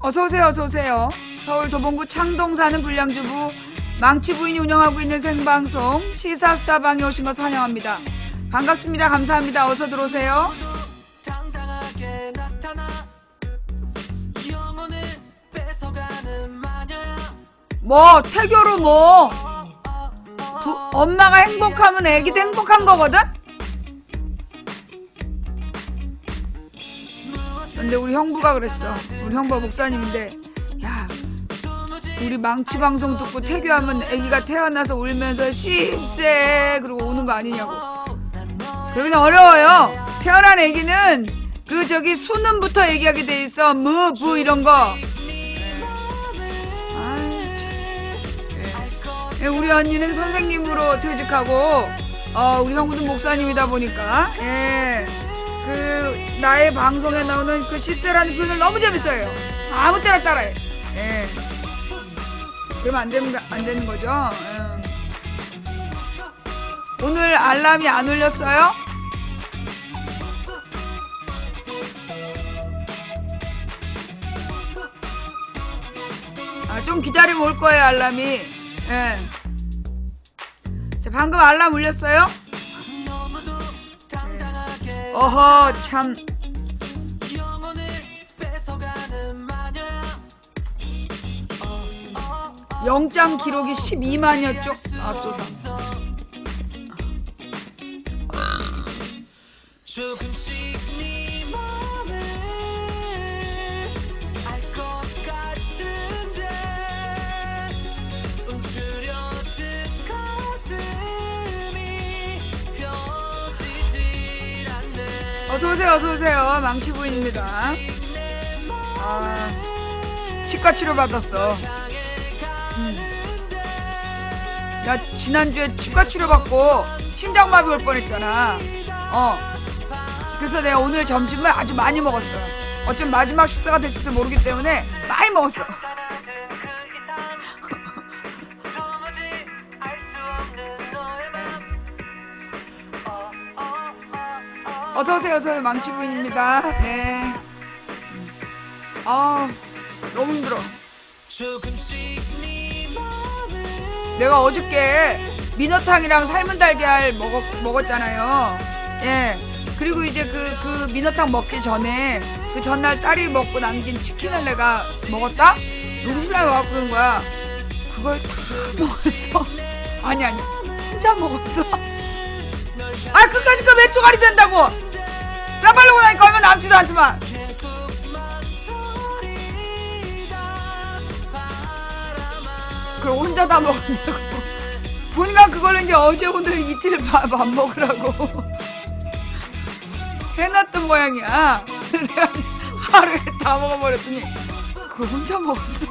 어서오세요, 어서오세요. 서울 도봉구 창동 사는 불량주부 망치 부인이 운영하고 있는 생방송 시사수다방에 오신 것을 환영합니다. 반갑습니다. 감사합니다. 어서 들어오세요. 뭐 태교로 뭐 엄마가 행복하면 애기도 행복한 거거든? 근데 우리 형부가 그랬어. 우리 형부가 목사님인데, 야, 우리 망치 방송 듣고 태교하면 애기가 태어나서 울면서 씹새 그러고 우는 거 아니냐고. 그러기는 어려워요. 태어난 애기는 그 저기 수능부터 얘기하게 돼 있어. 무, 부 이런 거. 우리 언니는 선생님으로 퇴직하고, 우리 형부는 목사님이다 보니까, 그 나의 방송에 나오는 그 시대라는 표현을 너무 재밌어요. 아무 때나 따라해. 그러면 안 되는 거죠. 오늘 알람이 안 울렸어요? 좀 기다리면 올 거예요, 알람이. 자, 방금 알람 울렸어요? 어허, 참. 영장 기록이 12만이었죠? 앞서서. 어서오세요, 어서오세요. 망치부인입니다. 치과 치료 받았어. 나 지난주에 치과 치료 받고 심장마비 올 뻔했잖아. 그래서 내가 오늘 점심을 아주 많이 먹었어. 어쩜 마지막 식사가 될지도 모르기 때문에 많이 먹었어. 어서오세요, 어서오세요. 망치부인입니다. 네. 너무 힘들어. 내가 어저께 민어탕이랑 삶은 달걀 먹었잖아요. 그리고 이제 그 민어탕 먹기 전에 그 전날 딸이 먹고 남긴 치킨을 내가 먹었다? 우리 신랑이 와서 그런 거야. 그걸 다 먹었어. 아니 혼자 먹었어. 그까짓 거 몇 조각이 된다고. 라발르고 나니까 얼마 남지도 않지만. 그걸 혼자 다 먹었냐고. 보니까 그걸 이제 어제 오늘 이틀 밥 먹으라고 해놨던 모양이야. 내가 하루에 다 먹어버렸더니 그걸 혼자 먹었어.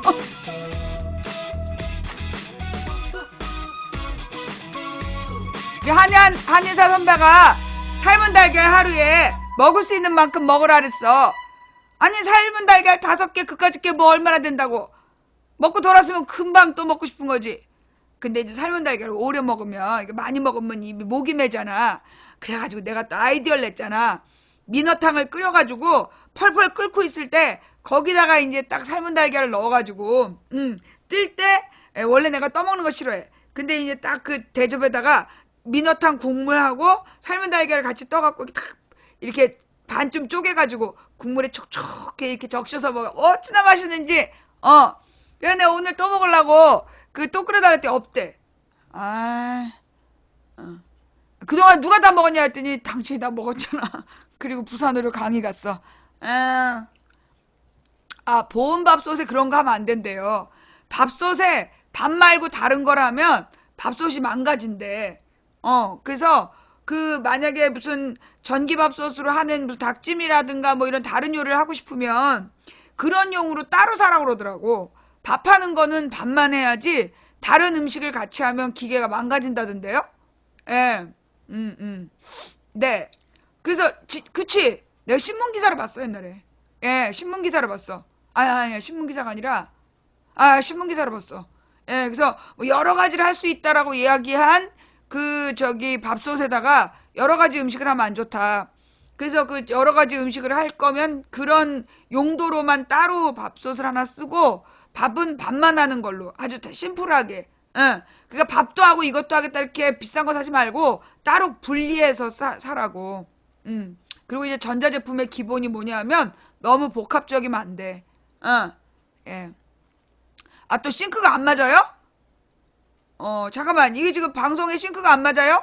한의사 선배가 삶은 달걀 하루에 먹을 수 있는 만큼 먹으라 그랬어. 아니 삶은 달걀 5개 그까짓 게 뭐 얼마나 된다고. 먹고 돌았으면 금방 또 먹고 싶은 거지. 근데 이제 삶은 달걀을 오래 먹으면, 많이 먹으면 입이 목이 메잖아. 그래가지고 내가 또 아이디어를 냈잖아. 민어탕을 끓여가지고 펄펄 끓고 있을 때 거기다가 이제 딱 삶은 달걀을 넣어가지고 뜰 때, 원래 내가 떠먹는 거 싫어해. 근데 이제 딱 그 대접에다가 민어탕 국물하고 삶은 달걀을 같이 떠갖고 이렇게 반쯤 쪼개가지고 국물에 촉촉하게 이렇게 적셔서 먹어. 어찌나 맛있는지. 그래 내가 오늘 또 먹으려고 또 끓여달라 했더니 없대. 그동안 누가 다 먹었냐 했더니 당신이 다 먹었잖아. 그리고 부산으로 강의 갔어. 보온밥솥에 그런 거 하면 안 된대요. 밥솥에 밥 말고 다른 거라면 밥솥이 망가진대. 그래서 만약에 무슨 전기밥솥으로 하는 무슨 닭찜이라든가 뭐 이런 다른 요리를 하고 싶으면 그런 용으로 따로 사라고 그러더라고. 밥하는 거는 밥만 해야지 다른 음식을 같이 하면 기계가 망가진다던데요? 네. 그래서 그치. 내가 신문기사를 봤어 옛날에. 신문기사를 봤어. 아니야 신문기사가 아니라 신문기사를 봤어. 그래서 뭐 여러 가지를 할 수 있다라고 이야기한 밥솥에다가 여러 가지 음식을 하면 안 좋다. 그래서 그 여러 가지 음식을 할 거면 그런 용도로만 따로 밥솥을 하나 쓰고 밥은 밥만 하는 걸로 아주 심플하게. 응. 그러니까 밥도 하고 이것도 하겠다 이렇게 비싼 거 사지 말고 따로 분리해서 사라고. 그리고 이제 전자제품의 기본이 뭐냐면 너무 복합적이면 안 돼. 예. 아, 또 싱크가 안 맞아요? 잠깐만. 이게 지금 방송에 싱크가 안 맞아요?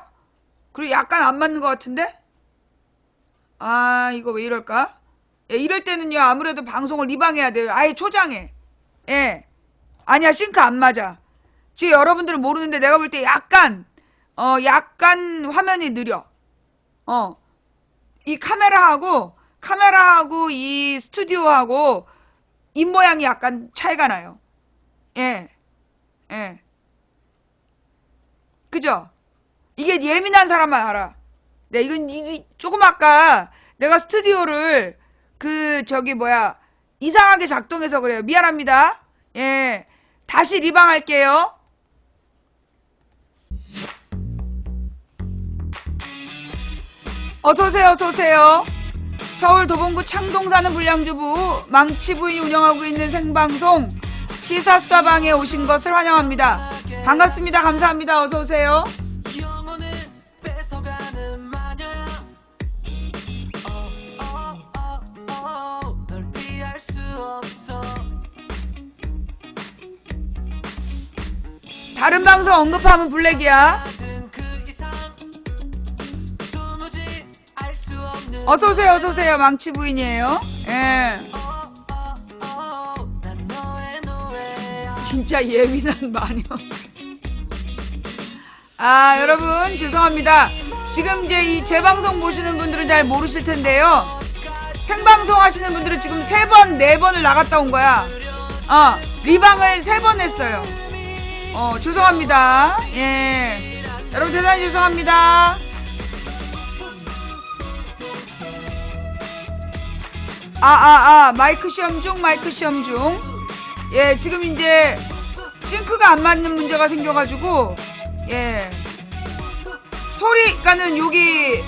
그리고 약간 안 맞는 것 같은데? 아, 이거 왜 이럴까? 예, 이럴 때는요, 아무래도 방송을 리방해야 돼요. 아예 초장해. 예. 아니야, 싱크 안 맞아. 지금 여러분들은 모르는데 내가 볼 때 약간 화면이 느려. 이 카메라하고 이 스튜디오하고 입 모양이 약간 차이가 나요. 예. 예. 그죠? 이게 예민한 사람만 알아. 네, 이건 조금 아까 내가 스튜디오를 이상하게 작동해서 그래요. 미안합니다. 예. 다시 리방할게요. 어서오세요, 어서오세요. 서울 도봉구 창동 사는 불량주부 망치부인이 운영하고 있는 생방송 시사수다방에 오신 것을 환영합니다. 반갑습니다. 감사합니다. 어서오세요. 다른 방송 언급하면 블랙이야. 어서오세요, 어서오세요. 망치부인이에요. 예. 진짜 예민한 마녀. 아, 여러분, 죄송합니다. 지금 이제 이 재방송 보시는 분들은 잘 모르실 텐데요. 생방송 하시는 분들은 지금 3번, 4번을 나갔다 온 거야. 리방을 3번 했어요. 죄송합니다. 예. 여러분, 대단히 죄송합니다. 마이크 시험 중, 마이크 시험 중. 예, 지금 이제 싱크가 안 맞는 문제가 생겨가지고, 예. 그러니까는 여기,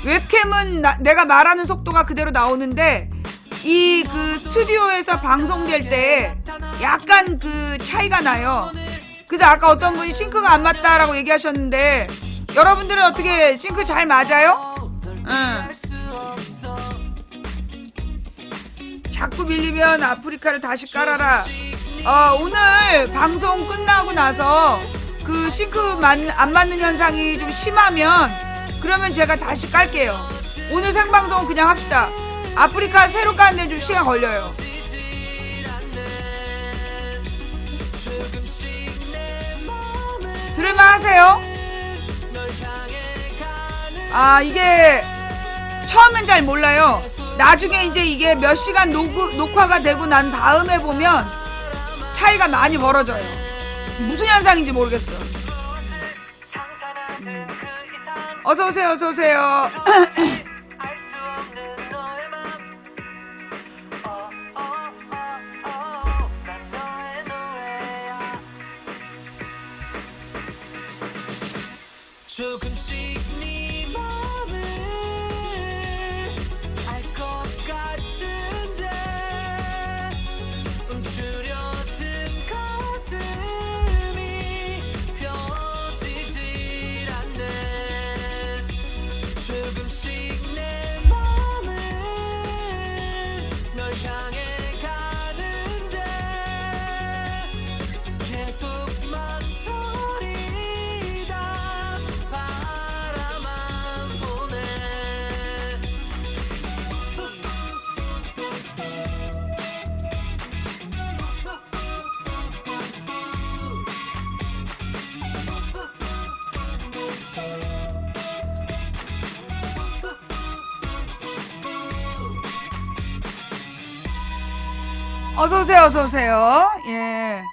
웹캠은 내가 말하는 속도가 그대로 나오는데, 스튜디오에서 방송될 때 약간 차이가 나요. 그래서 아까 어떤 분이 싱크가 안 맞다라고 얘기하셨는데, 여러분들은 어떻게 싱크 잘 맞아요? 응. 자꾸 밀리면 아프리카를 다시 깔아라. 오늘 방송 끝나고 나서 싱크 안 맞는 현상이 좀 심하면 그러면 제가 다시 깔게요. 오늘 생방송은 그냥 합시다. 아프리카 새로 까는데 좀 시간 걸려요. 들을만 하세요? 이게 처음엔 잘 몰라요. 나중에 이제 이게 몇 시간 녹화가 되고 난 다음에 보면 차이가 많이 벌어져요. 무슨 현상인지 모르겠어. 어서오세요, 어서오세요. 조금씩 네 마음을 알 것 같은데 움츠려든 가슴이 펴지질 않네. 조금씩 내 마음은 널 향해 가는데 계속 망설이다 바라만 보네. 어서오세요, 어서오세요. 예.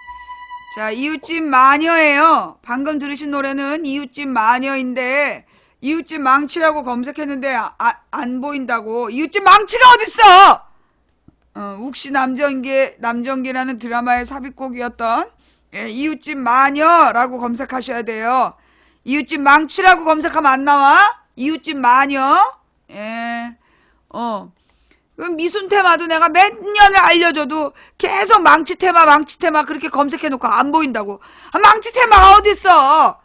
자, 이웃집 마녀예요. 방금 들으신 노래는 이웃집 마녀인데, 이웃집 망치라고 검색했는데, 안 보인다고. 이웃집 망치가 어딨어! 욱시 남정기라는 드라마의 삽입곡이었던, 예, 이웃집 마녀라고 검색하셔야 돼요. 이웃집 망치라고 검색하면 안 나와? 이웃집 마녀. 예. 그 미순 테마도 내가 몇 년을 알려줘도 계속 망치 테마 그렇게 검색해놓고 안 보인다고. 망치 테마가 어딨어?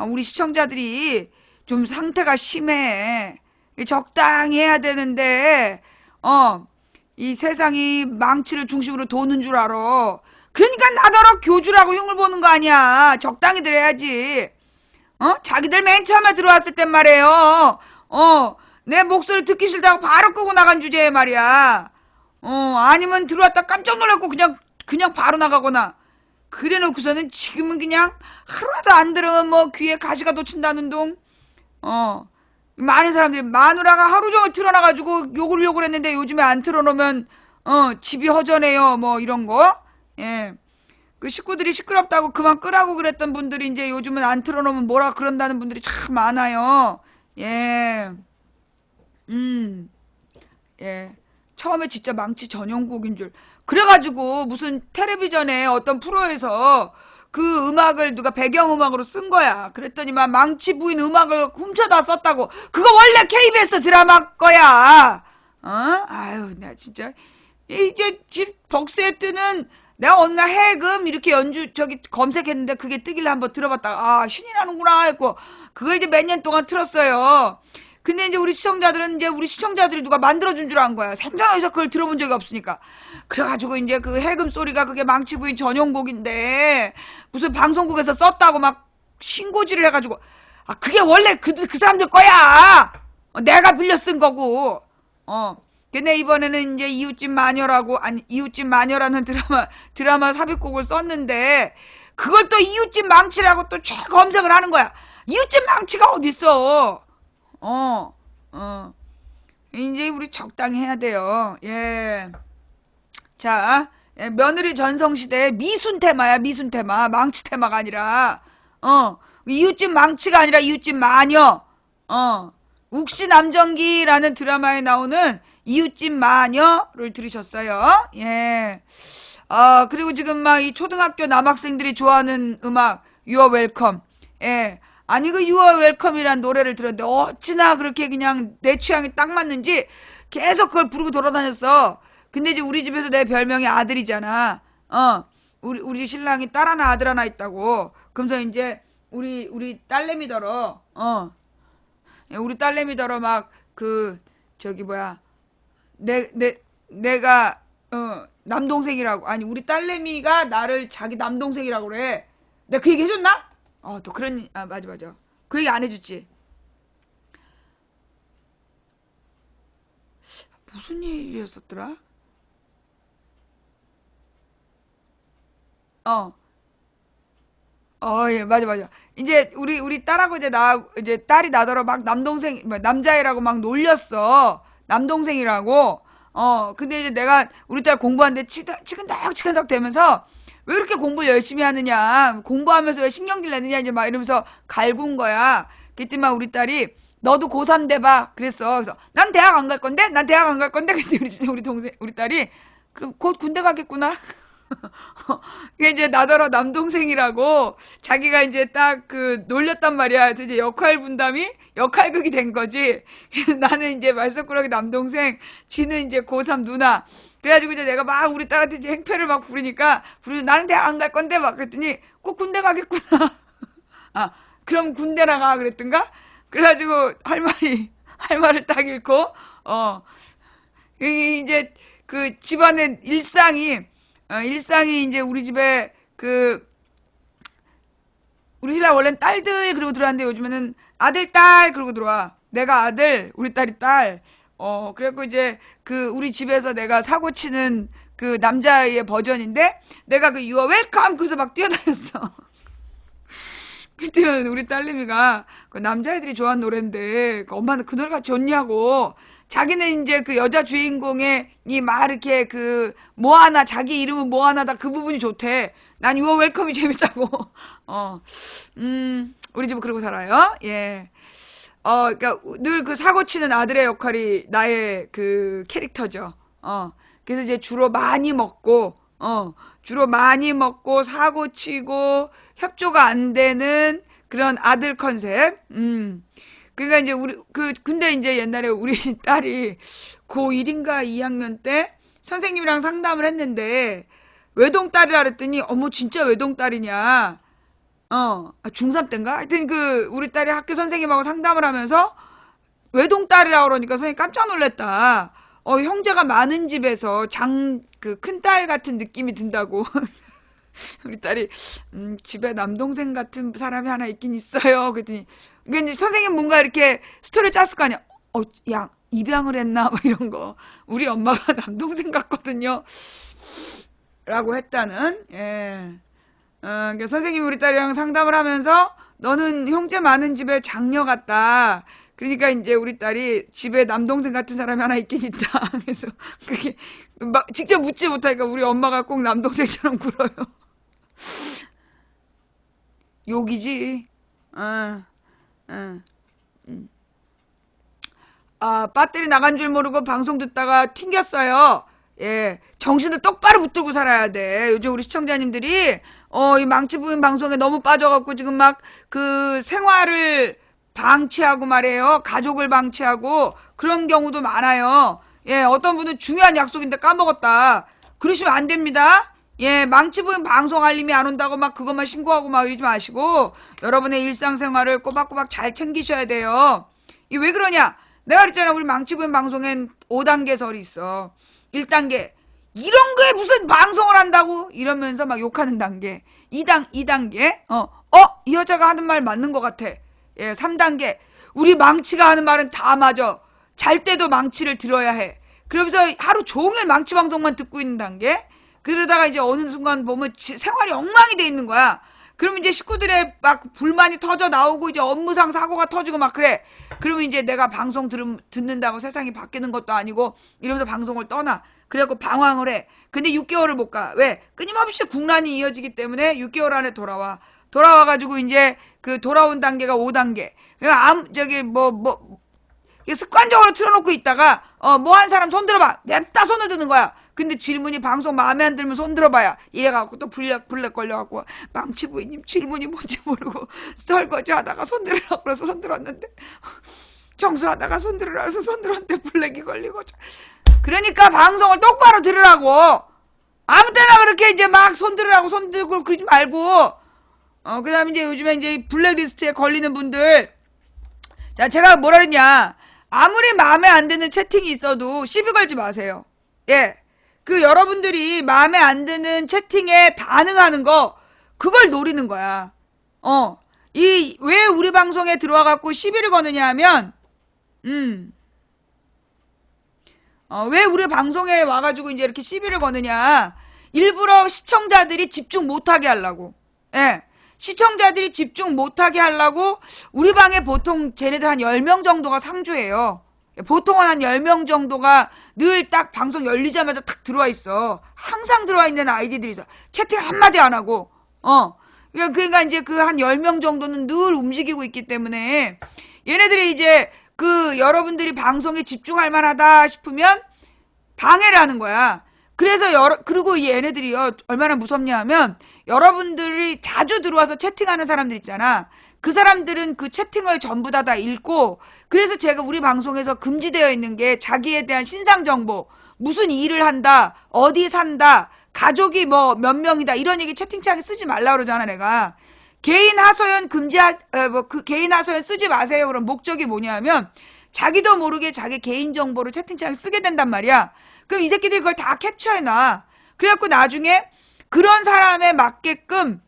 우리 시청자들이 좀 상태가 심해. 적당히 해야 되는데, 이 세상이 망치를 중심으로 도는 줄 알아. 그러니까 나더러 교주라고 흉을 보는 거 아니야. 적당히들 해야지. 자기들 맨 처음에 들어왔을 땐 말이에요. 내 목소리 듣기 싫다고 바로 끄고 나간 주제에 말이야. 아니면 들어왔다 깜짝 놀랐고 그냥 바로 나가거나. 그래 놓고서는 지금은 그냥 하루라도 안 들으면 뭐 귀에 가시가 돋친다는 둥. 많은 사람들이 마누라가 하루 종일 틀어놔가지고 욕을 했는데 요즘에 안 틀어놓으면 집이 허전해요 뭐 이런 거. 예. 그 식구들이 시끄럽다고 그만 끄라고 그랬던 분들이 이제 요즘은 안 틀어놓으면 뭐라 그런다는 분들이 참 많아요. 예. 예. 처음에 진짜 망치 전용곡인 줄. 그래가지고 무슨 텔레비전에 어떤 프로에서 그 음악을 누가 배경음악으로 쓴 거야. 그랬더니만 망치 부인 음악을 훔쳐다 썼다고. 그거 원래 KBS 드라마 거야. 아유, 나 진짜. 이제 벅스에 뜨는 내가 어느 날 해금 이렇게 연주 검색했는데 그게 뜨길래 한번 들어봤다가 신이 나는구나 했고 그걸 이제 몇 년 동안 틀었어요. 근데 이제 우리 시청자들이 누가 만들어준 줄 안 거야. 생전에서 그걸 들어본 적이 없으니까. 그래가지고 이제 그 해금 소리가 그게 망치 부인 전용곡인데 무슨 방송국에서 썼다고 막 신고지를 해가지고 그게 원래 그 사람들 거야. 내가 빌려 쓴 거고. 근데 이번에는 이제 이웃집 마녀라는 드라마 삽입곡을 썼는데 그걸 또 이웃집 망치라고 또 검색을 하는 거야. 이웃집 망치가 어딨어. 이제 우리 적당히 해야 돼요. 예. 자, 며느리 전성시대의 미순 테마야, 미순 테마. 망치 테마가 아니라, 이웃집 망치가 아니라 이웃집 마녀. 욱시 남정기라는 드라마에 나오는 이웃집 마녀를 들으셨어요. 예. 그리고 지금 막 이 초등학교 남학생들이 좋아하는 음악, You are welcome. 예. 아니 그 You are welcome이란 노래를 들었는데 어찌나 그렇게 그냥 내 취향에 딱 맞는지 계속 그걸 부르고 돌아다녔어. 근데 이제 우리 집에서 내 별명이 아들이잖아. 우리 신랑이 딸 하나 아들 하나 있다고. 그러면서 이제 우리 딸내미더러 우리 딸내미더러 막 내가 남동생이라고. 아니 우리 딸내미가 나를 자기 남동생이라고 그래. 내가 그 얘기 해줬나? 또 맞아. 그 얘기 안 해줬지. 무슨 일이었었더라? 예, 맞아. 이제 우리 딸하고 이제 딸이 나더러 막 남자애라고 막 놀렸어. 남동생이라고. 근데 이제 내가 우리 딸 공부하는데 치근덕 되면서 왜 그렇게 공부를 열심히 하느냐. 공부하면서 왜 신경질 내느냐. 이제 막 이러면서 갈군 거야. 그랬더니 우리 딸이 너도 고3 돼봐. 그랬어. 그래서 난 대학 안 갈 건데? 근데 우리 딸이 그럼 곧 군대 가겠구나. 그게 이제 나더러 남동생이라고 자기가 이제 딱 놀렸단 말이야. 그래서 이제 역할극이 된 거지. 나는 이제 말썽꾸러기 남동생, 지는 이제 고3 누나. 그래가지고 이제 내가 막 우리 딸한테 이제 행패를 막 부르니까 나는 대학 안 갈 건데 막 그랬더니 꼭 군대 가겠구나. 그럼 군대 나가 그랬던가? 그래가지고 할 말을 딱 잃고 이제 그 집안의 일상이 이제 우리 집에 우리 신랑 원래는 딸들 그러고 들어왔는데 요즘에는 아들 딸 그러고 들어와. 내가 아들, 우리 딸이 딸. 그래갖고 이제 우리 집에서 내가 사고 치는 그 남자의 버전인데 내가 그 You are welcome 그래서 막 뛰어다녔어. 그때는 우리 딸내미가 그 남자애들이 좋아하는 노래인데 엄마는 그 노래가 좋냐고. 자기는 이제 그 여자 주인공의 막 이렇게 모아나 자기 이름은 모아나다 그 부분이 좋대. 난 유어 웰컴이 재밌다고. 우리 집은 그러고 살아요. 예. 그러니까 늘 그 사고 치는 아들의 역할이 나의 그 캐릭터죠. 그래서 이제 주로 많이 먹고 사고 치고 협조가 안 되는 그런 아들 컨셉. 그러니까 이제 근데 이제 옛날에 우리 딸이 고1인가 2학년 때 선생님이랑 상담을 했는데 외동딸이라 그랬더니 어머 진짜 외동딸이냐. 중3 때인가? 하여튼 우리 딸이 학교 선생님하고 상담을 하면서 외동딸이라고 그러니까 선생님 깜짝 놀랐다. 형제가 많은 집에서 큰딸 같은 느낌이 든다고. 우리 딸이, 집에 남동생 같은 사람이 하나 있긴 있어요. 그랬더니, 이제 선생님 뭔가 이렇게 스토리를 짰을 거 아니야. 야, 입양을 했나? 막 이런 거. 우리 엄마가 남동생 같거든요. 라고 했다는, 예. 그러니까 선생님이 우리 딸이랑 상담을 하면서, 너는 형제 많은 집에 장녀 같다. 그러니까 이제 우리 딸이 집에 남동생 같은 사람이 하나 있긴 있다. 그래서 그게 막 직접 묻지 못하니까 우리 엄마가 꼭 남동생처럼 굴어요. 욕이지. 배터리 나간 줄 모르고 방송 듣다가 튕겼어요. 예, 정신을 똑바로 붙들고 살아야 돼. 요즘 우리 시청자님들이 이 망치부인 방송에 너무 빠져갖고 지금 막 생활을 방치하고 말이에요. 가족을 방치하고 그런 경우도 많아요. 예, 어떤 분은 중요한 약속인데 까먹었다. 그러시면 안 됩니다. 예, 망치부인 방송 알림이 안 온다고 막 그것만 신고하고 막 이러지 마시고 여러분의 일상생활을 꼬박꼬박 잘 챙기셔야 돼요. 이 왜 그러냐? 내가 그랬잖아. 우리 망치부인 방송엔 5단계설이 있어. 1단계. 이런 거에 무슨 방송을 한다고? 이러면서 막 욕하는 단계. 2단계. 이 여자가 하는 말 맞는 것 같아. 예, 3단계. 우리 망치가 하는 말은 다 맞아. 잘 때도 망치를 들어야 해. 그러면서 하루 종일 망치 방송만 듣고 있는 단계. 그러다가 이제 어느 순간 보면 생활이 엉망이 돼 있는 거야. 그러면 이제 식구들의 막 불만이 터져 나오고 이제 업무상 사고가 터지고 막 그래. 그러면 이제 내가 방송 듣는다고 세상이 바뀌는 것도 아니고 이러면서 방송을 떠나. 그래갖고 방황을 해. 근데 6개월을 못 가. 왜? 끊임없이 국란이 이어지기 때문에 6개월 안에 돌아와. 돌아와가지고 이제 돌아온 단계가 5단계. 그러니까 습관적으로 틀어놓고 있다가 뭐 한 사람 손 들어봐. 냅다 손을 드는 거야. 근데 질문이 방송 마음에 안 들면 손 들어봐야 이래갖고 또 블랙 걸려갖고 망치부인님 질문이 뭔지 모르고 설거지 하다가 손 들으라고 그래서 손 들었는데 청소하다가 손 들으라고 해서 손 들었는데 블랙이 걸리고. 그러니까 방송을 똑바로 들으라고. 아무 때나 그렇게 이제 막 손 들으라고 손 들고 그러지 말고. 그 다음에 이제 요즘에 이제 블랙리스트에 걸리는 분들. 자, 제가 뭐라 그랬냐. 아무리 마음에 안 드는 채팅이 있어도 시비 걸지 마세요. 예. 여러분들이 마음에 안 드는 채팅에 반응하는 거, 그걸 노리는 거야. 왜 우리 방송에 들어와갖고 시비를 거느냐 하면, 왜 우리 방송에 와가지고 이제 이렇게 시비를 거느냐. 일부러 시청자들이 집중 못하게 하려고. 예. 시청자들이 집중 못하게 하려고 우리 방에 보통 쟤네들 한 10명 정도가 상주해요. 보통은 한 10명 정도가 늘 딱 방송 열리자마자 탁 들어와 있어. 항상 들어와 있는 아이디들이 있어. 채팅 한마디 안 하고. 그러니까 이제 한 10명 정도는 늘 움직이고 있기 때문에 얘네들이 이제 여러분들이 방송에 집중할 만하다 싶으면 방해를 하는 거야. 그래서 그리고 얘네들이요 얼마나 무섭냐 하면 여러분들이 자주 들어와서 채팅하는 사람들 있잖아. 그 사람들은 그 채팅을 전부 다 읽고, 그래서 제가 우리 방송에서 금지되어 있는 게 자기에 대한 신상정보, 무슨 일을 한다, 어디 산다, 가족이 뭐 몇 명이다, 이런 얘기 채팅창에 쓰지 말라 그러잖아, 내가. 개인 하소연 개인 하소연 쓰지 마세요. 그럼 목적이 뭐냐면, 자기도 모르게 자기 개인정보를 채팅창에 쓰게 된단 말이야. 그럼 이 새끼들이 그걸 다 캡처해놔. 그래갖고 나중에 그런 사람에 맞게끔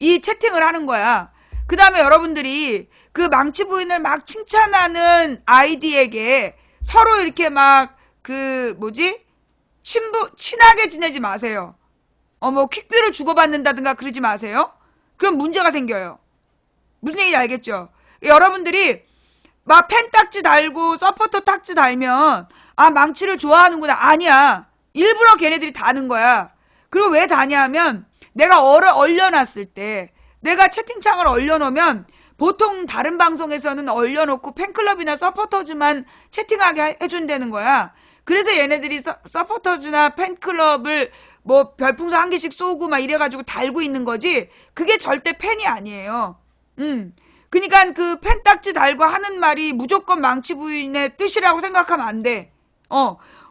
이 채팅을 하는 거야. 그 다음에 여러분들이 망치 부인을 막 칭찬하는 아이디에게 서로 이렇게 막 친하게 지내지 마세요. 뭐 퀵뷰를 주고받는다든가 그러지 마세요. 그럼 문제가 생겨요. 무슨 얘기인지 알겠죠? 여러분들이 막 팬 딱지 달고 서포터 딱지 달면 망치를 좋아하는구나. 아니야. 일부러 걔네들이 다는 거야. 그리고 왜 다냐 하면 내가 얼려놨을 때 내가 채팅창을 얼려놓으면 보통 다른 방송에서는 얼려놓고 팬클럽이나 서포터즈만 채팅하게 해준다는 거야. 그래서 얘네들이 서포터즈나 팬클럽을 뭐 별풍선 1개씩 쏘고 막 이래가지고 달고 있는 거지. 그게 절대 팬이 아니에요. 그러니까 그 펜딱지 달고 하는 말이 무조건 망치 부인의 뜻이라고 생각하면 안 돼.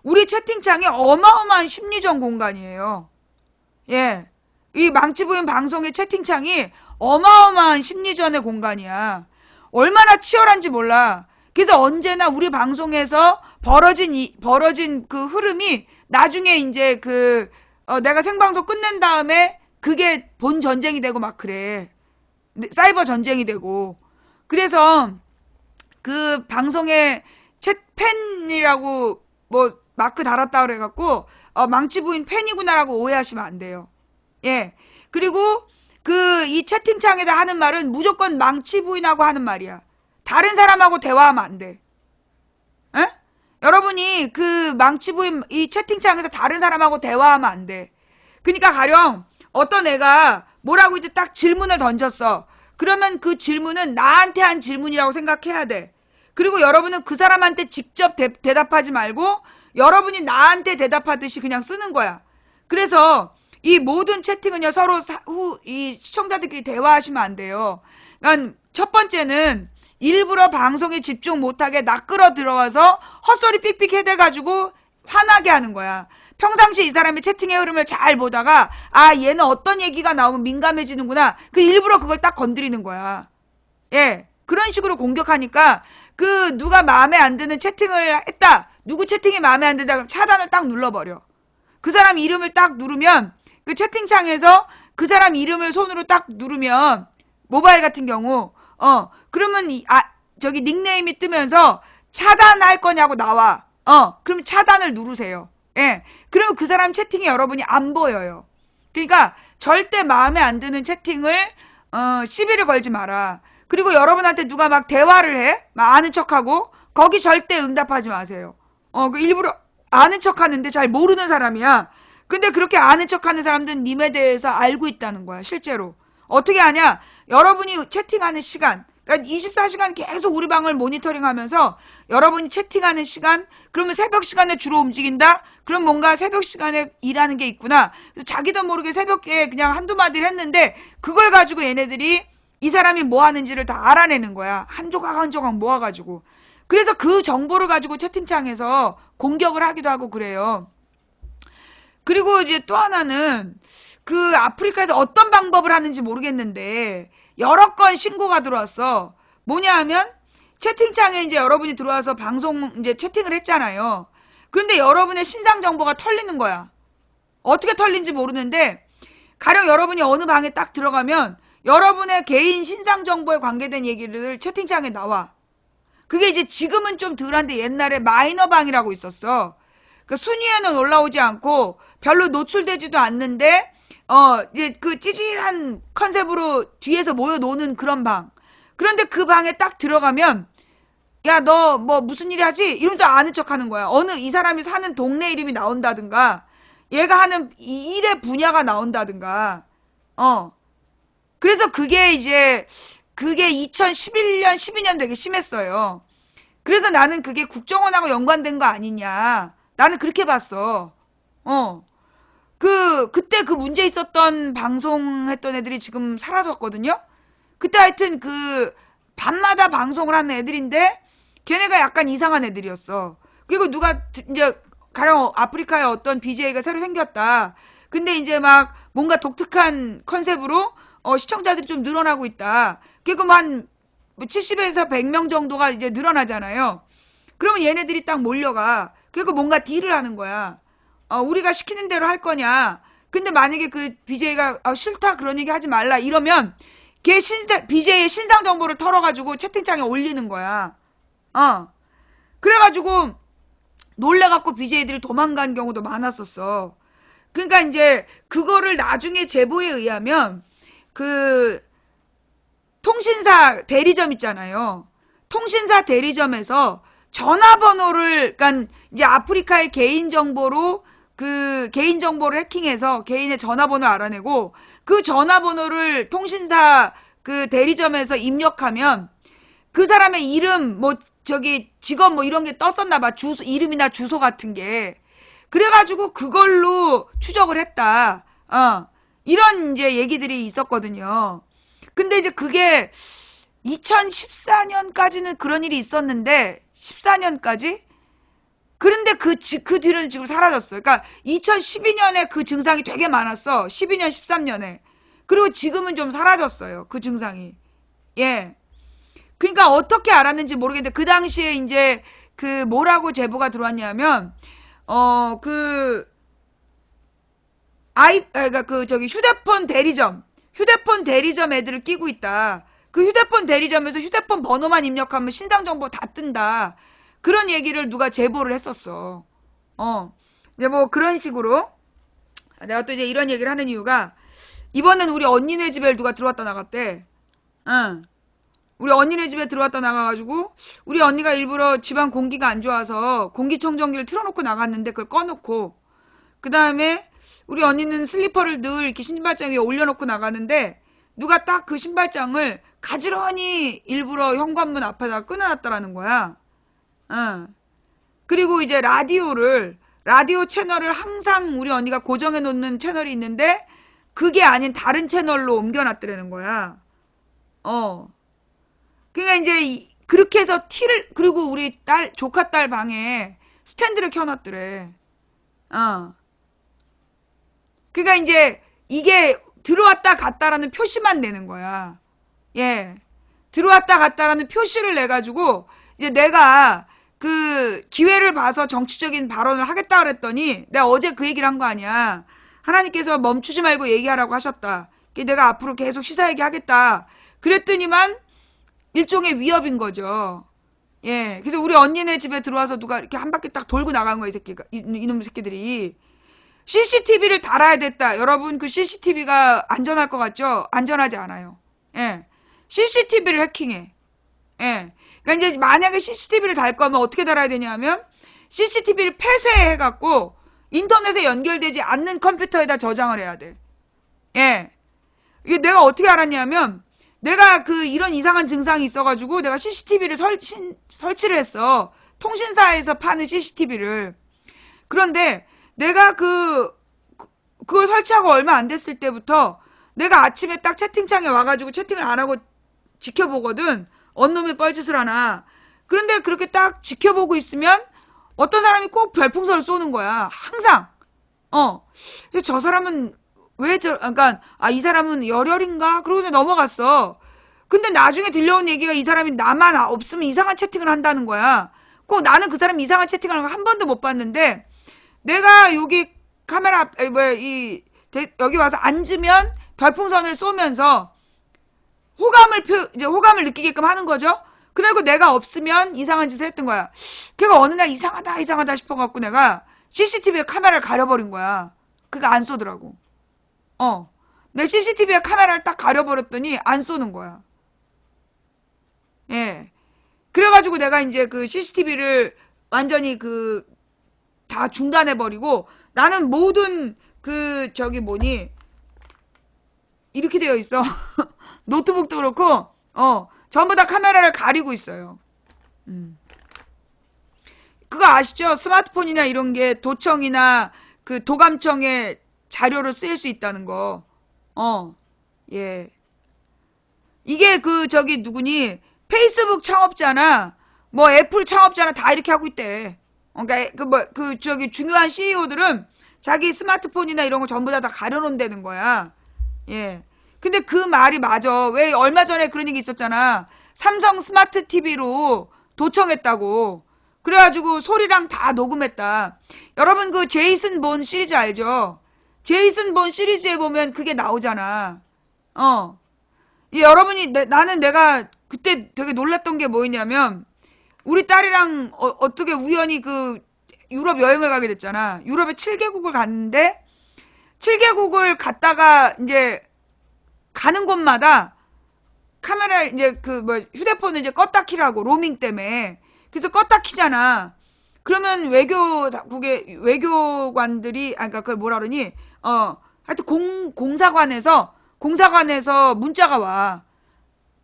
우리 채팅창이 어마어마한 심리전 공간이에요. 예. 이 망치 부인 방송의 채팅창이 어마어마한 심리전의 공간이야. 얼마나 치열한지 몰라. 그래서 언제나 우리 방송에서 벌어진 그 흐름이 나중에 이제 내가 생방송 끝낸 다음에 그게 본 전쟁이 되고 막 그래. 사이버 전쟁이 되고. 그래서 그 방송에 팬이라고 뭐 마크 달았다 그래갖고 망치 부인 팬이구나라고 오해하시면 안 돼요. 예. 그리고 이 채팅창에다 하는 말은 무조건 망치 부인하고 하는 말이야. 다른 사람하고 대화하면 안 돼. 에? 여러분이 그 망치 부인 이 채팅창에서 다른 사람하고 대화하면 안 돼. 그러니까 가령 어떤 애가 뭐라고 이제 딱 질문을 던졌어. 그러면 그 질문은 나한테 한 질문이라고 생각해야 돼. 그리고 여러분은 그 사람한테 직접 대답하지 말고 여러분이 나한테 대답하듯이 그냥 쓰는 거야. 그래서 이 모든 채팅은요, 서로 이 시청자들끼리 대화하시면 안 돼요. 그러니까 첫 번째는 일부러 방송에 집중 못하게 낚으러 들어와서 헛소리 삑삑 해대가지고 화나게 하는 거야. 평상시에 이 사람이 채팅의 흐름을 잘 보다가 얘는 어떤 얘기가 나오면 민감해지는구나. 일부러 그걸 딱 건드리는 거야. 예. 그런 식으로 공격하니까 누가 마음에 안 드는 채팅을 했다. 누구 채팅이 마음에 안 든다 그럼 차단을 딱 눌러버려. 그 사람 이름을 딱 누르면 그 채팅창에서 그 사람 이름을 손으로 딱 누르면 모바일 같은 경우 그러면 저기 닉네임이 뜨면서 차단할 거냐고 나와. 그럼 차단을 누르세요. 예. 그러면 그 사람 채팅이 여러분이 안 보여요. 그러니까 절대 마음에 안 드는 채팅을 시비를 걸지 마라. 그리고 여러분한테 누가 막 대화를 해? 막 아는 척하고 거기 절대 응답하지 마세요. 일부러 아는 척하는데 잘 모르는 사람이야. 근데 그렇게 아는 척하는 사람들은 님에 대해서 알고 있다는 거야. 실제로. 어떻게 하냐? 여러분이 채팅하는 시간, 그러니까 24시간 계속 우리 방을 모니터링하면서 여러분이 채팅하는 시간, 그러면 새벽 시간에 주로 움직인다? 그럼 뭔가 새벽 시간에 일하는 게 있구나. 그래서 자기도 모르게 새벽에 그냥 한두 마디를 했는데 그걸 가지고 얘네들이 이 사람이 뭐 하는지를 다 알아내는 거야. 한 조각 한 조각 모아가지고. 그래서 그 정보를 가지고 채팅창에서 공격을 하기도 하고 그래요. 그리고 이제 또 하나는 아프리카에서 어떤 방법을 하는지 모르겠는데 여러 건 신고가 들어왔어. 뭐냐 하면 채팅창에 이제 여러분이 들어와서 방송 이제 채팅을 했잖아요. 그런데 여러분의 신상 정보가 털리는 거야. 어떻게 털린지 모르는데 가령 여러분이 어느 방에 딱 들어가면 여러분의 개인 신상 정보에 관계된 얘기를 채팅창에 나와. 그게 이제 지금은 좀 덜한데 옛날에 마이너 방이라고 있었어. 그 순위에는 올라오지 않고 별로 노출되지도 않는데 이제 찌질한 컨셉으로 뒤에서 모여 노는 그런 방. 그런데 그 방에 딱 들어가면 야, 너 뭐 무슨 일 하지? 이러면서 아는 척 하는 거야. 이 사람이 사는 동네 이름이 나온다든가 얘가 하는 일의 분야가 나온다든가. 그래서 그게 2011년, 12년 되게 심했어요. 그래서 나는 그게 국정원하고 연관된 거 아니냐. 나는 그렇게 봤어. 그때 문제 있었던 방송했던 애들이 지금 사라졌거든요? 그때 하여튼 밤마다 방송을 하는 애들인데, 걔네가 약간 이상한 애들이었어. 그리고 누가, 이제, 가령 아프리카에 어떤 BJ가 새로 생겼다. 근데 이제 막 뭔가 독특한 컨셉으로, 시청자들이 좀 늘어나고 있다. 그리고 한 70에서 100명 정도가 이제 늘어나잖아요. 그러면 얘네들이 딱 몰려가. 그리고 뭔가 딜을 하는 거야. 우리가 시키는 대로 할 거냐. 근데 만약에 BJ가 싫다 그런 얘기 하지 말라 이러면 BJ의 신상 정보를 털어가지고 채팅창에 올리는 거야. 그래가지고 놀래갖고 BJ들이 도망간 경우도 많았었어. 그러니까 이제 그거를 나중에 제보에 의하면 통신사 대리점 있잖아요. 통신사 대리점에서 전화번호를, 그러니까 이제 아프리카의 개인정보를 해킹해서 개인의 전화번호를 알아내고 그 전화번호를 통신사 대리점에서 입력하면 그 사람의 이름, 직업 이런 게 떴었나 봐. 이름이나 주소 같은 게. 그래가지고 그걸로 추적을 했다. 이런 이제 얘기들이 있었거든요. 근데 이제 그게 2014년까지는 그런 일이 있었는데 14년까지? 그런데 그 뒤로는 지금 사라졌어요. 그러니까 2012년에 그 증상이 되게 많았어. 12년, 13년에. 그리고 지금은 좀 사라졌어요. 그 증상이. 예. 그러니까 어떻게 알았는지 모르겠는데 그 당시에 이제 그 뭐라고 제보가 들어왔냐면 그러니까 그 저기 휴대폰 대리점 애들을 끼고 있다. 그 휴대폰 대리점에서 휴대폰 번호만 입력하면 신상 정보 다 뜬다. 그런 얘기를 누가 제보를 했었어. 이제 뭐 그런 식으로 내가 또 이제 이런 얘기를 하는 이유가 이번엔 우리 언니네 집에 누가 들어왔다 나갔대. 응. 우리 언니네 집에 들어왔다 나가가지고 우리 언니가 일부러 집안 공기가 안 좋아서 공기청정기를 틀어놓고 나갔는데 그걸 꺼놓고 그 다음에 우리 언니는 슬리퍼를 늘 이렇게 신발장 위에 올려놓고 나가는데 누가 딱 그 신발장을 가지런히 일부러 현관문 앞에다 끊어놨다라는 거야. 그리고 이제 라디오 채널을 항상 우리 언니가 고정해 놓는 채널이 있는데 그게 아닌 다른 채널로 옮겨놨더라는 거야. 그러니까 이제 그렇게 해서 그리고 우리 조카 딸 방에 스탠드를 켜놨더래. 그러니까 이제 이게 들어왔다 갔다라는 표시만 내는 거야. 예. 들어왔다 갔다라는 표시를 내가지고 이제 내가 그 기회를 봐서 정치적인 발언을 하겠다 그랬더니 내가 어제 그 얘기를 한 거 아니야. 하나님께서 멈추지 말고 얘기하라고 하셨다. 내가 앞으로 계속 시사 얘기하겠다. 그랬더니만 일종의 위협인 거죠. 예. 그래서 우리 언니네 집에 들어와서 누가 이렇게 한 바퀴 딱 돌고 나간 거야, 이놈 새끼들이. CCTV를 달아야 됐다. 여러분, 그 CCTV가 안전할 것 같죠? 안전하지 않아요. 예. CCTV를 해킹해. 예. 그러니까 이제 만약에 CCTV를 달 거면 어떻게 달아야 되냐면 CCTV를 폐쇄해갖고 인터넷에 연결되지 않는 컴퓨터에다 저장을 해야 돼. 예. 이게 내가 어떻게 알았냐면 내가 이런 이상한 증상이 있어가지고 내가 CCTV를 설치를 했어. 통신사에서 파는 CCTV를. 그런데 내가 그걸 설치하고 얼마 안 됐을 때부터 내가 아침에 딱 채팅창에 와가지고 채팅을 안 하고 지켜보거든. 언놈이 뻘짓을 하나. 그런데 그렇게 딱 지켜보고 있으면 어떤 사람이 꼭 별풍선을 쏘는 거야. 항상. 저 사람은 그러니까 이 사람은 열혈인가? 그러고 넘어갔어. 근데 나중에 들려온 얘기가 이 사람이 나만 없으면 이상한 채팅을 한다는 거야. 꼭 나는 그 사람 이상한 채팅을 하는 거 한 번도 못 봤는데 내가 여기 카메라 여기 와서 앉으면 별풍선을 쏘면서 호감을 느끼게끔 하는 거죠. 그리고 내가 없으면 이상한 짓을 했던 거야. 걔가 어느 날 이상하다 싶어갖고 내가 CCTV에 카메라를 가려버린 거야. 그거 안 쏘더라고. 내 CCTV에 카메라를 딱 가려버렸더니 안 쏘는 거야. 예. 그래가지고 내가 이제 그 CCTV를 완전히 다 중단해버리고 나는 모든 이렇게 되어 있어. 노트북도 그렇고, 전부 다 카메라를 가리고 있어요. 그거 아시죠? 스마트폰이나 이런 게 도청이나 도감청에 자료로 쓰일 수 있다는 거. 예. 이게 누구니? 페이스북 창업자나, 뭐 애플 창업자나 다 이렇게 하고 있대. 그러니까 중요한 CEO들은 자기 스마트폰이나 이런 거 전부 다 가려놓는다는 거야. 예. 근데 그 말이 맞아. 왜 얼마 전에 그런 얘기 있었잖아. 삼성 스마트 TV로 도청했다고. 그래가지고 소리랑 다 녹음했다. 여러분 제이슨 본 시리즈 알죠? 제이슨 본 시리즈에 보면 그게 나오잖아. 여러분이 내가 그때 되게 놀랐던 게 뭐였냐면 우리 딸이랑 어떻게 우연히 유럽 여행을 가게 됐잖아. 유럽에 7개국을 갔는데 7개국을 갔다가 이제 가는 곳마다 카메라 이제 휴대폰을 이제 껐다 키라고 로밍 때문에. 그래서 껐다 키잖아. 그러면 외교관들이 그러니까 그걸 뭐라 그러니? 하여튼 공사관에서 문자가 와.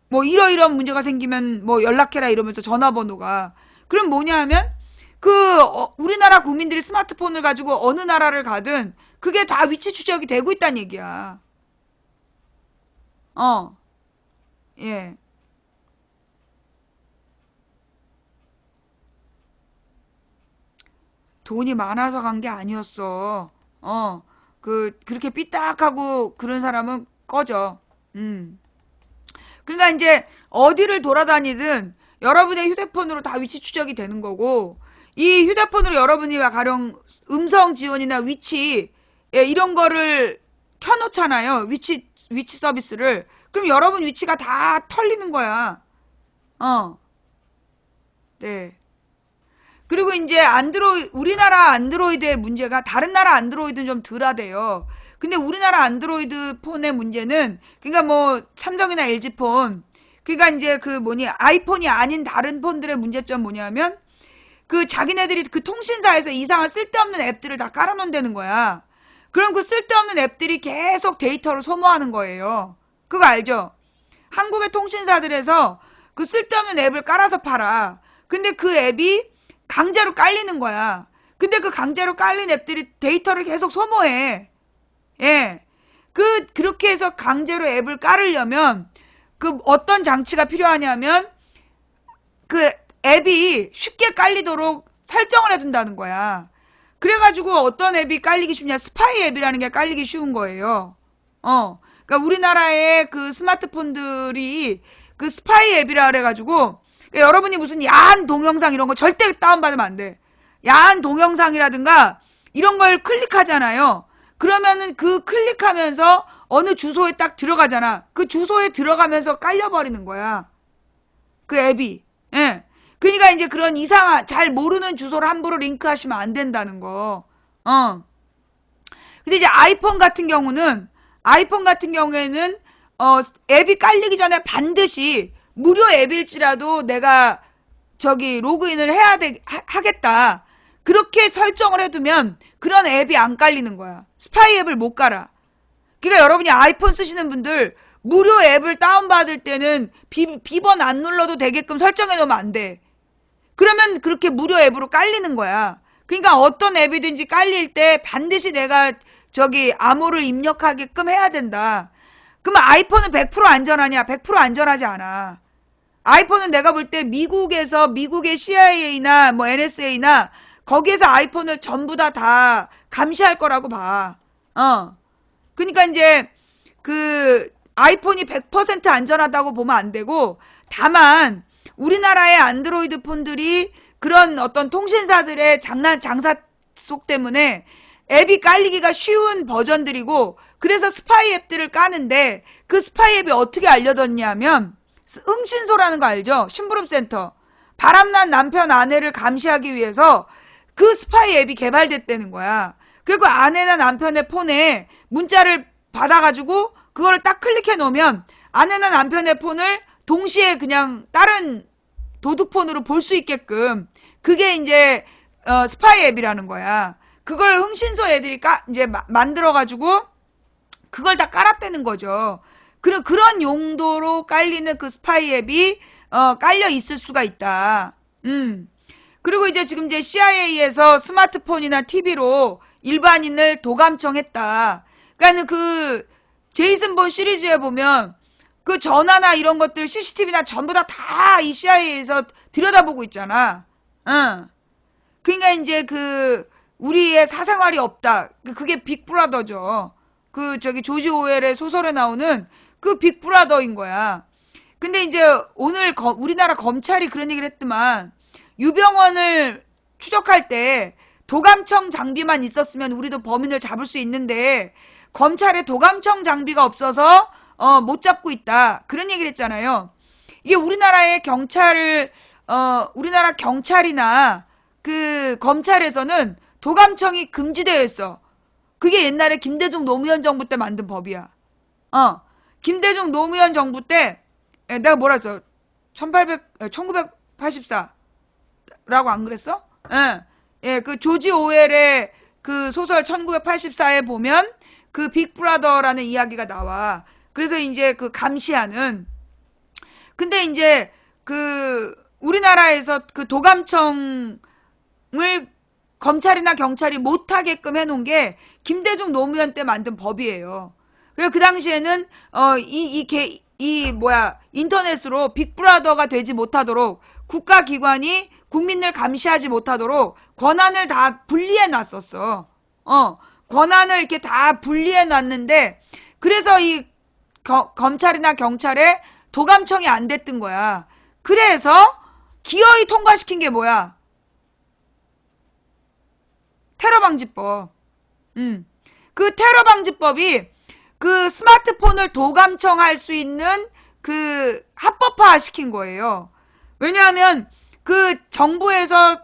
뭐 이러이러한 문제가 생기면 뭐 연락해라 이러면서 전화번호가. 그럼 뭐냐 하면 우리나라 국민들이 스마트폰을 가지고 어느 나라를 가든 그게 다 위치 추적이 되고 있다는 얘기야. 예. 돈이 많아서 간 게 아니었어. 그렇게 삐딱하고 그런 사람은 꺼져. 그러니까 이제 어디를 돌아다니든 여러분의 휴대폰으로 다 위치 추적이 되는 거고, 이 휴대폰으로 여러분이 가령 음성 지원이나 위치, 예, 이런 거를 켜놓잖아요. 위치 서비스를. 그럼 여러분 위치가 다 털리는 거야. 네. 그리고 이제 우리나라 안드로이드의 문제가 다른 나라 안드로이드는 좀 덜하대요. 근데 우리나라 안드로이드 폰의 문제는, 그러니까 뭐 삼성이나 LG 폰, 그러니까 이제 아이폰이 아닌 다른 폰들의 문제점 뭐냐면, 자기네들이 그 통신사에서 이상한 쓸데없는 앱들을 다 깔아놓는다는 거야. 그럼 그 쓸데없는 앱들이 계속 데이터를 소모하는 거예요. 그거 알죠? 한국의 통신사들에서 그 쓸데없는 앱을 깔아서 팔아. 근데 그 앱이 강제로 깔리는 거야. 근데 그 강제로 깔린 앱들이 데이터를 계속 소모해. 예. 그렇게 해서 강제로 앱을 깔으려면 어떤 장치가 필요하냐면 그 앱이 쉽게 깔리도록 설정을 해둔다는 거야. 그래가지고 어떤 앱이 깔리기 쉽냐? 스파이 앱이라는 게 깔리기 쉬운 거예요. 그러니까 우리나라의 그 스마트폰들이 그 스파이 앱이라 그래가지고, 그러니까 여러분이 무슨 야한 동영상 이런 거 절대 다운받으면 안 돼. 야한 동영상이라든가 이런 걸 클릭하잖아요. 그러면은 그 클릭하면서 어느 주소에 딱 들어가잖아. 그 주소에 들어가면서 깔려버리는 거야. 그 앱이. 예. 그러니까 이제 그런 잘 모르는 주소를 함부로 링크하시면 안 된다는 거. 근데 이제 아이폰 같은 경우에는 앱이 깔리기 전에 반드시 무료 앱일지라도 내가 로그인을 하겠다. 그렇게 설정을 해두면 그런 앱이 안 깔리는 거야. 스파이 앱을 못 깔아. 그러니까 여러분이 아이폰 쓰시는 분들 무료 앱을 다운받을 때는 비번 안 눌러도 되게끔 설정해 놓으면 안 돼. 그러면 그렇게 무료 앱으로 깔리는 거야. 그러니까 어떤 앱이든지 깔릴 때 반드시 내가 암호를 입력하게끔 해야 된다. 그러면 아이폰은 100% 안전하냐? 100% 안전하지 않아. 아이폰은 내가 볼 때 미국의 CIA나 뭐 NSA나 거기에서 아이폰을 전부 다 감시할 거라고 봐. 그러니까 이제 아이폰이 100% 안전하다고 보면 안 되고, 다만 우리나라의 안드로이드 폰들이 그런 어떤 통신사들의 장사 속 때문에 앱이 깔리기가 쉬운 버전들이고, 그래서 스파이 앱들을 까는데, 그 스파이 앱이 어떻게 알려졌냐면 흥신소라는 거 알죠? 심부름센터. 바람난 남편 아내를 감시하기 위해서 그 스파이 앱이 개발됐다는 거야. 그리고 아내나 남편의 폰에 문자를 받아가지고 그거를 딱 클릭해 놓으면 아내나 남편의 폰을 동시에 그냥 다른 도둑폰으로 볼 수 있게끔, 그게 이제 스파이 앱이라는 거야. 그걸 흥신소 애들이 이제 만들어가지고 그걸 다 깔았다는 거죠. 그런 용도로 깔리는 그 스파이 앱이 깔려 있을 수가 있다. 그리고 지금 CIA에서 스마트폰이나 TV로 일반인을 도감청했다. 그러니까 제이슨 본 시리즈에 보면 그 전화나 이런 것들 CCTV나 전부 다 이 CIA에서 들여다보고 있잖아. 그러니까 이제 우리의 사생활이 없다. 그게 빅브라더죠. 조지 오웰의 소설에 나오는 그 빅브라더인 거야. 근데 이제 오늘 우리나라 검찰이 그런 얘기를 했더만, 유병원을 추적할 때 도감청 장비만 있었으면 우리도 범인을 잡을 수 있는데 검찰에 도감청 장비가 없어서 못 잡고 있다. 그런 얘기를 했잖아요. 이게 우리나라 경찰이나 그 검찰에서는 도감청이 금지되어 있어. 그게 옛날에 김대중 노무현 정부 때 만든 법이야. 김대중 노무현 정부 때, 내가 뭐라 했어? 1984라고 안 그랬어? 그 조지 오웰의 그 소설 1984에 보면 그 빅브라더라는 이야기가 나와. 그래서 이제 감시하는. 근데 이제 우리나라에서 그 도감청을 검찰이나 경찰이 못하게끔 해놓은 게 김대중 노무현 때 만든 법이에요. 그 당시에는 인터넷으로 빅브라더가 되지 못하도록 국가기관이 국민을 감시하지 못하도록 권한을 다 분리해 놨었어. 권한을 이렇게 다 분리해 놨는데, 그래서 이 검찰이나 경찰에 도감청이 안 됐던 거야. 그래서 기어이 통과시킨 게 뭐야? 테러방지법. 그 테러방지법이 그 스마트폰을 도감청할 수 있는 그 합법화 시킨 거예요. 왜냐하면 그 정부에서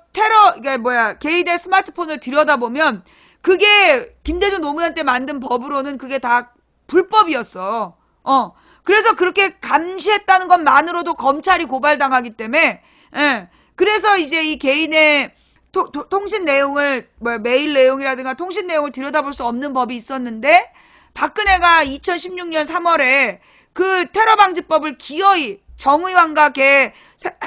개인의 스마트폰을 들여다보면 그게 김대중 노무현 때 만든 법으로는 그게 다 불법이었어. 그래서 그렇게 감시했다는 것만으로도 검찰이 고발당하기 때문에, 그래서 이제 이 개인의 통신 내용을, 메일 내용이라든가 통신 내용을 들여다볼 수 없는 법이 있었는데, 박근혜가 2016년 3월에 그 테러방지법을 기어이 정의왕과 걔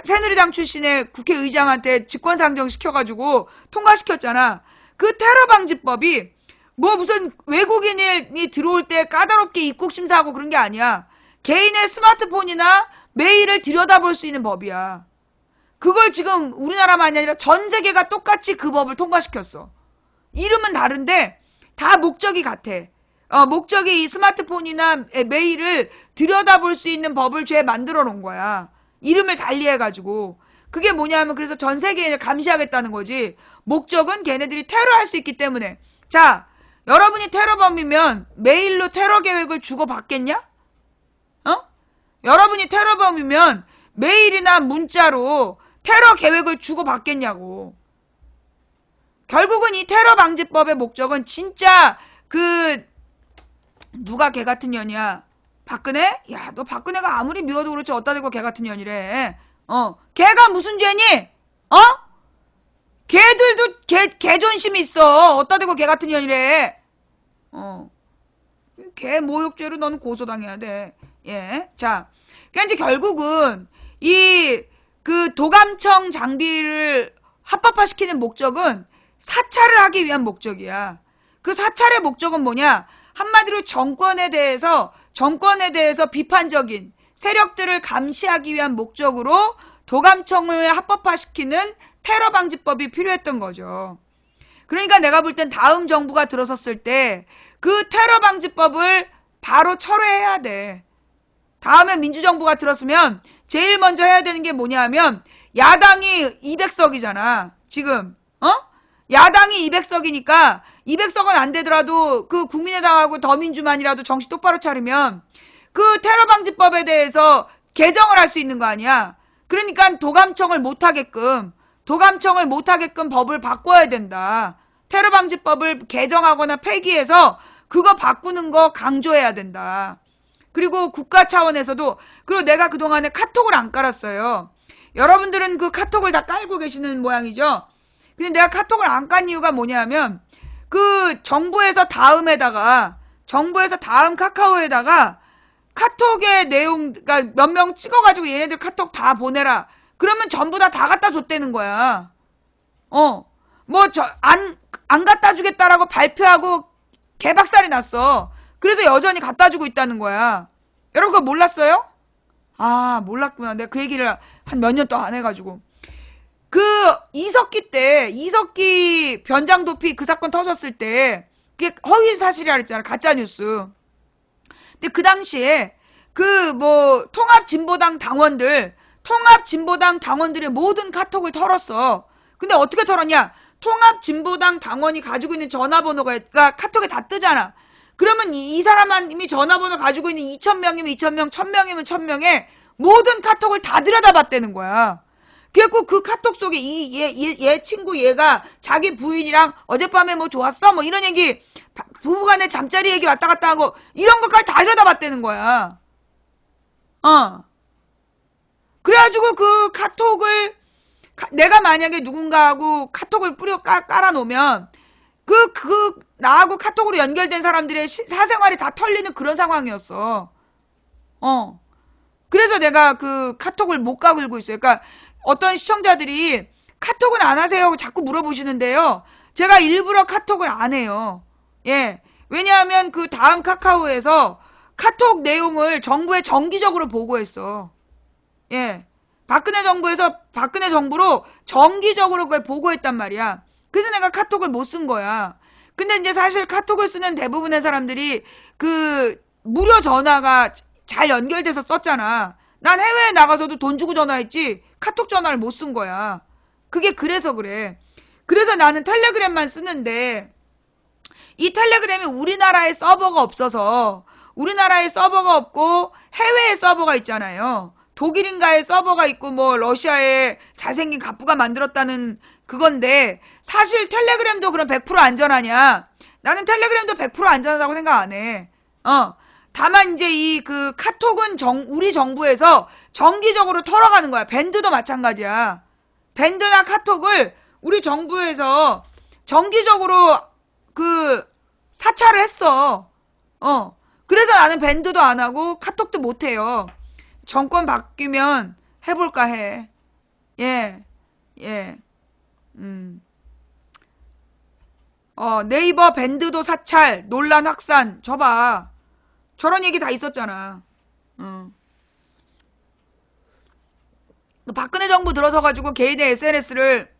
새누리당 출신의 국회의장한테 직권상정 시켜가지고 통과시켰잖아. 그 테러방지법이 뭐 무슨 외국인이 들어올 때 까다롭게 입국심사하고 그런 게 아니야. 개인의 스마트폰이나 메일을 들여다볼 수 있는 법이야. 그걸 지금 우리나라만이 아니라 전 세계가 똑같이 그 법을 통과시켰어. 이름은 다른데 다 목적이 같아. 목적이 이 스마트폰이나 메일을 들여다볼 수 있는 법을 죄 만들어 놓은 거야. 이름을 달리 해가지고. 그게 뭐냐면 그래서 전 세계에 감시하겠다는 거지. 목적은 걔네들이 테러할 수 있기 때문에. 자, 여러분이 테러범이면 메일로 테러 계획을 주고받겠냐? 여러분이 테러범이면 메일이나 문자로 테러 계획을 주고받겠냐고. 결국은 이 테러방지법의 목적은 진짜 누가 개 같은 년이야? 박근혜? 야, 너 박근혜가 아무리 미워도 그렇지 어따 대고 개 같은 년이래. 걔가 무슨 죄니? 걔들도 개존심이 있어. 어따 대고 개 같은 년이래. 개 모욕죄로 너는 고소당해야 돼. 예. 자, 그러니까 이제 결국은 그 도감청 장비를 합법화시키는 목적은 사찰을 하기 위한 목적이야. 그 사찰의 목적은 뭐냐? 한마디로 정권에 대해서 비판적인 세력들을 감시하기 위한 목적으로 도감청을 합법화시키는 테러방지법이 필요했던 거죠. 그러니까 내가 볼 땐 다음 정부가 들어섰을 때 그 테러방지법을 바로 철회해야 돼. 다음에 민주정부가 들었으면 제일 먼저 해야 되는 게 뭐냐 하면 야당이 200석이잖아. 지금. 야당이 200석이니까 200석은 안 되더라도 그 국민의당하고 더민주만이라도 정신 똑바로 차리면 그 테러방지법에 대해서 개정을 할 수 있는 거 아니야. 그러니까 도감청을 못하게끔 법을 바꿔야 된다. 테러방지법을 개정하거나 폐기해서 그거 바꾸는 거 강조해야 된다. 그리고 국가 차원에서도, 그리고 내가 그동안에 카톡을 안 깔았어요. 여러분들은 그 카톡을 다 깔고 계시는 모양이죠. 근데 내가 카톡을 안 깐 이유가 뭐냐면 그 정부에서 다음 카카오에다가 카톡의 내용, 그러니까 몇 명 찍어가지고 얘네들 카톡 다 보내라. 그러면 전부 다 갖다 줬다는 거야. 안 갖다 주겠다라고 발표하고 개박살이 났어. 그래서 여전히 갖다 주고 있다는 거야. 여러분 그거 몰랐어요? 아, 몰랐구나. 내가 그 얘기를 한 몇 년 동안 안 해가지고. 그 이석기 변장도피 그 사건 터졌을 때 그게 허위 사실이라 그랬잖아. 가짜뉴스. 근데 그 당시에 통합진보당 당원들의 모든 카톡을 털었어. 근데 어떻게 털었냐? 통합진보당 당원이 가지고 있는 전화번호가 카톡에 다 뜨잖아. 그러면 이 사람이 전화번호 가지고 있는 2,000명이면 2,000명, 1,000명이면 1,000명의 모든 카톡을 다 들여다봤다는 거야. 그래갖고 그 카톡 속에 얘 친구 얘가 자기 부인이랑 어젯밤에 뭐 좋았어? 뭐 이런 얘기, 부부간에 잠자리 얘기 왔다 갔다 하고 이런 것까지 다 들여다봤다는 거야. 그래가지고 그 카톡을 내가 만약에 누군가하고 카톡을 깔아놓으면 나하고 카톡으로 연결된 사람들의 사생활이 다 털리는 그런 상황이었어. 그래서 내가 그 카톡을 못 가글고 있어요. 그러니까 어떤 시청자들이 카톡은 안 하세요 하고 자꾸 물어보시는데요. 제가 일부러 카톡을 안 해요. 예. 왜냐하면 그 다음 카카오에서 카톡 내용을 정부에 정기적으로 보고했어. 예. 박근혜 정부에서 박근혜 정부로 정기적으로 그걸 보고했단 말이야. 그래서 내가 카톡을 못 쓴 거야. 근데 이제 사실 카톡을 쓰는 대부분의 사람들이 그 무료 전화가 잘 연결돼서 썼잖아. 난 해외에 나가서도 돈 주고 전화했지 카톡 전화를 못 쓴 거야. 그게 그래서 그래. 그래서 나는 텔레그램만 쓰는데 이 텔레그램이 우리나라에 서버가 없어서 우리나라에 서버가 없고 해외에 서버가 있잖아요. 독일인가에 서버가 있고 뭐 러시아에 잘생긴 갑부가 만들었다는 그건데 사실 텔레그램도 그럼 100% 안전하냐? 나는 텔레그램도 100% 안전하다고 생각 안 해. 다만 이제 이 그 카톡은 우리 정부에서 정기적으로 털어가는 거야. 밴드도 마찬가지야. 밴드나 카톡을 우리 정부에서 정기적으로 그 사찰을 했어. 그래서 나는 밴드도 안 하고 카톡도 못 해요. 정권 바뀌면 해볼까 해. 예. 네이버 밴드도 사찰, 논란 확산. 저봐. 저런 얘기 다 있었잖아. 박근혜 정부 들어서가지고 개인의 SNS를,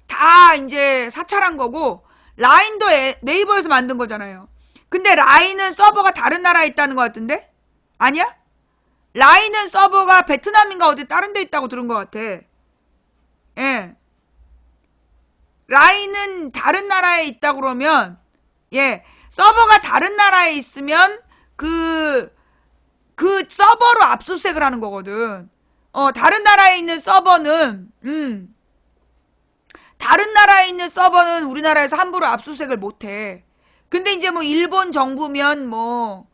다 이제 사찰한 거고, 라인도 네이버에서 만든 거잖아요. 근데 라인은 서버가 다른 나라에 있다는 것 같은데? 아니야? 라인은 서버가 베트남인가 어디 다른 데 있다고 들은 것 같아. 예. 라인은 다른 나라에 있다 그러면, 예. 서버가 다른 나라에 있으면 그 서버로 압수수색을 하는 거거든. 다른 나라에 있는 서버는, 다른 나라에 있는 서버는 우리나라에서 함부로 압수수색을 못 해. 근데 이제 뭐 일본 정부면 뭐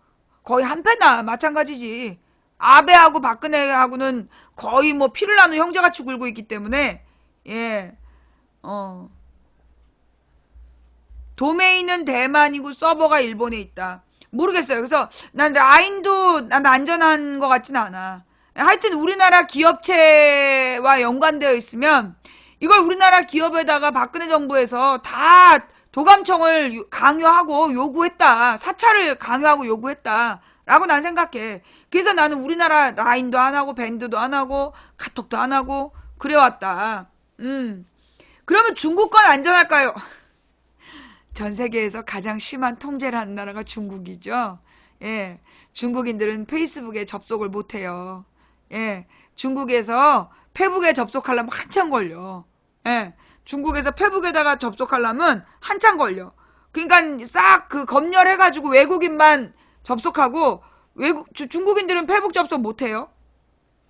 거의 한패나 마찬가지지. 아베하고 박근혜하고는 거의 뭐 피를 나눈 형제같이 굴고 있기 때문에 예. 도메인은 대만이고 서버가 일본에 있다. 모르겠어요. 그래서 난 라인도 난 안전한 것 같진 않아. 하여튼 우리나라 기업체와 연관되어 있으면 이걸 우리나라 기업에다가 박근혜 정부에서 다 도감청을 강요하고 요구했다. 사찰을 강요하고 요구했다. 라고 난 생각해. 그래서 나는 우리나라 라인도 안 하고 밴드도 안 하고 카톡도 안 하고 그래왔다. 그러면 중국 건 안전할까요? 전 세계에서 가장 심한 통제를 하는 나라가 중국이죠. 예. 중국인들은 페이스북에 접속을 못 해요. 예. 중국에서 페북에 접속하려면 한참 걸려. 예. 중국에서 페북에다가 접속하려면 한참 걸려. 그러니까 싹 그 검열해가지고 외국인만 접속하고 중국인들은 페북 접속 못 해요.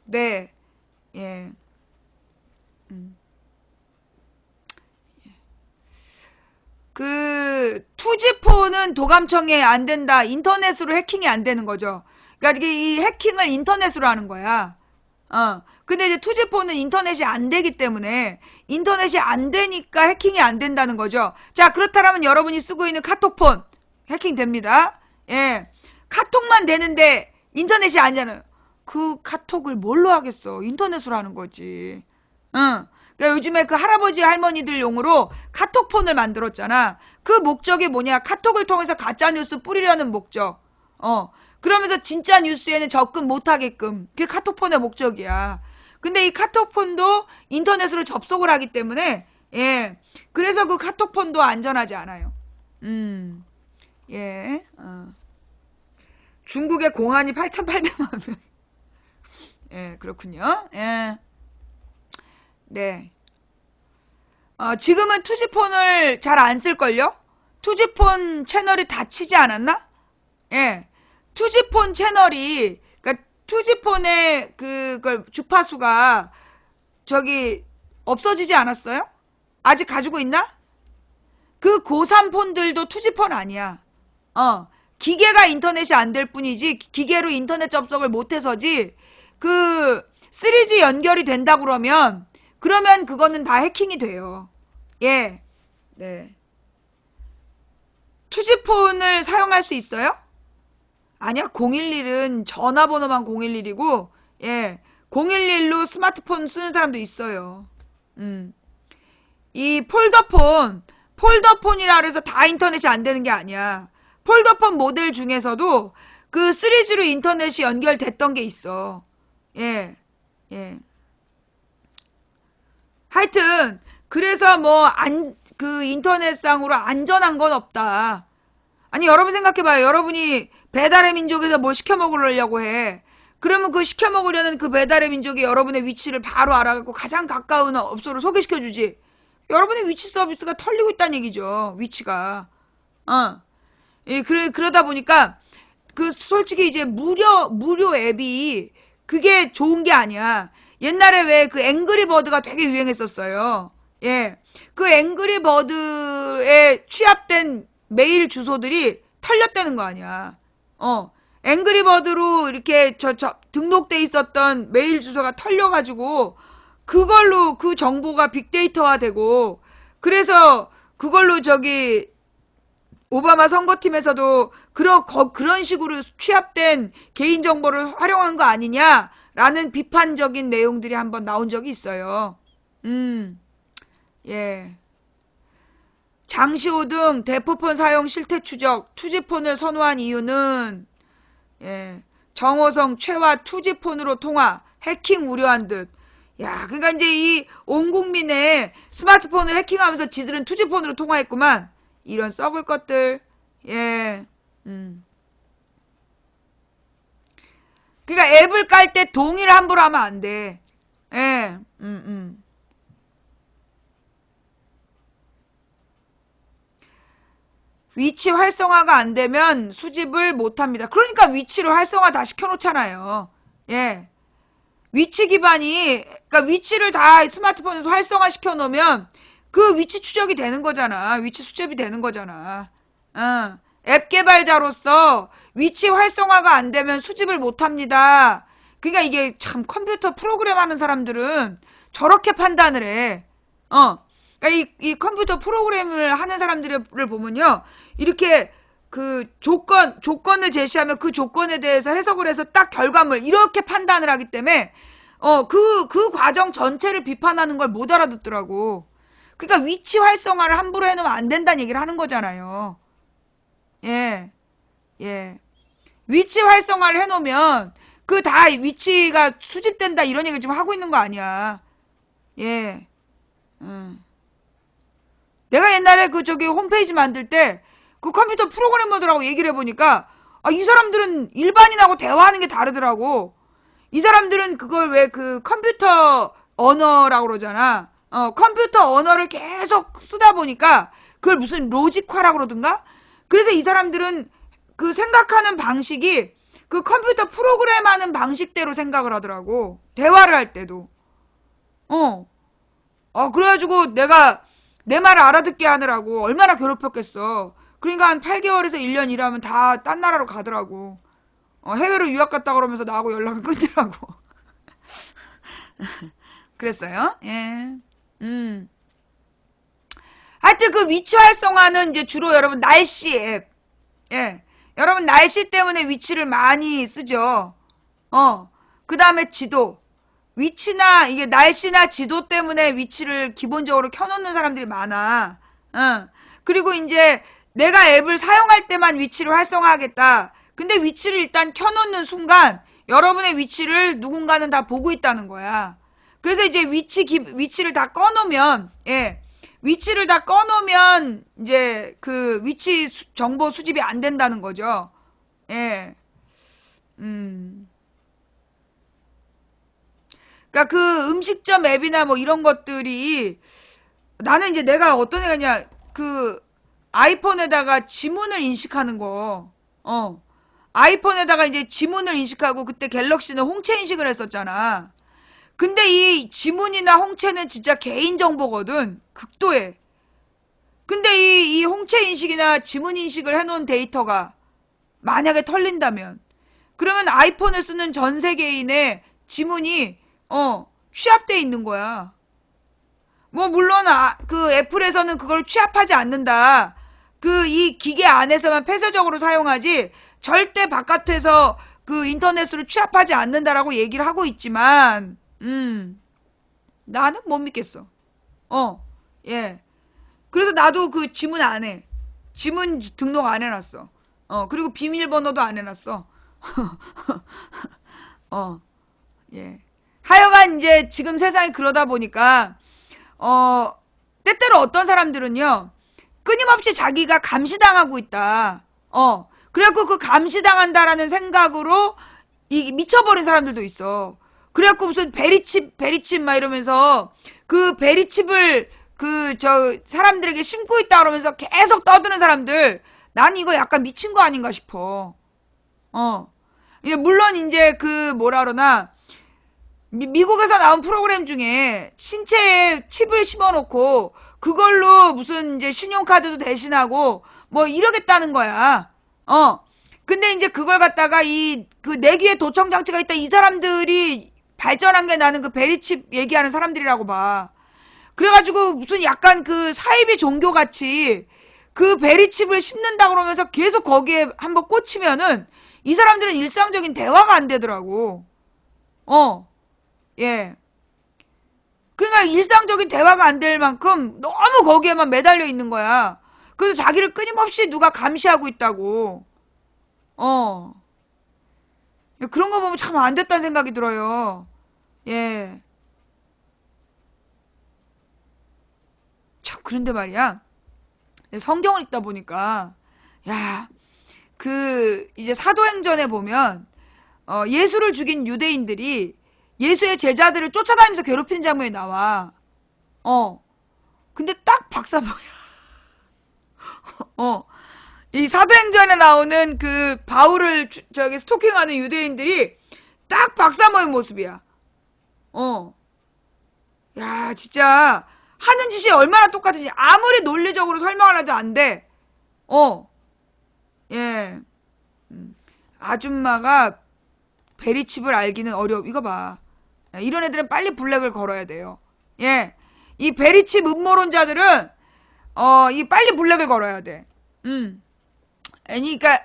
네. 예. 그 투지폰은 도감청에 안 된다. 인터넷으로 해킹이 안 되는 거죠. 그러니까 이 해킹을 인터넷으로 하는 거야. 근데 이제 투지폰은 인터넷이 안 되기 때문에 인터넷이 안 되니까 해킹이 안 된다는 거죠. 자, 그렇다면 여러분이 쓰고 있는 카톡폰 해킹 됩니다. 예. 카톡만 되는데 인터넷이 아니잖아요. 그 카톡을 뭘로 하겠어? 인터넷으로 하는 거지. 그러니까 요즘에 그 할아버지 할머니들 용으로 카톡폰을 만들었잖아. 그 목적이 뭐냐? 카톡을 통해서 가짜 뉴스 뿌리려는 목적. 그러면서 진짜 뉴스에는 접근 못하게끔. 그게 카톡폰의 목적이야. 근데 이 카톡폰도 인터넷으로 접속을 하기 때문에 예. 그래서 그 카톡폰도 안전하지 않아요. 예. 중국의 공안이 8,800만 명. 예, 그렇군요. 예. 네. 지금은 투지폰을 잘 안 쓸걸요? 투지폰 채널이 닫히지 않았나? 예. 투지폰 채널이, 그니까 투지폰의 그걸 주파수가 저기 없어지지 않았어요? 아직 가지고 있나? 그 고3 폰들도 투지폰 아니야. 기계가 인터넷이 안 될 뿐이지, 기계로 인터넷 접속을 못해서지, 그 3G 연결이 된다 그러면 그거는 다 해킹이 돼요. 예. 네. 투지폰을 사용할 수 있어요? 아니야. 011은 전화번호만 011이고 예. 011로 스마트폰 쓰는 사람도 있어요. 이 폴더폰이라 그래서 다 인터넷이 안 되는 게 아니야. 폴더폰 모델 중에서도 그 3G로 인터넷이 연결됐던 게 있어. 예. 예. 하여튼 그래서 뭐 그 인터넷상으로 안전한 건 없다. 아니 여러분 생각해봐요. 여러분이 배달의 민족에서 뭘 시켜 먹으려고 해. 그러면 그 시켜 먹으려는 그 배달의 민족이 여러분의 위치를 바로 알아갖고 가장 가까운 업소를 소개시켜주지. 여러분의 위치 서비스가 털리고 있다는 얘기죠. 위치가. 예, 그러다 보니까 그 솔직히 이제 무료 앱이 그게 좋은 게 아니야. 옛날에 왜 그 앵그리버드가 되게 유행했었어요. 예. 그 앵그리버드에 취합된 메일 주소들이 털렸다는 거 아니야. 앵그리버드로 이렇게 등록돼 있었던 메일 주소가 털려가지고 그걸로 그 정보가 빅데이터화 되고 그래서 그걸로 오바마 선거팀에서도 그런 식으로 취합된 개인정보를 활용한 거 아니냐라는 비판적인 내용들이 한번 나온 적이 있어요. 예. 장시호 등 대포폰 사용 실태 추적, 투지폰을 선호한 이유는 예. 정호성 최화 투지폰으로 통화, 해킹 우려한 듯. 야, 그러니까 이제 이 온 국민의 스마트폰을 해킹하면서 지들은 투지폰으로 통화했구만. 이런 썩을 것들. 예. 그러니까 앱을 깔 때 동의를 함부로 하면 안 돼. 예. 위치 활성화가 안 되면 수집을 못 합니다. 그러니까 위치를 활성화 다 시켜놓잖아요. 예. 위치 기반이, 그러니까 위치를 다 스마트폰에서 활성화 시켜놓으면 그 위치 추적이 되는 거잖아. 위치 수집이 되는 거잖아. 앱 개발자로서 위치 활성화가 안 되면 수집을 못 합니다. 그러니까 이게 참 컴퓨터 프로그램 하는 사람들은 저렇게 판단을 해. 그러니까 이 컴퓨터 프로그램을 하는 사람들을 보면요. 이렇게 그 조건을 제시하면 그 조건에 대해서 해석을 해서 딱 결과물, 이렇게 판단을 하기 때문에, 그 과정 전체를 비판하는 걸 못 알아듣더라고. 그러니까 위치 활성화를 함부로 해놓으면 안 된다는 얘기를 하는 거잖아요. 예. 예. 위치 활성화를 해놓으면 그 다 위치가 수집된다 이런 얘기 좀 하고 있는 거 아니야. 예. 내가 옛날에 홈페이지 만들 때 그 컴퓨터 프로그래머들하고 얘기를 해보니까 이 사람들은 일반인하고 대화하는 게 다르더라고. 이 사람들은 그걸 왜 그 컴퓨터 언어라고 그러잖아. 컴퓨터 언어를 계속 쓰다 보니까 그걸 무슨 로직화라고 그러던가? 그래서 이 사람들은 그 생각하는 방식이 그 컴퓨터 프로그램 하는 방식대로 생각을 하더라고. 대화를 할 때도. 그래가지고 내가 내 말을 알아듣게 하느라고 얼마나 괴롭혔겠어. 그러니까 한 8개월에서 1년 일하면 다 딴 나라로 가더라고. 해외로 유학 갔다 그러면서 나하고 연락을 끊더라고. 그랬어요. 예. 하여튼 그 위치 활성화는 이제 주로 여러분 날씨 앱. 예. 여러분 날씨 때문에 위치를 많이 쓰죠. 그 다음에 지도. 위치나 이게 날씨나 지도 때문에 위치를 기본적으로 켜놓는 사람들이 많아. 그리고 이제 내가 앱을 사용할 때만 위치를 활성화하겠다. 근데 위치를 일단 켜놓는 순간 여러분의 위치를 누군가는 다 보고 있다는 거야. 그래서 이제 위치를 다 꺼놓으면, 예. 위치를 다 꺼놓으면 이제 그 위치 정보 수집이 안 된다는 거죠. 예. 그러니까 그 음식점 앱이나 뭐 이런 것들이 나는 이제 내가 어떤 애가냐 그 아이폰에다가 지문을 인식하는 거. 아이폰에다가 이제 지문을 인식하고 그때 갤럭시는 홍채 인식을 했었잖아. 근데 이 지문이나 홍채는 진짜 개인정보거든. 극도에. 근데 이 홍채 인식이나 지문 인식을 해놓은 데이터가 만약에 털린다면 그러면 아이폰을 쓰는 전 세계인의 지문이 취합돼 있는 거야. 뭐 물론 그 애플에서는 그걸 취합하지 않는다. 이 기계 안에서만 폐쇄적으로 사용하지 절대 바깥에서 그 인터넷으로 취합하지 않는다라고 얘기를 하고 있지만 나는 못 믿겠어. 예. 그래서 나도 그 지문 안 해. 지문 등록 안 해놨어. 그리고 비밀번호도 안 해놨어. 예. 하여간 이제 지금 세상이 그러다 보니까 때때로 어떤 사람들은요, 끊임없이 자기가 감시당하고 있다. 그래갖고 그 감시당한다라는 생각으로 미쳐버린 사람들도 있어. 그래갖고 무슨 베리칩 막 이러면서 그 베리칩을 사람들에게 심고 있다 그러면서 계속 떠드는 사람들, 난 이거 약간 미친 거 아닌가 싶어. 물론 이제 뭐라 그러나, 미국에서 나온 프로그램 중에 신체에 칩을 심어놓고 그걸로 무슨 이제 신용카드도 대신하고 뭐 이러겠다는 거야. 근데 이제 그걸 갖다가 내 귀에 도청 장치가 있다, 이 사람들이 발전한 게 나는 그 베리칩 얘기하는 사람들이라고 봐. 그래가지고 무슨 약간 사이비 종교같이 그 베리칩을 심는다 그러면서 계속 거기에 한번 꽂히면은 이 사람들은 일상적인 대화가 안 되더라고. 예. 그러니까 일상적인 대화가 안 될 만큼 너무 거기에만 매달려 있는 거야. 그래서 자기를 끊임없이 누가 감시하고 있다고. 그런 거 보면 참 안 됐다는 생각이 들어요. 예. 참, 그런데 말이야. 성경을 읽다 보니까, 야, 이제 사도행전에 보면, 예수를 죽인 유대인들이 예수의 제자들을 쫓아다니면서 괴롭히는 장면이 나와. 근데 딱 박사모야. 이 사도행전에 나오는 바울을 스토킹하는 유대인들이 딱 박사모의 모습이야. 야, 진짜 하는 짓이 얼마나 똑같은지 아무리 논리적으로 설명을 해도 안 돼. 예. 아줌마가 베리칩을 알기는 어려워. 이거 봐. 이런 애들은 빨리 블랙을 걸어야 돼요. 예. 이 베리칩 음모론자들은 이 빨리 블랙을 걸어야 돼. 그러니까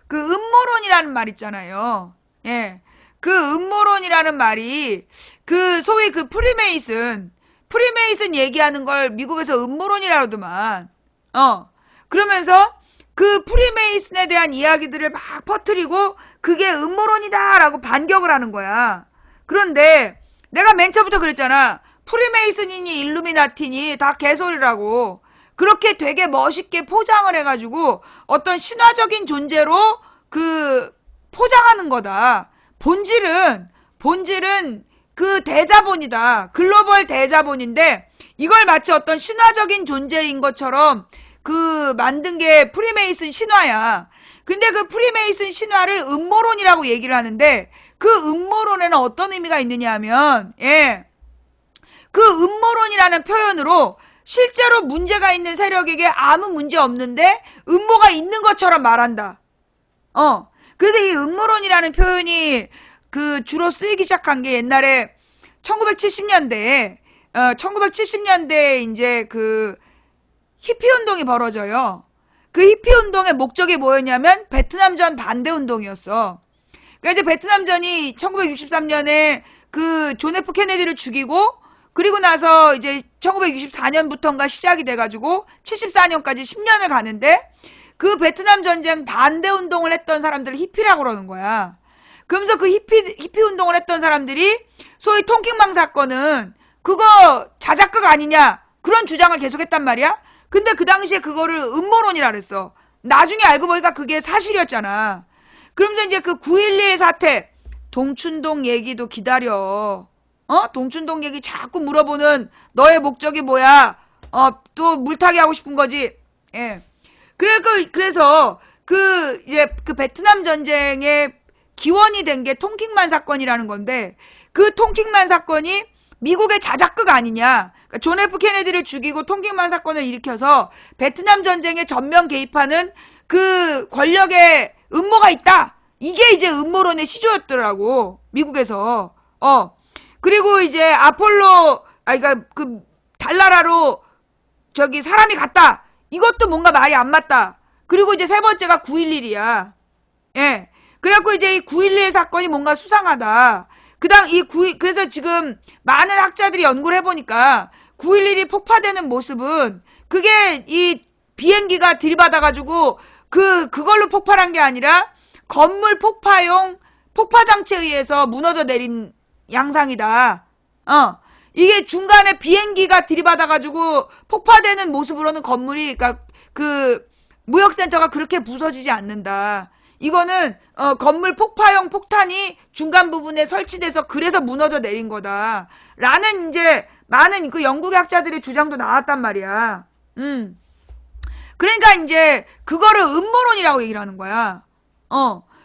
그 음모론이라는 말 있잖아요. 예. 그 음모론이라는 말이 소위 프리메이슨 얘기하는 걸 미국에서 음모론이라 그러더만. 그러면서 그 프리메이슨에 대한 이야기들을 막 퍼뜨리고 그게 음모론이다라고 반격을 하는 거야. 그런데 내가 맨 처음부터 그랬잖아. 프리메이슨이니 일루미나티니 다 개소리라고. 그렇게 되게 멋있게 포장을 해가지고 어떤 신화적인 존재로 포장하는 거다. 본질은 그 대자본이다. 글로벌 대자본인데 이걸 마치 어떤 신화적인 존재인 것처럼 만든 게 프리메이슨 신화야. 근데 그 프리메이슨 신화를 음모론이라고 얘기를 하는데 그 음모론에는 어떤 의미가 있느냐 하면, 예. 그 음모론이라는 표현으로 실제로 문제가 있는 세력에게 아무 문제 없는데 음모가 있는 것처럼 말한다. 그래서 이 음모론이라는 표현이 주로 쓰이기 시작한 게 옛날에 1970년대에 이제 히피 운동이 벌어져요. 그 히피 운동의 목적이 뭐였냐면 베트남전 반대 운동이었어. 그러니까 이제 베트남전이 1963년에 존 F 케네디를 죽이고 그리고 나서 이제 1964년부터인가 시작이 돼가지고 74년까지 10년을 가는데 그 베트남 전쟁 반대 운동을 했던 사람들을 히피라고 그러는 거야. 그러면서 그 히피 운동을 했던 사람들이 소위 통킹망 사건은 그거 자작극 아니냐 그런 주장을 계속했단 말이야. 근데 그 당시에 그거를 음모론이라 그랬어. 나중에 알고 보니까 그게 사실이었잖아. 그러면서 이제 9.11 사태, 동춘동 얘기도 기다려. 동춘동 얘기 자꾸 물어보는 너의 목적이 뭐야? 또 물타기 하고 싶은 거지. 예. 그래서 이제 베트남 전쟁의 기원이 된 게 통킹만 사건이라는 건데 그 통킹만 사건이 미국의 자작극 아니냐. 그러니까 존 F 케네디를 죽이고 통킹만 사건을 일으켜서 베트남 전쟁에 전면 개입하는 그 권력의 음모가 있다. 이게 이제 음모론의 시조였더라고. 미국에서. 그리고 이제 그러니까 달나라로 사람이 갔다. 이것도 뭔가 말이 안 맞다. 그리고 이제 세 번째가 9.11이야. 예. 그래갖고 이제 이 9.11 사건이 뭔가 수상하다. 그래서 지금 많은 학자들이 연구를 해보니까 9.11이 폭파되는 모습은 그게 이 비행기가 들이받아가지고 그걸로 폭발한 게 아니라 건물 폭파용 폭파장치에 의해서 무너져 내린 양상이다. 이게 중간에 비행기가 들이받아가지고 폭파되는 모습으로는 건물이, 그러니까 그 무역센터가 그렇게 부서지지 않는다. 이거는 건물 폭파용 폭탄이 중간 부분에 설치돼서 그래서 무너져 내린 거다. 라는 이제 많은 그 영국의 학자들의 주장도 나왔단 말이야. 그러니까 이제 그거를 음모론이라고 얘기를 하는 거야.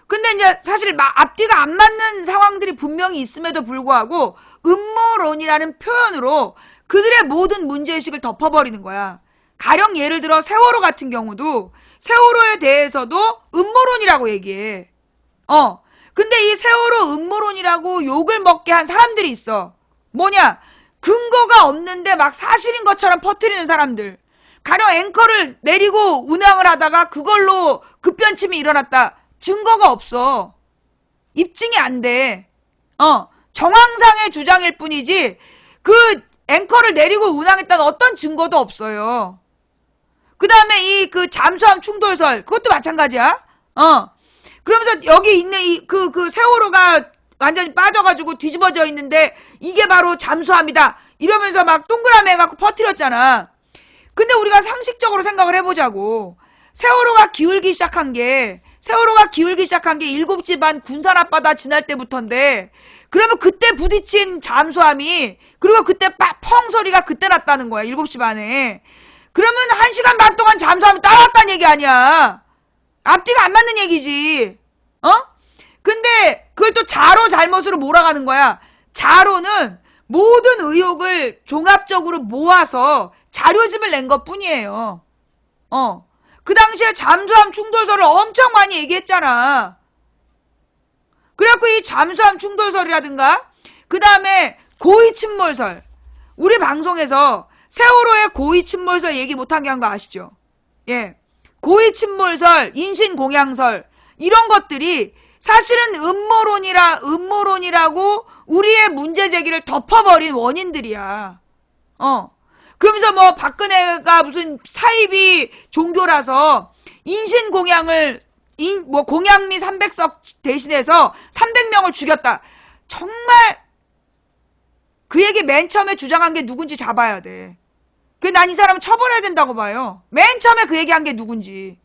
근데 이제 사실 앞뒤가 안 맞는 상황들이 분명히 있음에도 불구하고 음모론이라는 표현으로 그들의 모든 문제의식을 덮어버리는 거야. 가령 예를 들어 세월호 같은 경우도 세월호에 대해서도 음모론이라고 얘기해. 근데 이 세월호 음모론이라고 욕을 먹게 한 사람들이 있어. 뭐냐? 근거가 없는데 막 사실인 것처럼 퍼뜨리는 사람들. 가령 앵커를 내리고 운항을 하다가 그걸로 급변침이 일어났다. 증거가 없어. 입증이 안 돼. 정황상의 주장일 뿐이지 그 앵커를 내리고 운항했다는 어떤 증거도 없어요. 그 다음에 이 그 잠수함 충돌설 그것도 마찬가지야. 그러면서 여기 있는 그 세월호가 완전히 빠져가지고 뒤집어져 있는데 이게 바로 잠수함이다. 이러면서 막 동그라미 해갖고 퍼뜨렸잖아. 근데 우리가 상식적으로 생각을 해보자고. 세월호가 기울기 시작한 게 7시 반 군산 앞바다 지날 때부터인데 그러면 그때 부딪힌 잠수함이 그리고 그때 펑 소리가 그때 났다는 거야. 7시 반에. 그러면 1시간 반 동안 잠수함이 따라왔다는 얘기 아니야. 앞뒤가 안 맞는 얘기지. 근데 그걸 또 자로 잘못으로 몰아가는 거야. 자로는 모든 의혹을 종합적으로 모아서 자료집을 낸 것 뿐이에요. 그 당시에 잠수함 충돌설을 엄청 많이 얘기했잖아. 그래갖고 이 잠수함 충돌설이라든가 그 다음에 고의 침몰설. 우리 방송에서 세월호의 고의 침몰설 얘기 못한 게 한 거 아시죠? 예. 고의 침몰설, 인신공양설 이런 것들이 사실은 음모론이라고 우리의 문제 제기를 덮어버린 원인들이야. 그러면서 뭐 박근혜가 무슨 사이비 종교라서 인신공양을 공양미 300석 대신해서 300명을 죽였다. 정말 그 얘기 맨 처음에 주장한 게 누군지 잡아야 돼. 난 이 사람은 처벌해야 된다고 봐요. 맨 처음에 그 얘기한 게 누군지.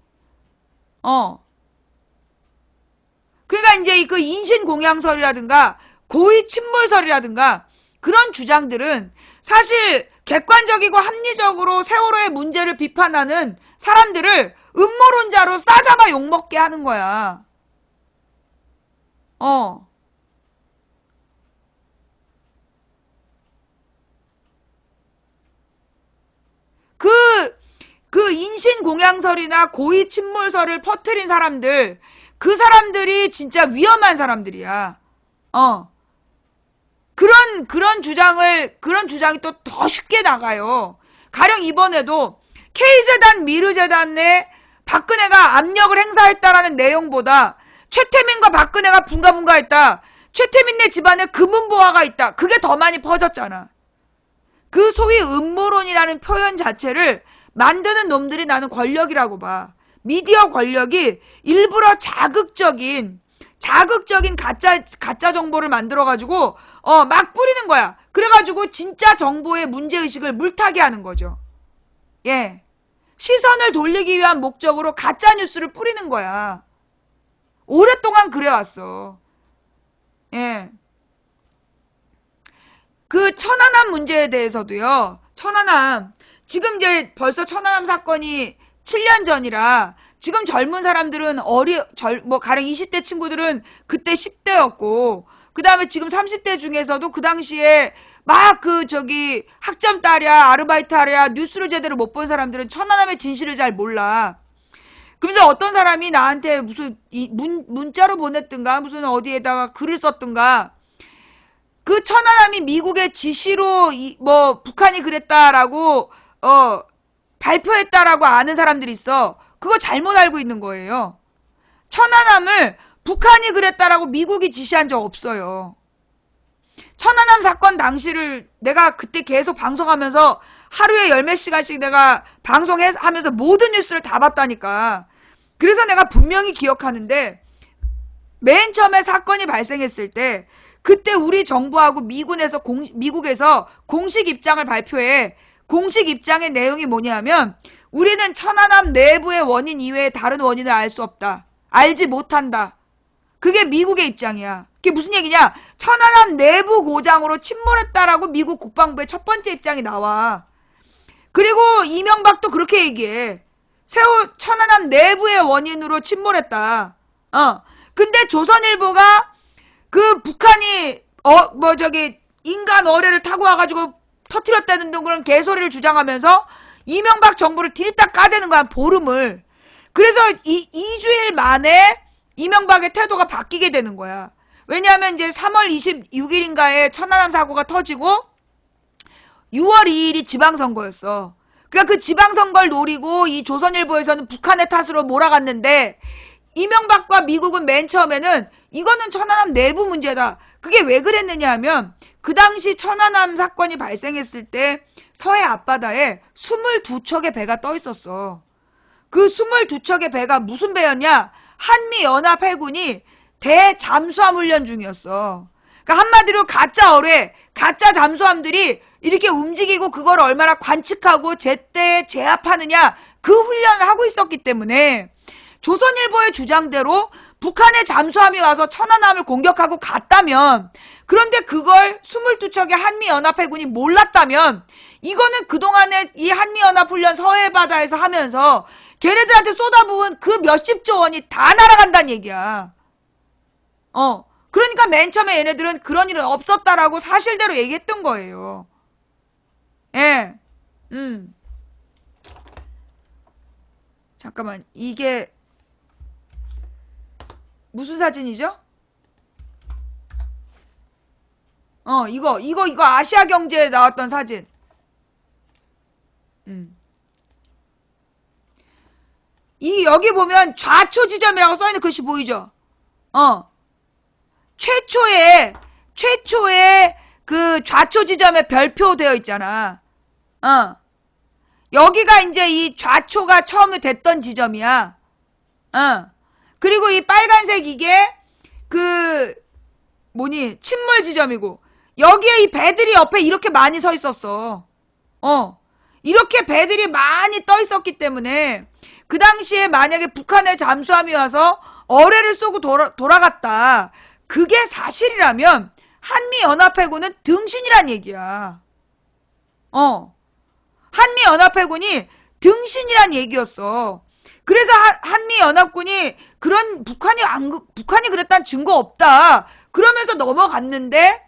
그러니까 이제 그 인신공양설이라든가 고의 침몰설이라든가 그런 주장들은 사실 객관적이고 합리적으로 세월호의 문제를 비판하는 사람들을 음모론자로 싸잡아 욕먹게 하는 거야. 그 인신공양설이나 고의 침몰설을 퍼뜨린 사람들, 그 사람들이 진짜 위험한 사람들이야. 그런 주장이 또 더 쉽게 나가요. 가령 이번에도 K재단, 미르재단에 박근혜가 압력을 행사했다라는 내용보다 최태민과 박근혜가 분가분가했다. 최태민네 집안에 금은보화가 있다. 그게 더 많이 퍼졌잖아. 그 소위 음모론이라는 표현 자체를 만드는 놈들이 나는 권력이라고 봐. 미디어 권력이 일부러 자극적인 가짜 정보를 만들어가지고 막 뿌리는 거야. 그래가지고 진짜 정보의 문제의식을 물타기 하는 거죠. 예. 시선을 돌리기 위한 목적으로 가짜 뉴스를 뿌리는 거야. 오랫동안 그래왔어. 예. 그 천안함 문제에 대해서도요. 지금 이제 벌써 천안함 사건이 7년 전이라 지금 젊은 사람들은 가령 20대 친구들은 그때 10대였고 그 다음에 지금 30대 중에서도 그 당시에 막 학점 따랴 아르바이트 하랴 뉴스를 제대로 못 본 사람들은 천안함의 진실을 잘 몰라. 그러면서 어떤 사람이 나한테 무슨 문자로 보냈든가 무슨 어디에다가 글을 썼든가 그 천안함이 미국의 지시로 북한이 그랬다라고 발표했다라고 아는 사람들이 있어. 그거 잘못 알고 있는 거예요. 천안함을 북한이 그랬다라고 미국이 지시한 적 없어요. 천안함 사건 당시를 내가 그때 계속 방송하면서 하루에 10몇 시간씩 내가 방송하면서 모든 뉴스를 다 봤다니까. 그래서 내가 분명히 기억하는데 맨 처음에 사건이 발생했을 때 그때 우리 정부하고 미국에서 공식 입장을 발표해. 공식 입장의 내용이 뭐냐면 우리는 천안함 내부의 원인 이외에 다른 원인을 알 수 없다. 알지 못한다. 그게 미국의 입장이야. 그게 무슨 얘기냐? 천안함 내부 고장으로 침몰했다라고 미국 국방부의 첫 번째 입장이 나와. 그리고 이명박도 그렇게 얘기해. 천안함 내부의 원인으로 침몰했다. 근데 조선일보가 그 북한이 인간 어뢰를 타고 와가지고 터뜨렸다는 등 그런 개소리를 주장하면서 이명박 정부를 디립다 까대는 거야, 보름을. 그래서 2주일 만에 이명박의 태도가 바뀌게 되는 거야. 왜냐하면 이제 3월 26일인가에 천안함 사고가 터지고 6월 2일이 지방선거였어. 그러니까 그 지방선거를 노리고 이 조선일보에서는 북한의 탓으로 몰아갔는데 이명박과 미국은 맨 처음에는 이거는 천안함 내부 문제다. 그게 왜 그랬느냐 하면 그 당시 천안함 사건이 발생했을 때 서해 앞바다에 22척의 배가 떠 있었어. 그 22척의 배가 무슨 배였냐? 한미연합해군이 대잠수함 훈련 중이었어. 그러니까 한마디로 가짜 어뢰, 가짜 잠수함들이 이렇게 움직이고 그걸 얼마나 관측하고 제때 제압하느냐 그 훈련을 하고 있었기 때문에 조선일보의 주장대로 북한의 잠수함이 와서 천안함을 공격하고 갔다면, 그런데 그걸 22척의 한미연합해군이 몰랐다면 이거는 그동안에 이 한미연합훈련 서해바다에서 하면서 걔네들한테 쏟아부은 그 몇십조 원이 다 날아간다는 얘기야. 그러니까 맨 처음에 얘네들은 그런 일은 없었다라고 사실대로 얘기했던 거예요. 예. 잠깐만, 이게 무슨 사진이죠? 이거 아시아경제에 나왔던 사진. 여기 보면 좌초 지점이라고 써있는 글씨 보이죠? 최초의 그 좌초 지점에 별표 되어 있잖아. 여기가 이제 이 좌초가 처음에 됐던 지점이야. 그리고 이 빨간색 이게 침몰 지점이고, 여기에 이 배들이 옆에 이렇게 많이 서 있었어. 이렇게 배들이 많이 떠 있었기 때문에 그 당시에 만약에 북한의 잠수함이 와서 어뢰를 쏘고 돌아갔다. 그게 사실이라면 한미연합해군은 등신이란 얘기야. 한미연합해군이 등신이란 얘기였어. 그래서 한미연합군이 북한이 그랬다는 증거 없다. 그러면서 넘어갔는데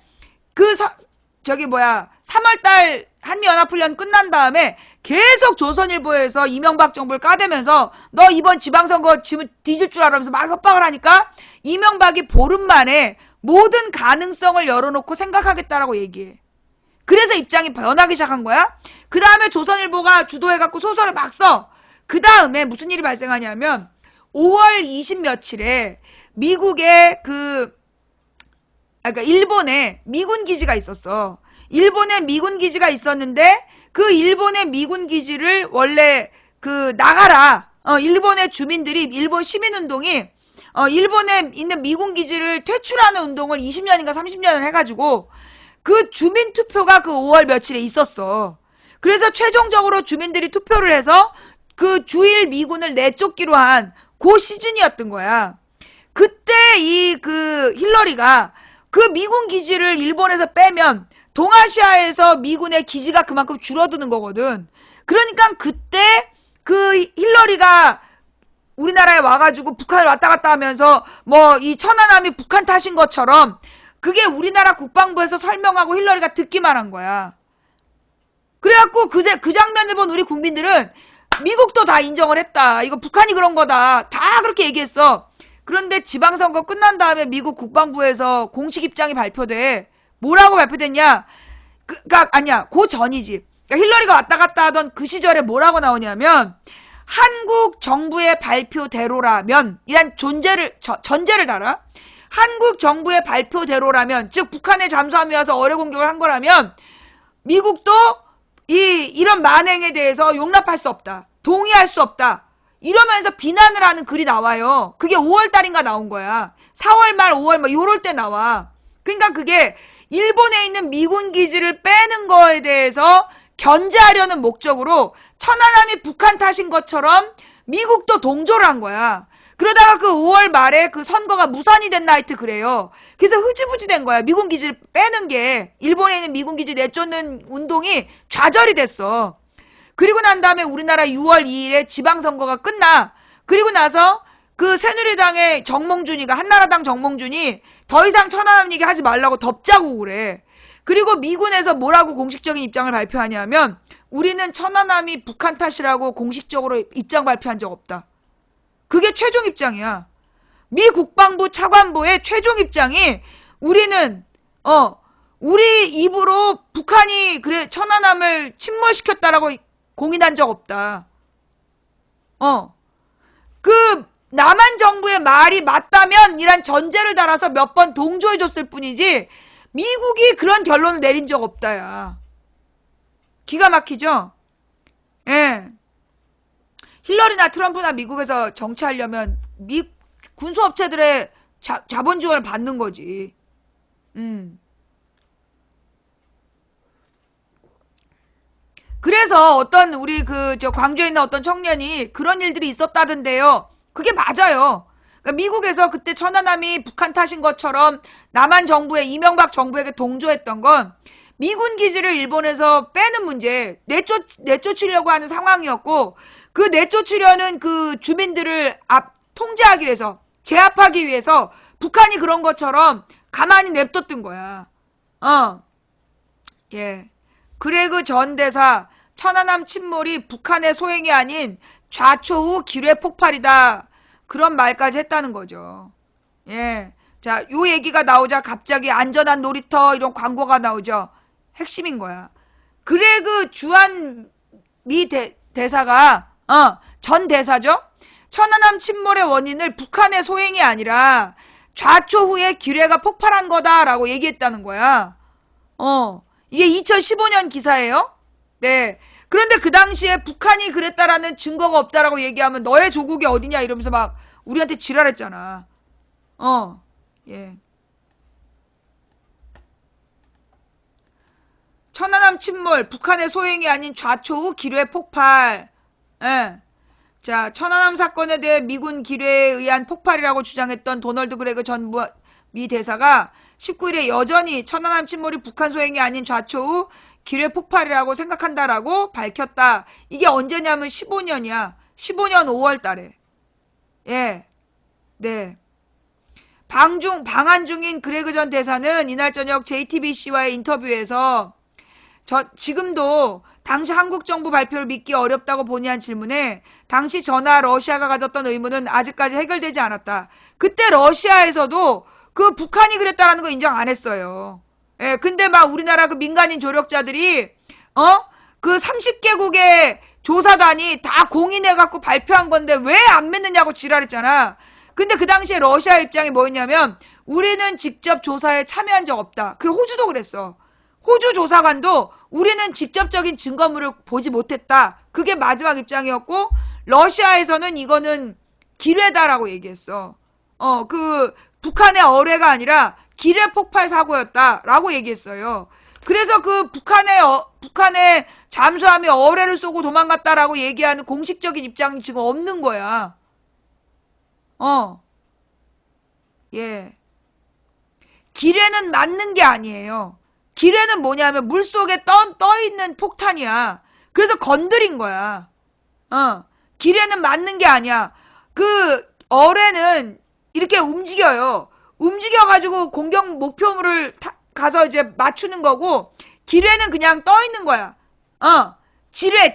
3월달 한미연합훈련 끝난 다음에 계속 조선일보에서 이명박 정부를 까대면서 너 이번 지방선거 지금 뒤질 줄 알면서 막 협박을 하니까 이명박이 보름 만에 모든 가능성을 열어놓고 생각하겠다라고 얘기해. 그래서 입장이 변하기 시작한 거야. 그 다음에 조선일보가 주도해갖고 소설을 막 써. 그 다음에 무슨 일이 발생하냐면 5월 20 며칠에 미국의 일본에 미군 기지가 있었어. 일본에 미군 기지가 있었는데 그 일본의 미군 기지를 원래 나가라. 일본의 주민들이, 일본 시민운동이 일본에 있는 미군 기지를 퇴출하는 운동을 20년인가 30년을 해가지고 그 주민 투표가 그 5월 며칠에 있었어. 그래서 최종적으로 주민들이 투표를 해서 그 주일 미군을 내쫓기로 한 그 시즌이었던 거야. 그때 힐러리가 그 미군 기지를 일본에서 빼면 동아시아에서 미군의 기지가 그만큼 줄어드는 거거든. 그러니까 그때 그 힐러리가 우리나라에 와가지고 북한을 왔다 갔다 하면서 이 천안함이 북한 탓인 것처럼 그게 우리나라 국방부에서 설명하고 힐러리가 듣기만 한 거야. 그래갖고 그 장면을 본 우리 국민들은 미국도 다 인정을 했다. 이거 북한이 그런 거다. 다 그렇게 얘기했어. 그런데 지방선거 끝난 다음에 미국 국방부에서 공식 입장이 발표돼. 뭐라고 발표됐냐? 그 전이지. 그러니까 힐러리가 왔다 갔다 하던 그 시절에 뭐라고 나오냐면, 한국 정부의 발표대로라면, 이란 전제를 달아. 한국 정부의 발표대로라면, 즉 북한의 잠수함이 와서 어뢰 공격을 한 거라면 미국도 이런 만행에 대해서 용납할 수 없다. 동의할 수 없다. 이러면서 비난을 하는 글이 나와요. 그게 5월달인가 나온 거야. 4월 말 5월 말 요럴 때 나와. 그러니까 그게 일본에 있는 미군 기지를 빼는 거에 대해서 견제하려는 목적으로 천안함이 북한 탓인 것처럼 미국도 동조를 한 거야. 그러다가 그 5월 말에 그 선거가 무산이 됐나 하여튼 그래요. 그래서 흐지부지 된 거야. 미군 기지를 빼는 게. 일본에 있는 미군 기지 내쫓는 운동이 좌절이 됐어. 그리고 난 다음에 우리나라 6월 2일에 지방선거가 끝나. 그리고 나서 그 새누리당의 정몽준이가, 한나라당 정몽준이 더 이상 천안함 얘기 하지 말라고 덮자고 그래. 그리고 미군에서 뭐라고 공식적인 입장을 발표하냐면 우리는 천안함이 북한 탓이라고 공식적으로 입장 발표한 적 없다. 그게 최종 입장이야. 미 국방부 차관보의 최종 입장이 우리는 우리 입으로 북한이 그래 천안함을 침몰시켰다라고 공인한 적 없다. 그 남한 정부의 말이 맞다면 이란 전제를 달아서 몇 번 동조해줬을 뿐이지 미국이 그런 결론을 내린 적 없다야. 기가 막히죠? 예. 힐러리나 트럼프나 미국에서 정치하려면 군수업체들의 자본 지원을 받는 거지. 그래서 어떤 우리 광주에 있는 어떤 청년이 그런 일들이 있었다던데요. 그게 맞아요. 그러니까 미국에서 그때 천안함이 북한 탓인 것처럼 남한 정부에 이명박 정부에게 동조했던 건 미군 기지를 일본에서 빼는 문제, 내쫓으려고 하는 상황이었고 그 내쫓으려는 그 주민들을 통제하기 위해서, 제압하기 위해서 북한이 그런 것처럼 가만히 냅뒀던 거야. 예. 그레그 전 대사, 천안함 침몰이 북한의 소행이 아닌 좌초우 기뢰 폭발이다. 그런 말까지 했다는 거죠. 예. 자, 요 얘기가 나오자 갑자기 안전한 놀이터 이런 광고가 나오죠. 핵심인 거야. 그레그 주한 미 대사가 전 대사죠. 천안함 침몰의 원인을 북한의 소행이 아니라 좌초후에 기뢰가 폭발한 거다라고 얘기했다는 거야. 이게 2015년 기사예요. 네. 그런데 그 당시에 북한이 그랬다라는 증거가 없다라고 얘기하면 너의 조국이 어디냐 이러면서 막 우리한테 지랄했잖아. 예. 천안함 침몰, 북한의 소행이 아닌 좌초우 기뢰 폭발. 예. 자, 천안함 사건에 대해 미군 기뢰에 의한 폭발이라고 주장했던 도널드 그레그 전 미 대사가 19일에 여전히 천안함 침몰이 북한 소행이 아닌 좌초우 기뢰 폭발이라고 생각한다라고 밝혔다. 이게 언제냐면 15년이야. 15년 5월 달에. 예. 네. 방한 중인 그레그 전 대사는 이날 저녁 JTBC와의 인터뷰에서 지금도 당시 한국 정부 발표를 믿기 어렵다고 보니 한 질문에 당시 저나 러시아가 가졌던 의문은 아직까지 해결되지 않았다. 그때 러시아에서도 그 북한이 그랬다라는 거 인정 안 했어요. 예, 근데 막 우리나라 그 민간인 조력자들이 그 30개국의 조사단이 다 공인해갖고 발표한 건데 왜 안 믿느냐고 지랄했잖아. 근데 그 당시에 러시아 입장이 뭐였냐면 우리는 직접 조사에 참여한 적 없다. 그 호주도 그랬어. 호주 조사관도 우리는 직접적인 증거물을 보지 못했다. 그게 마지막 입장이었고 러시아에서는 이거는 기뢰다라고 얘기했어. 그 북한의 어뢰가 아니라 기뢰 폭발 사고였다라고 얘기했어요. 그래서 그 북한의 잠수함이 어뢰를 쏘고 도망갔다라고 얘기하는 공식적인 입장이 지금 없는 거야. 예. 기뢰는 맞는 게 아니에요. 기뢰는 뭐냐면 물속에 떠 있는 폭탄이야. 그래서 건드린 거야. 기뢰는 맞는 게 아니야. 그 어뢰는 이렇게 움직여요. 움직여가지고 공격 목표물을 가서 이제 맞추는 거고, 기뢰는 그냥 떠 있는 거야. 지뢰.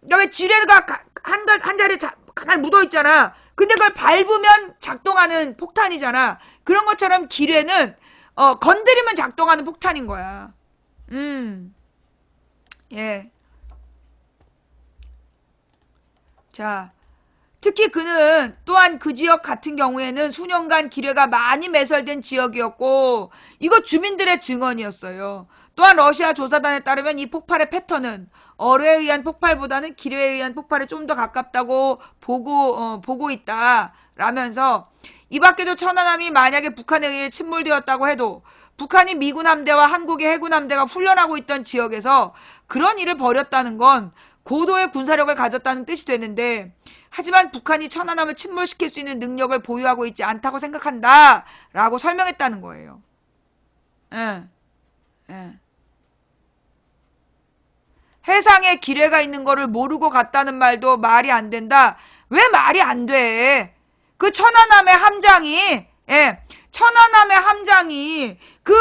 그러니까 왜 지뢰가 한 자리에 가만히 묻어 있잖아. 근데 그걸 밟으면 작동하는 폭탄이잖아. 그런 것처럼 기뢰는 건드리면 작동하는 폭탄인 거야. 예. 자, 특히 그는 또한 그 지역 같은 경우에는 수년간 기뢰가 많이 매설된 지역이었고 이거 주민들의 증언이었어요. 또한 러시아 조사단에 따르면 이 폭발의 패턴은 어뢰에 의한 폭발보다는 기뢰에 의한 폭발에 좀 더 가깝다고 보고 있다라면서 이 밖에도 천안함이 만약에 북한에 의해 침몰되었다고 해도 북한이 미군 함대와 한국의 해군 함대가 훈련하고 있던 지역에서 그런 일을 벌였다는 건 고도의 군사력을 가졌다는 뜻이 되는데 하지만 북한이 천안함을 침몰시킬 수 있는 능력을 보유하고 있지 않다고 생각한다 라고 설명했다는 거예요. 예. 예. 해상에 기뢰가 있는 거를 모르고 갔다는 말도 말이 안 된다. 왜 말이 안 돼? 그 천안함의 함장이, 예, 천안함의 함장이, 그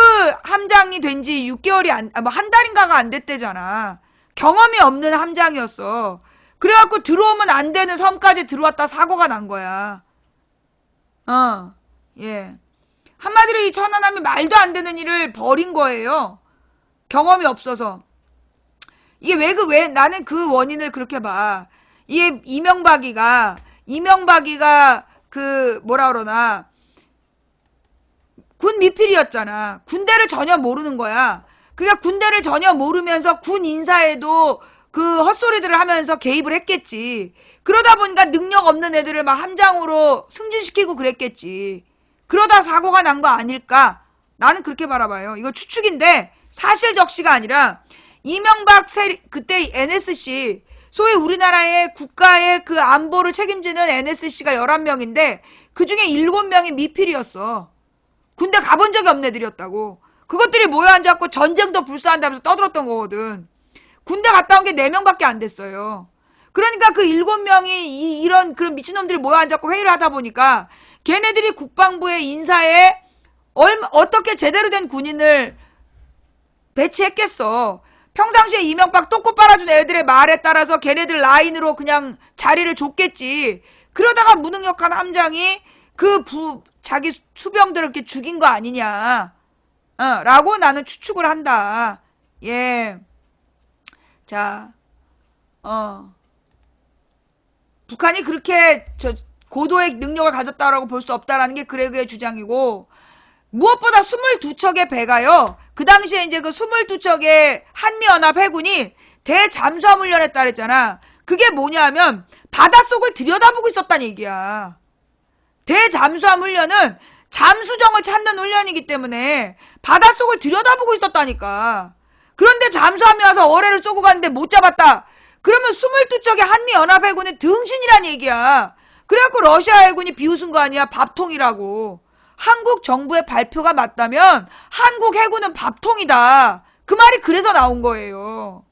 함장이 된 지 6개월이 한 달인가가 안 됐대잖아. 경험이 없는 함장이었어. 그래갖고 들어오면 안 되는 섬까지 들어왔다 사고가 난 거야. 예. 한마디로 이 천안함이 말도 안 되는 일을 벌인 거예요. 경험이 없어서. 이게 왜 나는 그 원인을 그렇게 봐. 이게 이명박이가 그 뭐라 그러나 군 미필이었잖아. 군대를 전혀 모르는 거야. 그러니까 군대를 전혀 모르면서 군 인사에도 그 헛소리들을 하면서 개입을 했겠지. 그러다 보니까 능력 없는 애들을 막 함장으로 승진시키고 그랬겠지. 그러다 사고가 난 거 아닐까? 나는 그렇게 바라봐요. 이거 추측인데 사실 적시가 아니라 이명박 그때 NSC 소위 우리나라의 국가의 그 안보를 책임지는 NSC가 11명인데 그중에 7명이 미필이었어. 군대 가본 적이 없는 애들이었다고. 그것들이 모여 앉아갖고 전쟁도 불사한다면서 떠들었던 거거든. 군대 갔다 온 게 4명밖에 안 됐어요. 그러니까 그 7명이 이런 그런 미친놈들이 모여 앉아갖고 회의를 하다 보니까 걔네들이 국방부의 인사에 어떻게 제대로 된 군인을 배치했겠어. 평상시에 이명박 똥꼬 빨아준 애들의 말에 따라서 걔네들 라인으로 그냥 자리를 줬겠지. 그러다가 무능력한 함장이 자기 수병들을 이렇게 죽인 거 아니냐. 라고 나는 추측을 한다. 예. 자, 북한이 그렇게 고도의 능력을 가졌다라고 볼 수 없다라는 게 그레그의 주장이고, 무엇보다 22척의 배가요. 그 당시에 이제 그 22척의 한미연합 해군이 대잠수함 훈련에 따르잖아. 그게 뭐냐면 바닷속을 들여다보고 있었다는 얘기야. 대잠수함 훈련은 잠수정을 찾는 훈련이기 때문에 바닷속을 들여다보고 있었다니까. 그런데 잠수함이 와서 어뢰를 쏘고 갔는데 못 잡았다. 그러면 22척의 한미연합 해군의 등신이란 얘기야. 그래갖고 러시아 해군이 비웃은 거 아니야. 밥통이라고. 한국 정부의 발표가 맞다면 한국 해군은 밥통이다. 그 말이 그래서 나온 거예요.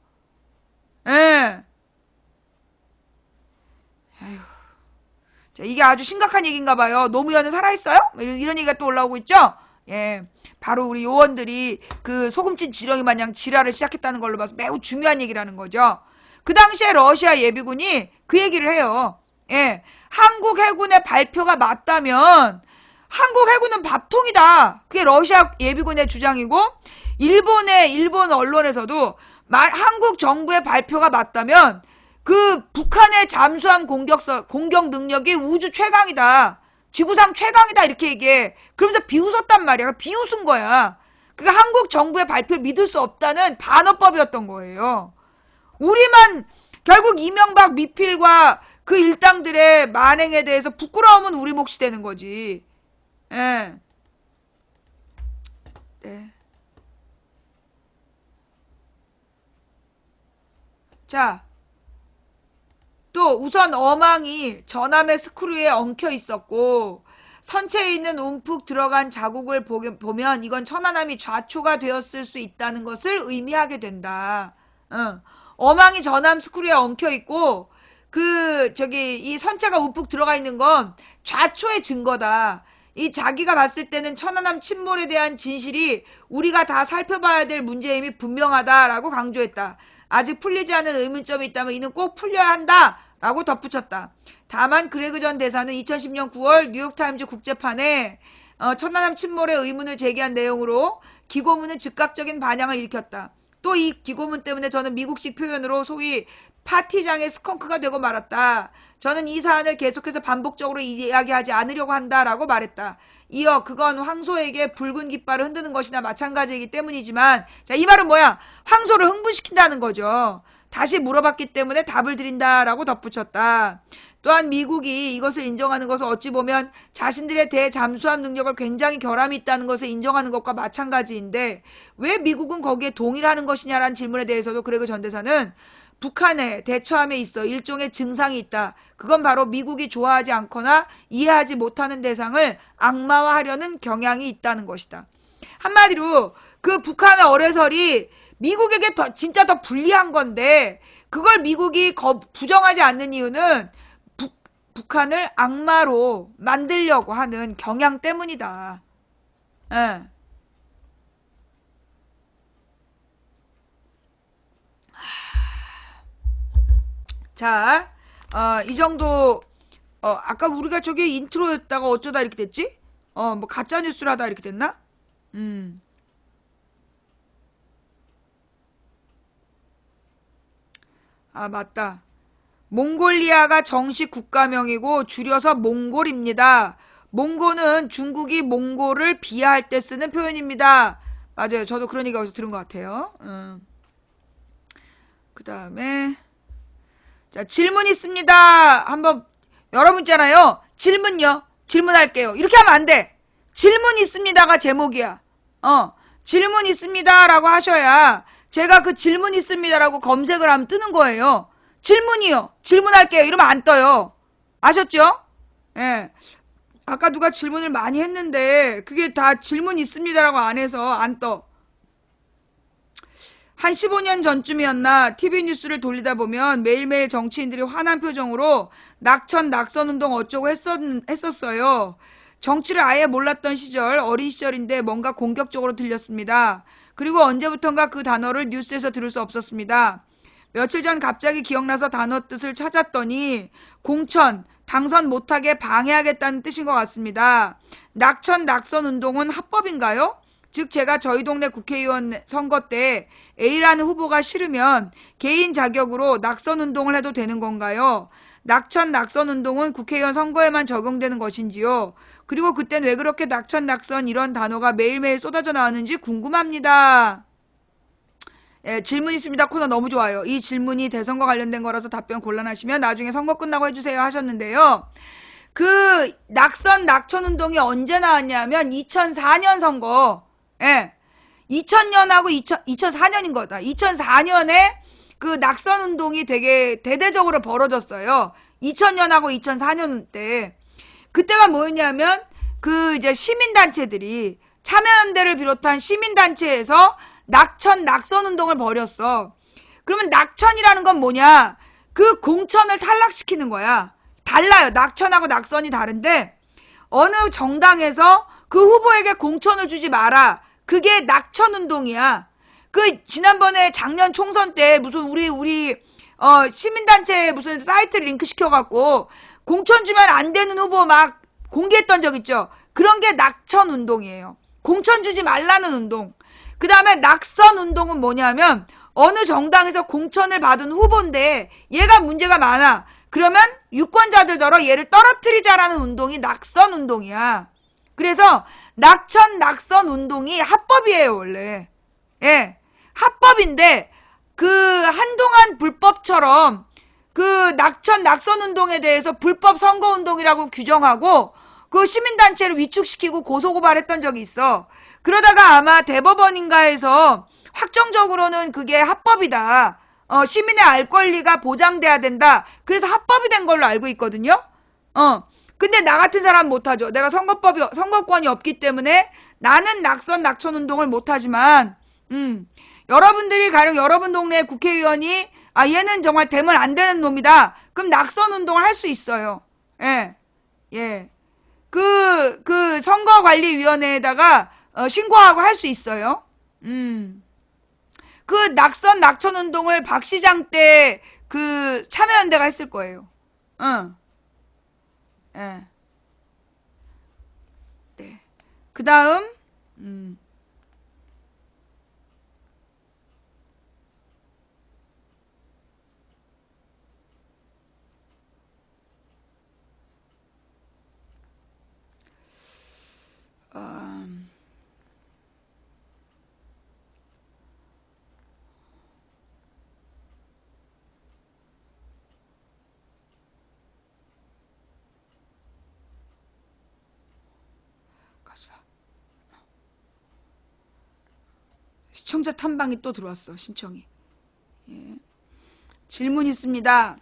예. 에휴. 자, 이게 아주 심각한 얘기인가 봐요. 노무현은 살아있어요? 이런 얘기가 또 올라오고 있죠? 예. 바로 우리 요원들이 그 소금친 지렁이 마냥 지랄을 시작했다는 걸로 봐서 매우 중요한 얘기라는 거죠. 그 당시에 러시아 예비군이 그 얘기를 해요. 예. 한국 해군의 발표가 맞다면 한국 해군은 밥통이다. 그게 러시아 예비군의 주장이고, 일본 언론에서도 한국 정부의 발표가 맞다면 그 북한의 잠수함 공격 능력이 우주 최강이다. 지구상 최강이다. 이렇게 얘기해. 그러면서 비웃었단 말이야. 비웃은 거야. 그러니까 한국 정부의 발표를 믿을 수 없다는 반어법이었던 거예요. 우리만 결국 이명박 미필과 그 일당들의 만행에 대해서 부끄러움은 우리 몫이 되는 거지. 예. 네. 자, 또 우선 어망이 전함의 스크류에 엉켜 있었고 선체에 있는 움푹 들어간 자국을 보면 이건 천안함이 좌초가 되었을 수 있다는 것을 의미하게 된다. 어망이 전함 스크류에 엉켜 있고 이 선체가 움푹 들어가 있는 건 좌초의 증거다. 이 자기가 봤을 때는 천안함 침몰에 대한 진실이 우리가 다 살펴봐야 될 문제임이 분명하다라고 강조했다. 아직 풀리지 않은 의문점이 있다면 이는 꼭 풀려야 한다라고 덧붙였다. 다만 그레그 전 대사는 2010년 9월 뉴욕타임즈 국제판에 천안함 침몰의 의문을 제기한 내용으로 기고문은 즉각적인 반향을 일으켰다. 또 이 기고문 때문에 저는 미국식 표현으로 소위 파티장의 스컹크가 되고 말았다. 저는 이 사안을 계속해서 반복적으로 이야기하지 않으려고 한다라고 말했다. 이어 그건 황소에게 붉은 깃발을 흔드는 것이나 마찬가지이기 때문이지만, 자, 이 말은 뭐야? 황소를 흥분시킨다는 거죠. 다시 물어봤기 때문에 답을 드린다라고 덧붙였다. 또한 미국이 이것을 인정하는 것은 어찌 보면 자신들의 대잠수함 능력을 굉장히 결함이 있다는 것을 인정하는 것과 마찬가지인데, 왜 미국은 거기에 동의하는 것이냐라는 질문에 대해서도 그레그 전 대사는 북한의 대처함에 있어 일종의 증상이 있다. 그건 바로 미국이 좋아하지 않거나 이해하지 못하는 대상을 악마화하려는 경향이 있다는 것이다. 한마디로 그 북한의 어뢰설이 미국에게 진짜 더 불리한 건데, 그걸 미국이 부정하지 않는 이유는 북한을 악마로 만들려고 하는 경향 때문이다. 예. 자, 이 정도, 아까 우리가 저기 인트로였다가 어쩌다 이렇게 됐지? 뭐 가짜뉴스를 하다 이렇게 됐나? 아, 맞다. 몽골리아가 정식 국가명이고 줄여서 몽골입니다. 몽고는 중국이 몽골을 비하할 때 쓰는 표현입니다. 맞아요. 저도 그런 얘기 어디서 들은 것 같아요. 그 다음에 자, 질문 있습니다. 한번 여러분 있잖아요. 질문요. 질문할게요. 이렇게 하면 안 돼. 질문 있습니다가 제목이야. 질문 있습니다라고 하셔야 제가 그 질문 있습니다라고 검색을 하면 뜨는 거예요. 질문이요. 질문할게요. 이러면 안 떠요. 아셨죠? 예. 아까 누가 질문을 많이 했는데 그게 다 질문 있습니다라고 안 해서 안 떠. 한 15년 전쯤이었나 TV 뉴스를 돌리다 보면 매일매일 정치인들이 화난 표정으로 낙천 낙선운동 어쩌고 했었어요. 정치를 아예 몰랐던 시절, 어린 시절인데 뭔가 공격적으로 들렸습니다. 그리고 언제부턴가 그 단어를 뉴스에서 들을 수 없었습니다. 며칠 전 갑자기 기억나서 단어 뜻을 찾았더니 공천, 당선 못하게 방해하겠다는 뜻인 것 같습니다. 낙천 낙선운동은 합법인가요? 즉 제가 저희 동네 국회의원 선거 때 A라는 후보가 싫으면 개인 자격으로 낙선운동을 해도 되는 건가요? 낙천 낙선운동은 국회의원 선거에만 적용되는 것인지요? 그리고 그땐 왜 그렇게 낙천 낙선 이런 단어가 매일매일 쏟아져 나왔는지 궁금합니다. 예, 질문 있습니다 코너 너무 좋아요. 이 질문이 대선과 관련된 거라서 답변 곤란하시면 나중에 선거 끝나고 해주세요 하셨는데요. 그 낙선 낙천운동이 언제 나왔냐면 2004년 선거. 예. 2000년하고 2004년인 거다. 2004년에 그 낙선 운동이 되게 대대적으로 벌어졌어요. 2000년하고 2004년 때. 그때가 뭐였냐면 그 이제 시민단체들이 참여연대를 비롯한 시민단체에서 낙천 낙선 운동을 벌였어. 그러면 낙천이라는 건 뭐냐? 그 공천을 탈락시키는 거야. 달라요. 낙천하고 낙선이 다른데 어느 정당에서 그 후보에게 공천을 주지 마라. 그게 낙천운동이야. 그 지난번에 작년 총선 때 무슨 우리 시민단체 무슨 사이트를 링크 시켜갖고 공천 주면 안 되는 후보 막 공개했던 적 있죠. 그런 게 낙천운동이에요. 공천 주지 말라는 운동. 그 다음에 낙선운동은 뭐냐면 어느 정당에서 공천을 받은 후보인데 얘가 문제가 많아. 그러면 유권자들더러 얘를 떨어뜨리자라는 운동이 낙선운동이야. 그래서 낙천 낙선 운동이 합법이에요 원래. 예, 합법인데 그 한동안 불법처럼 그 낙천 낙선 운동에 대해서 불법 선거 운동이라고 규정하고 그 시민단체를 위축시키고 고소고발했던 적이 있어. 그러다가 아마 대법원인가에서 확정적으로는 그게 합법이다. 시민의 알 권리가 보장돼야 된다. 그래서 합법이 된 걸로 알고 있거든요. 근데 나 같은 사람 못하죠. 내가 선거권이 없기 때문에 나는 낙선 낙천 운동을 못하지만 여러분들이 가령 여러분 동네 국회의원이 얘는 정말 되면 안 되는 놈이다. 그럼 낙선 운동을 할 수 있어요. 예. 예. 그 선거관리위원회에다가 신고하고 할 수 있어요. 그 낙선 낙천 운동을 박 시장 때 그 참여연대가 했을 거예요. 예. 네. 그 다음, 시청자 탐방이 또 들어왔어. 신청이. 예. 질문 있습니다.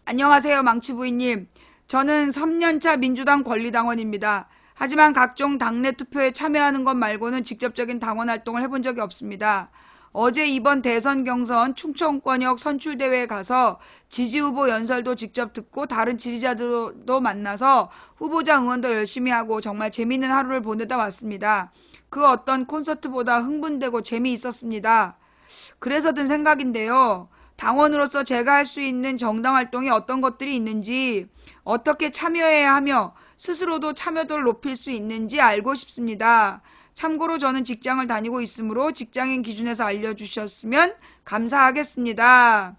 안녕하세요, 망치부인님. 저는 3년차 민주당 권리당원입니다. 하지만 각종 당내 투표에 참여하는 것 말고는 직접적인 당원 활동을 해본 적이 없습니다. 어제 이번 대선 경선 충청권역 선출대회에 가서 지지후보 연설도 직접 듣고 다른 지지자들도 만나서 후보자 응원도 열심히 하고 정말 재미있는 하루를 보내다 왔습니다. 그 어떤 콘서트보다 흥분되고 재미있었습니다. 그래서 든 생각인데요. 당원으로서 제가 할 수 있는 정당 활동이 어떤 것들이 있는지, 어떻게 참여해야 하며 스스로도 참여도를 높일 수 있는지 알고 싶습니다. 참고로 저는 직장을 다니고 있으므로 직장인 기준에서 알려주셨으면 감사하겠습니다.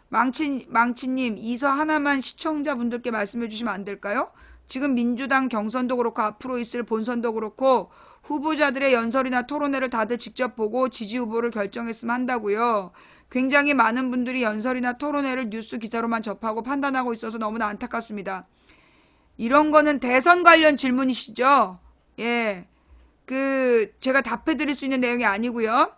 망치님, 이서 하나만 시청자분들께 말씀해 주시면 안 될까요? 지금 민주당 경선도 그렇고 앞으로 있을 본선도 그렇고 후보자들의 연설이나 토론회를 다들 직접 보고 지지 후보를 결정했으면 한다고요. 굉장히 많은 분들이 연설이나 토론회를 뉴스 기사로만 접하고 판단하고 있어서 너무나 안타깝습니다. 이런 거는 대선 관련 질문이시죠? 예. 제가 답해 드릴 수 있는 내용이 아니고요.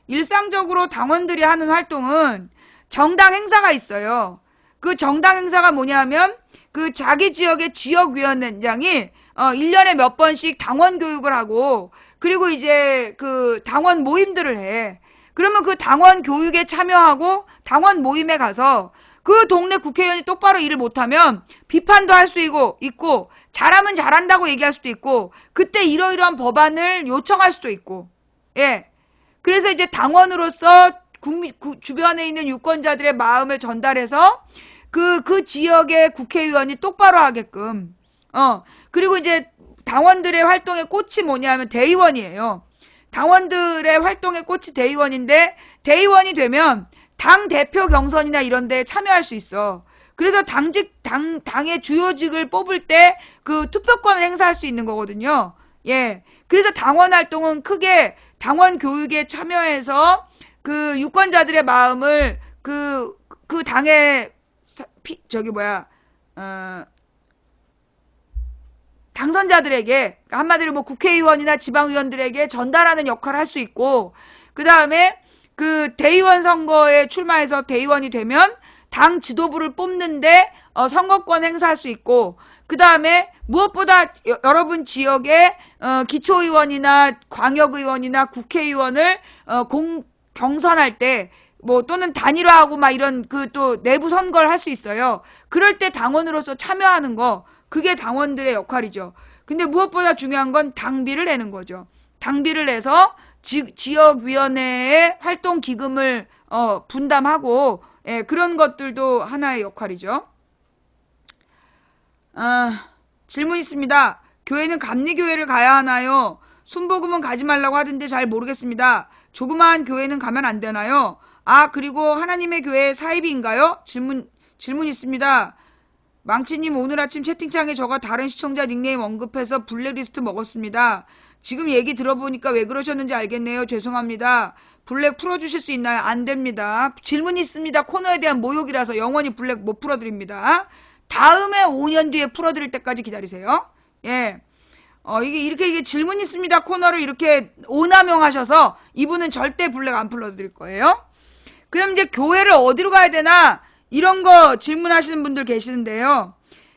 일상적으로 당원들이 하는 활동은 정당 행사가 있어요. 그 정당 행사가 뭐냐면 그 자기 지역의 지역위원장이 1년에 몇 번씩 당원 교육을 하고 그리고 이제 그 당원 모임들을 해. 그러면 그 당원 교육에 참여하고 당원 모임에 가서 그 동네 국회의원이 똑바로 일을 못하면 비판도 할 수 있고 잘하면 잘한다고 얘기할 수도 있고 그때 이러이러한 법안을 요청할 수도 있고 예. 그래서 이제 당원으로서 주변에 있는 유권자들의 마음을 전달해서 그 지역의 국회의원이 똑바로 하게끔 그리고 이제 당원들의 활동의 꽃이 뭐냐면 대의원이에요. 당원들의 활동의 꽃이 대의원인데 대의원이 되면 당 대표 경선이나 이런 데 참여할 수 있어. 그래서 당의 주요직을 뽑을 때 그 투표권을 행사할 수 있는 거거든요. 예. 그래서 당원 활동은 크게 당원 교육에 참여해서 그 유권자들의 마음을 그 당의 당선자들에게 한마디로 뭐 국회의원이나 지방의원들에게 전달하는 역할을 할 수 있고 그 다음에 그 대의원 선거에 출마해서 대의원이 되면 당 지도부를 뽑는데 선거권 행사할 수 있고 그 다음에 무엇보다 여러분 지역에 기초의원이나 광역의원이나 국회의원을 경선할 때 뭐 또는 단일화하고 막 이런 그 또 내부 선거를 할 수 있어요. 그럴 때 당원으로서 참여하는 거 그게 당원들의 역할이죠. 근데 무엇보다 중요한 건 당비를 내는 거죠. 당비를 내서 지역위원회의 활동 기금을 분담하고 예, 그런 것들도 하나의 역할이죠. 질문 있습니다. 교회는 감리교회를 가야 하나요? 순복음은 가지 말라고 하던데 잘 모르겠습니다. 조그마한 교회는 가면 안 되나요? 그리고 하나님의 교회 사입인가요? 질문 있습니다. 망치님 오늘 아침 채팅창에 저가 다른 시청자 닉네임 언급해서 블랙리스트 먹었습니다. 지금 얘기 들어보니까 왜 그러셨는지 알겠네요. 죄송합니다. 블랙 풀어주실 수 있나요? 안 됩니다. 질문 있습니다. 코너에 대한 모욕이라서 영원히 블랙 못 풀어드립니다. 다음에 5년 뒤에 풀어드릴 때까지 기다리세요. 예. 이게 질문 있습니다. 코너를 이렇게 오남용하셔서 이분은 절대 블랙 안 풀어드릴 거예요. 그럼 이제 교회를 어디로 가야 되나? 이런 거 질문하시는 분들 계시는데요.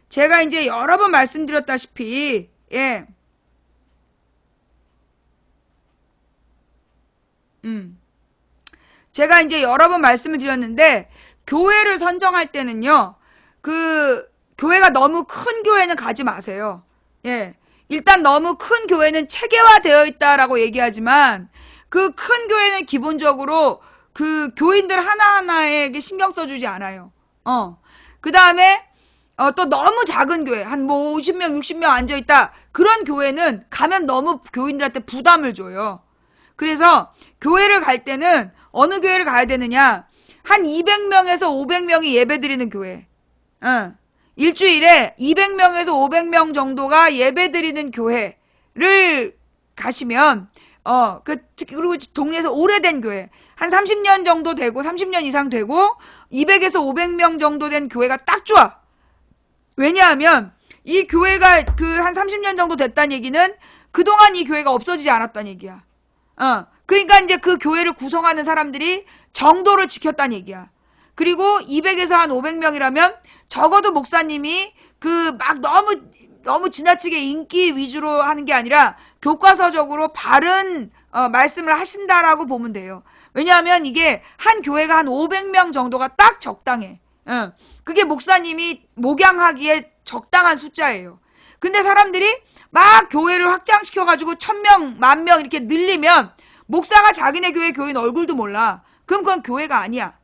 제가 이제 여러 번 말씀드렸다시피, 예. 제가 이제 여러 번 말씀을 드렸는데, 교회를 선정할 때는요, 교회가 너무 큰 교회는 가지 마세요. 예. 일단 너무 큰 교회는 체계화되어 있다라고 얘기하지만, 그 큰 교회는 기본적으로 그 교인들 하나하나에게 신경 써주지 않아요. 그 다음에, 또 너무 작은 교회, 한 뭐 50명, 60명 앉아있다. 그런 교회는 가면 너무 교인들한테 부담을 줘요. 그래서 교회를 갈 때는 어느 교회를 가야 되느냐. 한 200명에서 500명이 예배 드리는 교회. 일주일에 200명에서 500명 정도가 예배 드리는 교회를 가시면, 그리고 동네에서 오래된 교회. 한 30년 정도 되고, 30년 이상 되고, 200에서 500명 정도 된 교회가 딱 좋아. 왜냐하면, 이 교회가 한 30년 정도 됐다는 얘기는 그동안 이 교회가 없어지지 않았다는 얘기야. 그러니까 이제 그 교회를 구성하는 사람들이 정도를 지켰다는 얘기야. 그리고 200에서 한 500명이라면 적어도 목사님이 그 막 너무 지나치게 인기 위주로 하는 게 아니라 교과서적으로 바른 말씀을 하신다라고 보면 돼요. 왜냐하면 이게 한 교회가 한 500명 정도가 딱 적당해. 그게 목사님이 목양하기에 적당한 숫자예요. 근데 사람들이 막 교회를 확장시켜가지고 1000명, 10,000명 이렇게 늘리면 목사가 자기네 교회 교인 얼굴도 몰라. 그럼 그건 교회가 아니야.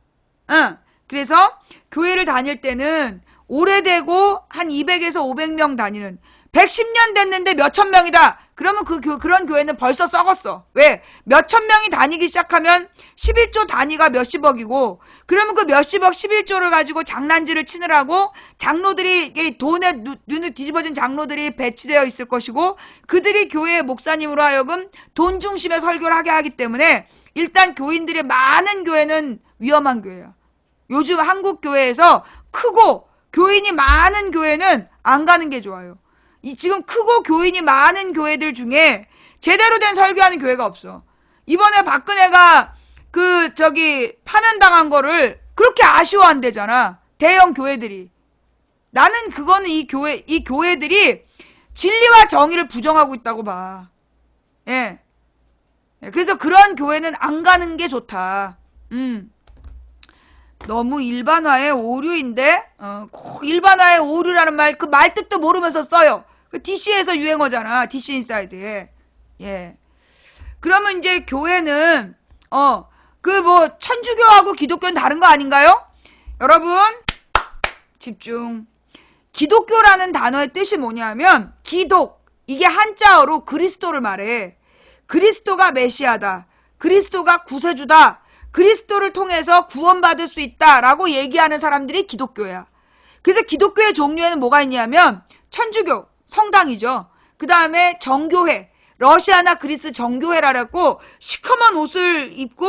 그래서 교회를 다닐 때는 오래되고 한 200에서 500명 다니는 110년 됐는데 몇천 명이다. 그러면 그런 교회는 벌써 썩었어. 왜? 몇천 명이 다니기 시작하면 11조 단위가 몇십억이고, 그러면 그 몇십억 11조를 가지고 장난질을 치느라고 장로들이, 돈에 눈을 뒤집어진 장로들이 배치되어 있을 것이고, 그들이 교회의 목사님으로 하여금 돈 중심의 설교를 하게 하기 때문에 일단 교인들이 많은 교회는 위험한 교회야. 요즘 한국 교회에서 크고 교인이 많은 교회는 안 가는 게 좋아요. 지금 크고 교인이 많은 교회들 중에 제대로 된 설교하는 교회가 없어. 이번에 박근혜가 파면당한 거를 그렇게 아쉬워한대잖아. 대형 교회들이. 나는 그거는 이 교회들이 진리와 정의를 부정하고 있다고 봐. 예. 그래서 그런 교회는 안 가는 게 좋다. 너무 일반화의 오류인데, 일반화의 오류라는 말, 그 말 뜻도 모르면서 써요. 그 DC에서 유행어잖아. DC 인사이드에. 예. 그러면 이제 교회는, 천주교하고 기독교는 다른 거 아닌가요? 여러분, 집중. 기독교라는 단어의 뜻이 뭐냐면, 이게 한자어로 그리스도를 말해. 그리스도가 메시아다. 그리스도가 구세주다. 그리스도를 통해서 구원받을 수 있다라고 얘기하는 사람들이 기독교야. 그래서 기독교의 종류에는 뭐가 있냐면 천주교, 성당이죠. 그 다음에 정교회, 러시아나 그리스 정교회라고 시커먼 옷을 입고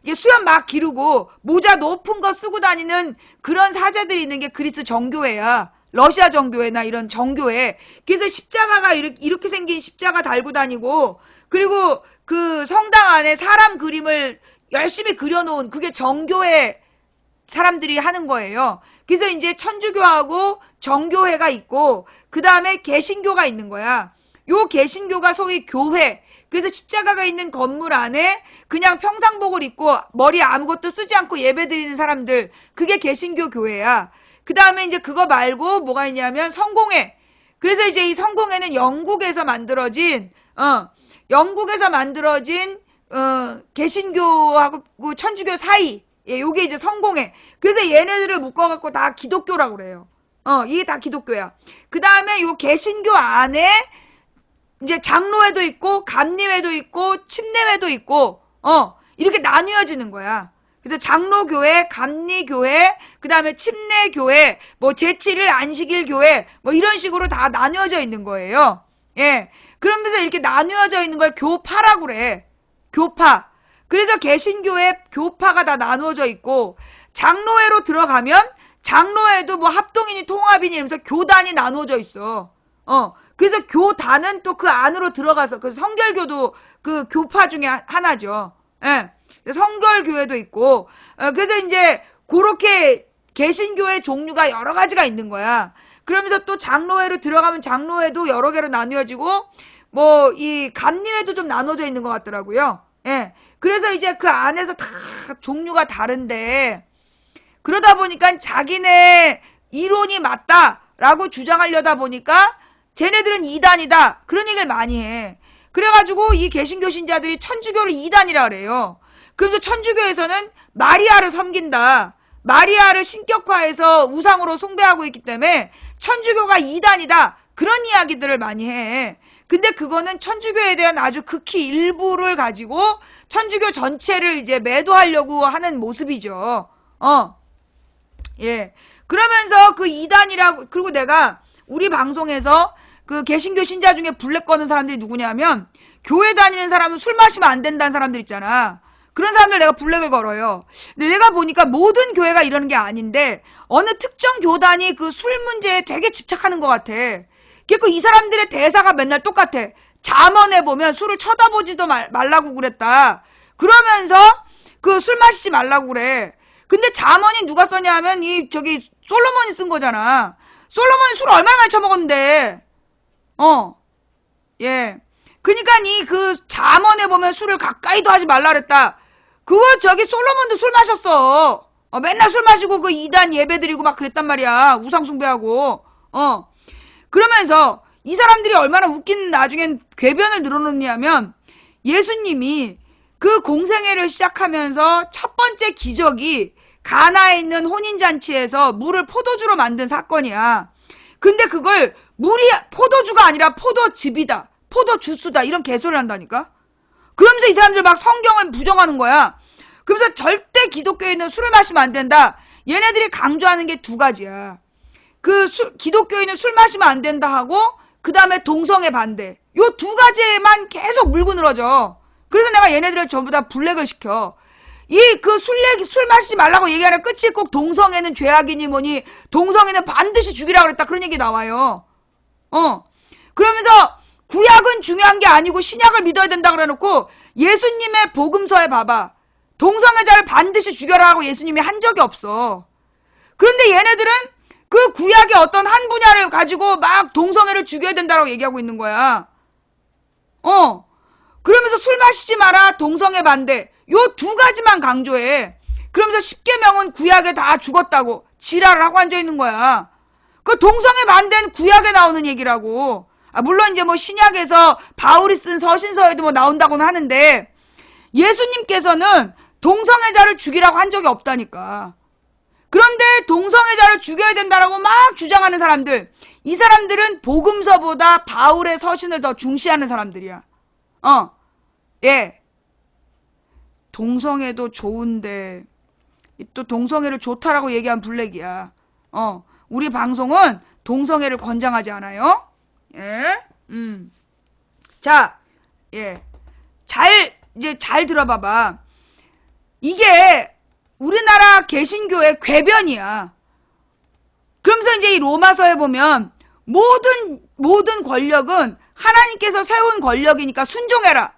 이게 수염 막 기르고 모자 높은 거 쓰고 다니는 그런 사제들이 있는 게 그리스 정교회야. 러시아 정교회나 이런 정교회. 그래서 십자가가 이렇게 생긴 십자가 달고 다니고, 그리고 그 성당 안에 사람 그림을 열심히 그려놓은 그게 정교회 사람들이 하는 거예요. 그래서 이제 천주교하고 정교회가 있고, 그 다음에 개신교가 있는 거야. 요 개신교가 소위 교회. 그래서 십자가가 있는 건물 안에 그냥 평상복을 입고 머리에 아무것도 쓰지 않고 예배드리는 사람들. 그게 개신교 교회야. 그 다음에 이제 그거 말고 뭐가 있냐면 성공회. 그래서 이제 이 성공회는 영국에서 만들어진 개신교하고 천주교 사이. 예, 요게 이제 성공회. 그래서 얘네들을 묶어갖고 다 기독교라고 그래요. 이게 다 기독교야. 그 다음에 요 개신교 안에 이제 장로회도 있고, 감리회도 있고, 침례회도 있고, 이렇게 나뉘어지는 거야. 그래서 장로교회, 감리교회, 그 다음에 침례교회, 제7일 안식일 교회, 이런 식으로 다 나뉘어져 있는 거예요. 예. 그러면서 이렇게 나뉘어져 있는 걸 교파라고 그래. 교파. 그래서 개신교회 교파가 다 나누어져 있고, 장로회로 들어가면 장로회도 합동이니 통합이니 이러면서 교단이 나누어져 있어. 그래서 교단은 또 그 안으로 들어가서, 그 성결교도 그 교파 중에 하나죠. 예. 성결교회도 있고, 그래서 이제 그렇게 개신교의 종류가 여러 가지가 있는 거야. 그러면서 또 장로회로 들어가면 장로회도 여러 개로 나뉘어지고, 이 감리회도 좀 나눠져 있는 것 같더라고요. 예. 그래서 이제 그 안에서 다 종류가 다른데, 그러다 보니까 자기네 이론이 맞다라고 주장하려다 보니까 쟤네들은 이단이다. 그런 얘기를 많이 해. 그래가지고 이 개신교 신자들이 천주교를 이단이라 그래요. 그래서 천주교에서는 마리아를 섬긴다. 마리아를 신격화해서 우상으로 숭배하고 있기 때문에 천주교가 이단이다. 그런 이야기들을 많이 해. 근데 그거는 천주교에 대한 아주 극히 일부를 가지고 천주교 전체를 이제 매도하려고 하는 모습이죠. 예. 그러면서 그 이단이라고, 그리고 내가 우리 방송에서 그 개신교 신자 중에 블랙 거는 사람들이 누구냐면, 교회 다니는 사람은 술 마시면 안 된다는 사람들 있잖아. 그런 사람들 내가 블랙을 걸어요. 근데 내가 보니까 모든 교회가 이러는 게 아닌데, 어느 특정 교단이 그 술 문제에 되게 집착하는 것 같아. 그리고 이 사람들의 대사가 맨날 똑같아. 잠언에 보면 술을 쳐다보지도 말라고 그랬다. 그러면서 그 술 마시지 말라고 그래. 근데 잠언이 누가 썼냐 하면 솔로몬이 쓴 거잖아. 솔로몬이 술 얼마나 많이 처먹었는데. 예. 그니까 그 잠언에 보면 술을 가까이도 하지 말라 그랬다. 그거 솔로몬도 술 마셨어. 맨날 술 마시고 그 이단 예배 드리고 막 그랬단 말이야. 우상 숭배하고. 그러면서 이 사람들이 얼마나 웃긴 나중엔 궤변을 늘어놓냐면 예수님이 그 공생애를 시작하면서 첫 번째 기적이 가나에 있는 혼인잔치에서 물을 포도주로 만든 사건이야. 근데 그걸 물이 포도주가 아니라 포도즙이다. 포도주스다. 이런 개소리를 한다니까. 그러면서 이 사람들 막 성경을 부정하는 거야. 그러면서 절대 기독교인은 술을 마시면 안 된다. 얘네들이 강조하는 게 두 가지야. 기독교인은 술 마시면 안 된다 하고 그 다음에 동성애 반대. 요 두 가지에만 계속 물고 늘어져. 그래서 내가 얘네들을 전부 다 블랙을 시켜. 술 마시지 말라고 얘기하는 끝이 꼭 동성애는 죄악이니 뭐니, 동성애는 반드시 죽이라고 그랬다. 그런 얘기 나와요. 그러면서 구약은 중요한 게 아니고 신약을 믿어야 된다 그래 놓고 예수님의 복음서에 봐봐. 동성애자를 반드시 죽여라 하고 예수님이 한 적이 없어. 그런데 얘네들은 그 구약의 어떤 한 분야를 가지고 막 동성애를 죽여야 된다고 얘기하고 있는 거야. 그러면서 술 마시지 마라, 동성애 반대. 요 두 가지만 강조해. 그러면서 십계명은 구약에 다 죽었다고 지랄을 하고 앉아 있는 거야. 그 동성애 반대는 구약에 나오는 얘기라고. 물론 이제 뭐 신약에서 바울이 쓴 서신서에도 뭐 나온다고는 하는데 예수님께서는 동성애자를 죽이라고 한 적이 없다니까. 그런데 동성애자를 죽여야 된다라고 막 주장하는 사람들, 이 사람들은 복음서보다 바울의 서신을 더 중시하는 사람들이야. 예. 동성애도 좋은데 또 동성애를 좋다라고 얘기한 블랙이야. 우리 방송은 동성애를 권장하지 않아요. 예. 자, 예. 잘 들어봐봐. 이게 우리나라 개신교의 궤변이야. 그러면서 이제 이 로마서에 보면 모든 권력은 하나님께서 세운 권력이니까 순종해라.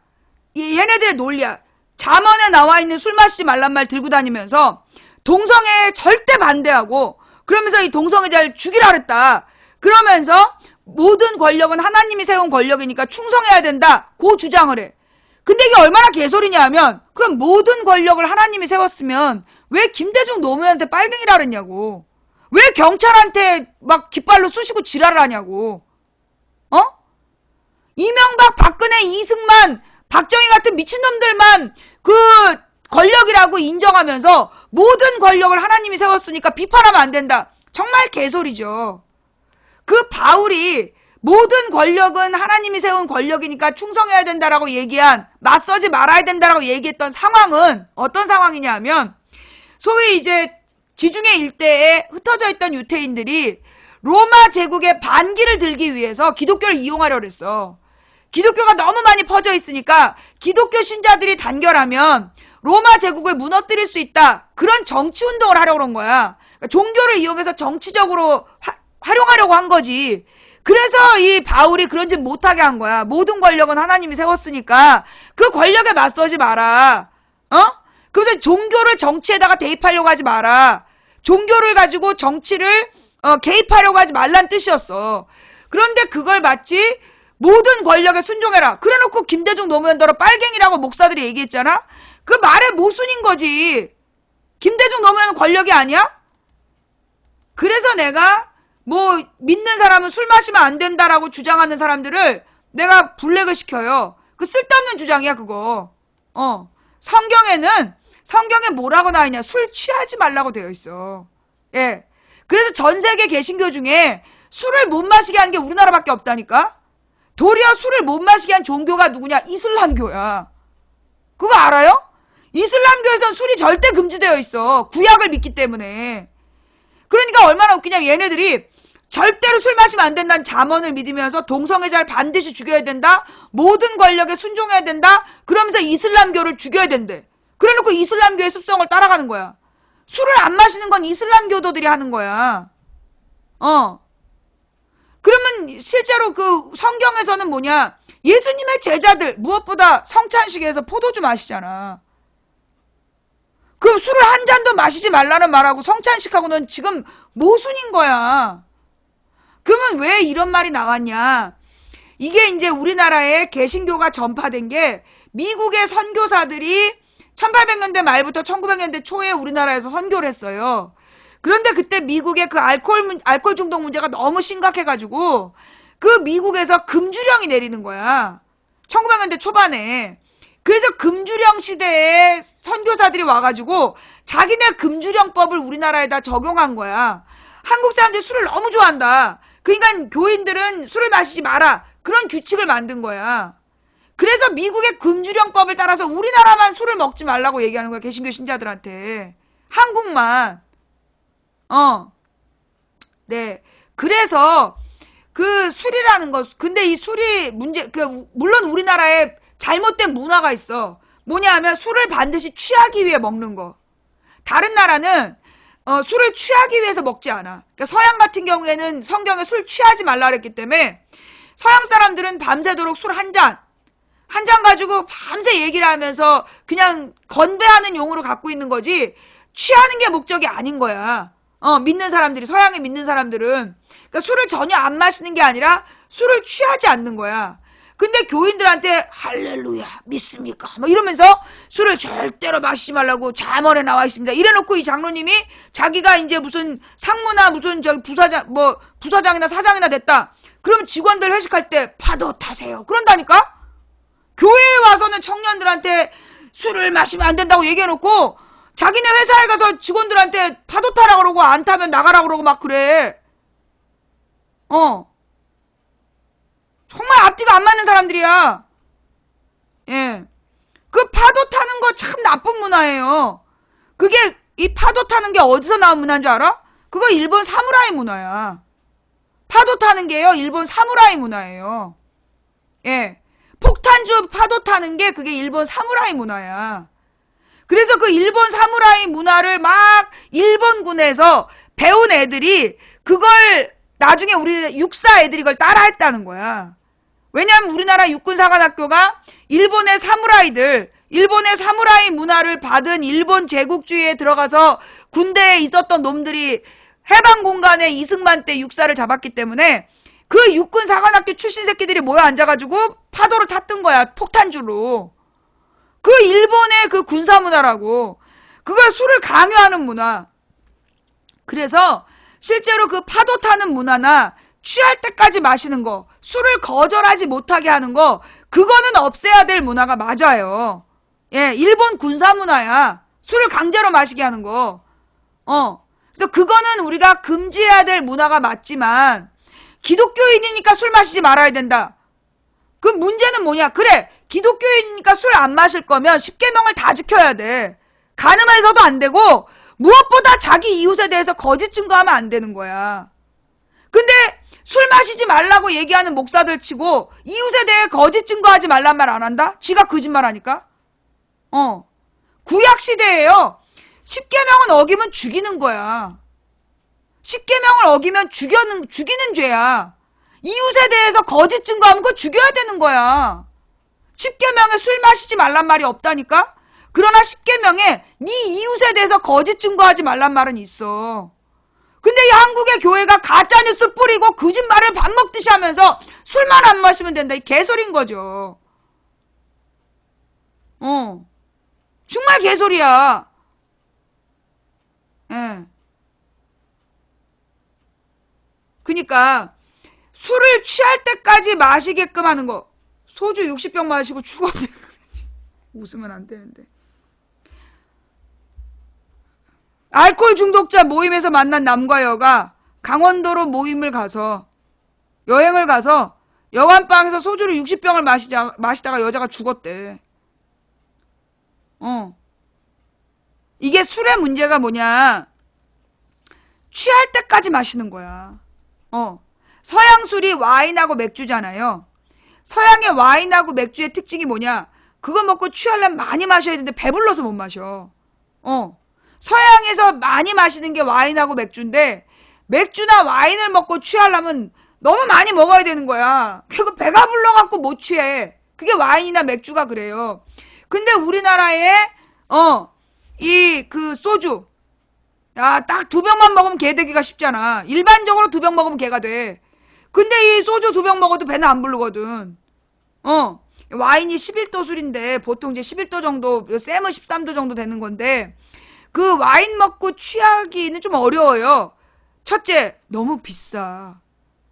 얘네들의 논리야. 잠언에 나와 있는 술 마시지 말란 말 들고 다니면서 동성애에 절대 반대하고, 그러면서 이 동성애자를 죽이라 그랬다. 그러면서 모든 권력은 하나님이 세운 권력이니까 충성해야 된다. 그 주장을 해. 근데 이게 얼마나 개소리냐 하면, 그럼 모든 권력을 하나님이 세웠으면 왜 김대중 노무현한테 빨갱이라 그랬냐고. 왜 경찰한테 막 깃발로 쑤시고 지랄을 하냐고. 이명박, 박근혜, 이승만, 박정희 같은 미친놈들만 그 권력이라고 인정하면서 모든 권력을 하나님이 세웠으니까 비판하면 안 된다. 정말 개소리죠. 그 바울이 모든 권력은 하나님이 세운 권력이니까 충성해야 된다라고 얘기한, 맞서지 말아야 된다라고 얘기했던 상황은 어떤 상황이냐 하면, 소위 이제 지중해 일대에 흩어져 있던 유태인들이 로마 제국의 반기를 들기 위해서 기독교를 이용하려고 했어. 기독교가 너무 많이 퍼져 있으니까 기독교 신자들이 단결하면 로마 제국을 무너뜨릴 수 있다. 그런 정치운동을 하려고 그런 거야. 그러니까 종교를 이용해서 정치적으로 활용하려고 한 거지. 그래서 이 바울이 그런 짓 못하게 한 거야. 모든 권력은 하나님이 세웠으니까 그 권력에 맞서지 마라. 그래서 종교를 정치에다가 대입하려고 하지 마라. 종교를 가지고 정치를 개입하려고 하지 말란 뜻이었어. 그런데 그걸 마치 모든 권력에 순종해라. 그래놓고 김대중 노무현더러 빨갱이라고 목사들이 얘기했잖아. 그 말의 모순인 거지. 김대중 노무현은 권력이 아니야? 그래서 내가 뭐 믿는 사람은 술 마시면 안 된다라고 주장하는 사람들을 내가 블랙을 시켜요. 그 쓸데없는 주장이야 그거. 성경에 뭐라고 나와있냐. 술 취하지 말라고 되어 있어. 예. 그래서 전 세계 개신교 중에 술을 못 마시게 하는 게 우리나라밖에 없다니까. 도리어 술을 못 마시게 한 종교가 누구냐? 이슬람교야. 그거 알아요? 이슬람교에선 술이 절대 금지되어 있어. 구약을 믿기 때문에. 그러니까 얼마나 웃기냐면 얘네들이 절대로 술 마시면 안 된다는 잠언을 믿으면서 동성애자를 반드시 죽여야 된다. 모든 권력에 순종해야 된다. 그러면서 이슬람교를 죽여야 된대. 그래놓고 이슬람교의 습성을 따라가는 거야. 술을 안 마시는 건 이슬람교도들이 하는 거야. 그러면 실제로 그 성경에서는 뭐냐? 예수님의 제자들 무엇보다 성찬식에서 포도주 마시잖아. 그럼 술을 한 잔도 마시지 말라는 말하고 성찬식하고는 지금 모순인 거야. 그러면 왜 이런 말이 나왔냐? 이게 이제 우리나라에 개신교가 전파된 게 미국의 선교사들이 1800년대 말부터 1900년대 초에 우리나라에서 선교를 했어요. 그런데 그때 미국의 그 알코올 중독 문제가 너무 심각해가지고 그 미국에서 금주령이 내리는 거야. 1900년대 초반에. 그래서 금주령 시대에 선교사들이 와가지고 자기네 금주령법을 우리나라에다 적용한 거야. 한국 사람들이 술을 너무 좋아한다. 그러니까 교인들은 술을 마시지 마라. 그런 규칙을 만든 거야. 그래서 미국의 금주령법을 따라서 우리나라만 술을 먹지 말라고 얘기하는 거야. 개신교 신자들한테. 한국만. 네. 그래서 그 술이라는 거, 근데 이 술이 물론 우리나라에 잘못된 문화가 있어. 뭐냐 하면 술을 반드시 취하기 위해 먹는 거. 다른 나라는 술을 취하기 위해서 먹지 않아. 그러니까 서양 같은 경우에는 성경에 술 취하지 말라 그랬기 때문에 서양 사람들은 밤새도록 술 한 잔 가지고 밤새 얘기를 하면서 그냥 건배하는 용으로 갖고 있는 거지 취하는 게 목적이 아닌 거야. 믿는 사람들이, 서양에 믿는 사람들은. 그러니까 술을 전혀 안 마시는 게 아니라 술을 취하지 않는 거야. 근데 교인들한테 할렐루야 믿습니까? 뭐 이러면서 술을 절대로 마시지 말라고 잠언에 나와 있습니다. 이래놓고 이 장로님이 자기가 이제 무슨 상무나 무슨 저기 부사장이나 사장이나 됐다. 그럼 직원들 회식할 때 파도 타세요. 그런다니까? 교회에 와서는 청년들한테 술을 마시면 안 된다고 얘기해놓고 자기네 회사에 가서 직원들한테 파도 타라 그러고 안 타면 나가라 그러고 막 그래. 정말 앞뒤가 안 맞는 사람들이야. 예. 그 파도 타는 거 참 나쁜 문화예요. 그게 이 파도 타는 게 어디서 나온 문화인 줄 알아? 그거 일본 사무라이 문화야. 파도 타는 게요, 일본 사무라이 문화예요. 예. 폭탄주 파도 타는 게 그게 일본 사무라이 문화야. 그래서 그 일본 사무라이 문화를 막 일본군에서 배운 애들이 그걸 나중에 우리 육사 애들이 그걸 따라했다는 거야. 왜냐하면 우리나라 육군사관학교가 일본의 사무라이 문화를 받은 일본 제국주의에 들어가서 군대에 있었던 놈들이 해방공간에 이승만 때 육사를 잡았기 때문에 그 육군사관학교 출신 새끼들이 모여 앉아가지고 파도를 탔던 거야. 폭탄주로. 그 일본의 그 군사문화라고. 그걸 술을 강요하는 문화. 그래서 실제로 그 파도 타는 문화나 취할 때까지 마시는 거, 술을 거절하지 못하게 하는 거, 그거는 없애야 될 문화가 맞아요. 예, 일본 군사 문화야. 술을 강제로 마시게 하는 거. 그래서 그거는 우리가 금지해야 될 문화가 맞지만 기독교인이니까 술 마시지 말아야 된다. 그 문제는 뭐냐? 그래, 기독교인이니까 술 안 마실 거면 십계명을 다 지켜야 돼. 간음해서도 안 되고 무엇보다 자기 이웃에 대해서 거짓 증거하면 안 되는 거야. 근데 술 마시지 말라고 얘기하는 목사들 치고 이웃에 대해 거짓 증거하지 말란 말 안 한다? 지가 거짓말하니까? 구약시대에요. 십계명은 어기면 죽이는 거야. 십계명을 어기면 죽이는 죄야. 이웃에 대해서 거짓 증거하면 그거 죽여야 되는 거야. 십계명에 술 마시지 말란 말이 없다니까? 그러나 십계명에 네 이웃에 대해서 거짓 증거하지 말란 말은 있어. 근데 이 한국의 교회가 가짜뉴스 뿌리고 거짓말을 밥 먹듯이 하면서 술만 안 마시면 된다. 이 개소리인 거죠. 정말 개소리야. 예. 그러니까 술을 취할 때까지 마시게끔 하는 거. 소주 60병 마시고 죽었네. 웃으면 안 되는데. 알코올 중독자 모임에서 만난 남과 여가 강원도로 여행을 가서 여관방에서 소주를 60병을 마시다가 여자가 죽었대. 이게 술의 문제가 뭐냐? 취할 때까지 마시는 거야. 서양 술이 와인하고 맥주잖아요. 서양의 와인하고 맥주의 특징이 뭐냐? 그거 먹고 취하려면 많이 마셔야 되는데 배불러서 못 마셔. 서양에서 많이 마시는 게 와인하고 맥주인데 맥주나 와인을 먹고 취하려면 너무 많이 먹어야 되는 거야. 그리고 배가 불러갖고 못 취해. 그게 와인이나 맥주가 그래요. 근데 우리나라에 이 그 소주, 야, 딱 2병만 먹으면 개 되기가 쉽잖아. 일반적으로 2병 먹으면 개가 돼. 근데 이 소주 2병 먹어도 배는 안 부르거든. 와인이 11도 술인데 보통 이제 11도 정도, 쌤은 13도 정도 되는 건데, 그 와인 먹고 취하기는 좀 어려워요. 첫째, 너무 비싸.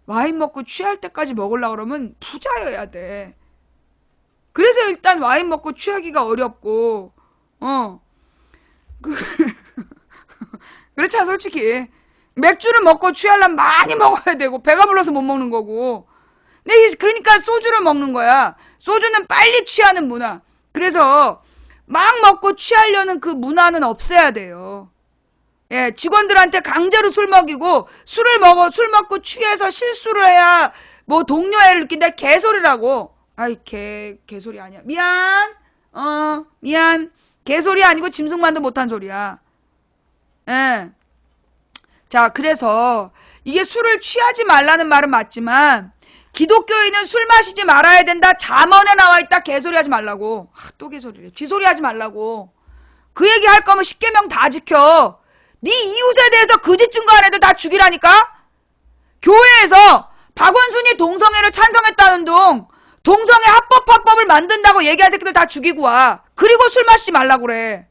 와인 먹고 취할 때까지 먹으려고 그러면 부자여야 돼. 그래서 일단 와인 먹고 취하기가 어렵고, 그렇잖아, 솔직히. 맥주를 먹고 취하려면 많이 먹어야 되고, 배가 불러서 못 먹는 거고. 근데 그러니까 소주를 먹는 거야. 소주는 빨리 취하는 문화. 그래서 막 먹고 취하려는 그 문화는 없애야 돼요. 예, 직원들한테 강제로 술 먹이고, 술 먹고 취해서 실수를 해야 뭐 동료애를 느낀다. 개소리라고. 아이, 개소리 아니야. 미안. 개소리 아니고 짐승만도 못한 소리야. 예. 자, 그래서 이게 술을 취하지 말라는 말은 맞지만, 기독교인은 술 마시지 말아야 된다. 잠언에 나와 있다. 개소리 하지 말라고. 또 개소리래. 쥐소리 하지 말라고. 그 얘기 할 거면 10계명 다 지켜. 네 이웃에 대해서 거짓 증거 안 해도 다 죽이라니까? 교회에서 박원순이 동성애를 찬성했다는 동성애 합법화법을 만든다고 얘기한 새끼들 다 죽이고 와. 그리고 술 마시지 말라고 그래.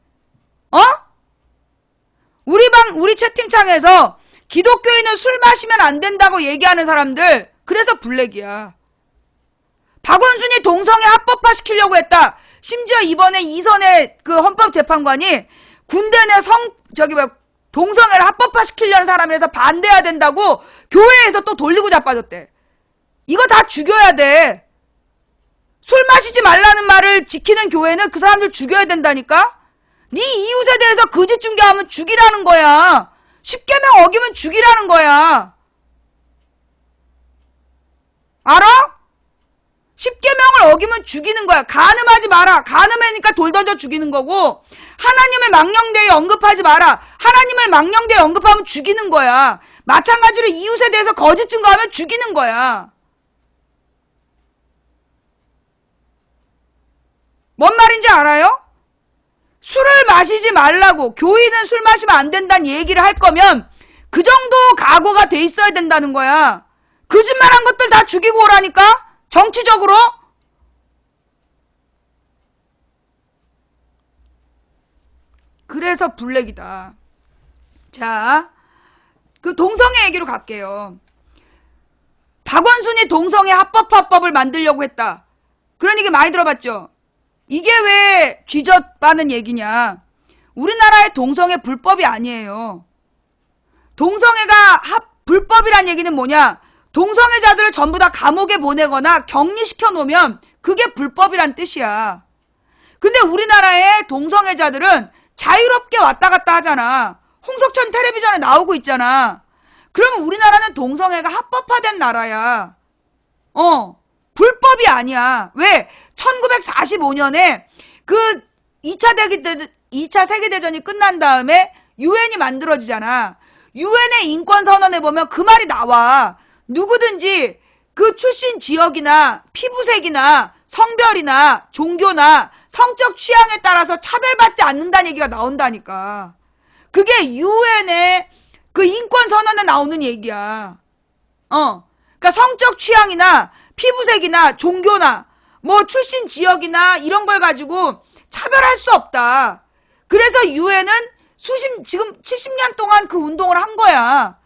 우리 채팅창에서 기독교인은 술 마시면 안 된다고 얘기하는 사람들, 그래서 블랙이야. 박원순이 동성애 합법화 시키려고 했다. 심지어 이번에 이선의 그 헌법재판관이 군대 내 동성애를 합법화 시키려는 사람이라서 반대해야 된다고 교회에서 또 돌리고 자빠졌대. 이거 다 죽여야 돼. 술 마시지 말라는 말을 지키는 교회는 그 사람들 죽여야 된다니까? 네 이웃에 대해서 거짓 증거하면 죽이라는 거야. 10계명 어기면 죽이라는 거야. 알아? 10계명을 어기면 죽이는 거야. 간음하지 마라. 간음하니까 돌 던져 죽이는 거고, 하나님을 망령되이 언급하지 마라. 하나님을 망령되이 언급하면 죽이는 거야. 마찬가지로 이웃에 대해서 거짓 증거하면 죽이는 거야. 뭔 말인지 알아요? 술을 마시지 말라고, 교인은 술 마시면 안 된다는 얘기를 할 거면 그 정도 각오가 돼 있어야 된다는 거야. 거짓말한 것들 다 죽이고 오라니까? 정치적으로? 그래서 블랙이다. 자, 그 동성애 얘기로 갈게요. 박원순이 동성애 합법화법을 만들려고 했다. 그런 얘기 많이 들어봤죠? 이게 왜 쥐젖빠는 얘기냐? 우리나라의 동성애 불법이 아니에요. 동성애가 불법이란 얘기는 뭐냐? 동성애자들을 전부 다 감옥에 보내거나 격리시켜 놓으면 그게 불법이란 뜻이야. 근데 우리나라의 동성애자들은 자유롭게 왔다 갔다 하잖아. 홍석천 텔레비전에 나오고 있잖아. 그러면 우리나라는 동성애가 합법화된 나라야. 불법이 아니야. 왜? 1945년에 그 2차 세계대전이 끝난 다음에 유엔이 만들어지잖아. 유엔의 인권선언에 보면 그 말이 나와. 누구든지 그 출신 지역이나 피부색이나 성별이나 종교나 성적 취향에 따라서 차별받지 않는다는 얘기가 나온다니까. 그게 유엔의 그 인권선언에 나오는 얘기야. 그러니까 성적 취향이나 피부색이나 종교나 뭐 출신 지역이나 이런 걸 가지고 차별할 수 없다. 그래서 유엔은 지금 70년 동안 그 운동을 한 거야.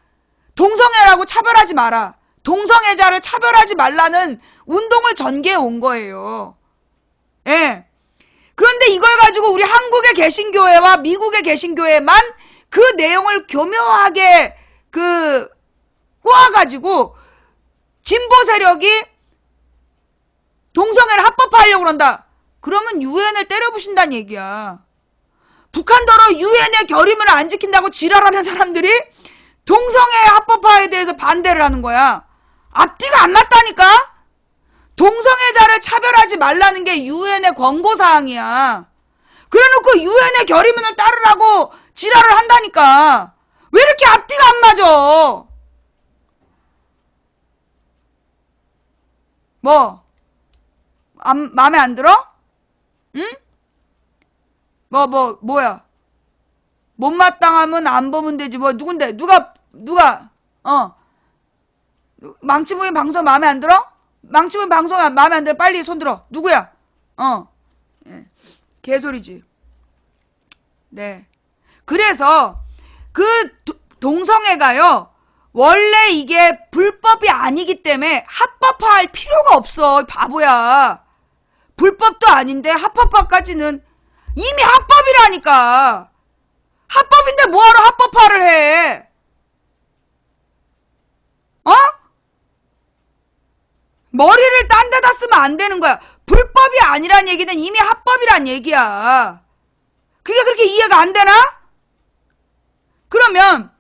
동성애라고 차별하지 마라. 동성애자를 차별하지 말라는 운동을 전개해 온 거예요. 예. 그런데 이걸 가지고 우리 한국의 개신교회와 미국의 개신교회만 그 내용을 교묘하게 꼬아가지고 진보 세력이 동성애를 합법화하려고 그런다. 그러면 유엔을 때려부신다는 얘기야. 북한더러 유엔의 결의문을 안 지킨다고 지랄하는 사람들이 동성애 합법화에 대해서 반대를 하는 거야. 앞뒤가 안 맞다니까? 동성애자를 차별하지 말라는 게 유엔의 권고사항이야. 그래놓고 유엔의 결의문을 따르라고 지랄을 한다니까. 왜 이렇게 앞뒤가 안 맞아? 뭐? 마음에 안 들어? 응? 뭐야? 못마땅하면 안 보면 되지. 뭐, 누군데? 누가, 망치부인 방송 마음에 안 들어? 망치부인 방송 마음에 안 들어? 빨리 손 들어. 누구야? 예. 개소리지. 네. 그래서, 그, 동성애가요, 원래 이게 불법이 아니기 때문에 합법화할 필요가 없어. 바보야. 불법도 아닌데 합법화까지는 이미 합법이라니까. 합법인데 뭐하러 합법화를 해? 머리를 딴 데다 쓰면 안 되는 거야. 불법이 아니란 얘기는 이미 합법이란 얘기야. 그게 그렇게 이해가 안 되나? 그러면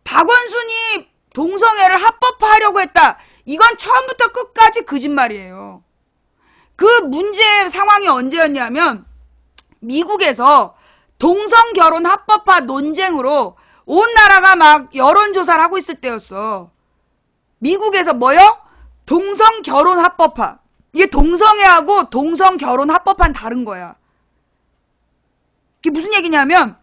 박원순이 동성애를 합법화하려고 했다. 이건 처음부터 끝까지 거짓말이에요. 그 문제의 상황이 언제였냐면 미국에서 동성결혼 합법화 논쟁으로 온 나라가 막 여론조사를 하고 있을 때였어. 미국에서 뭐요? 동성결혼 합법화. 이게 동성애하고 동성결혼 합법화는 다른 거야. 이게 무슨 얘기냐면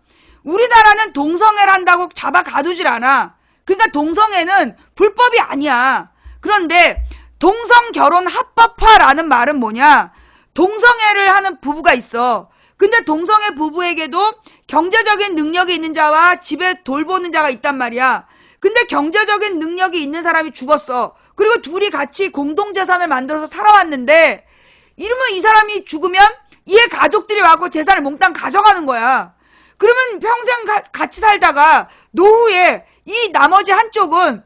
우리나라는 동성애를 한다고 잡아 가두질 않아. 그러니까 동성애는 불법이 아니야. 그런데 동성결혼 합법화라는 말은 뭐냐? 동성애를 하는 부부가 있어. 근데 동성애 부부에게도 경제적인 능력이 있는 자와 집에 돌보는 자가 있단 말이야. 근데 경제적인 능력이 있는 사람이 죽었어. 그리고 둘이 같이 공동재산을 만들어서 살아왔는데 이러면 이 사람이 죽으면 이의 가족들이 와서 재산을 몽땅 가져가는 거야. 그러면 평생 같이 살다가 노후에 이 나머지 한쪽은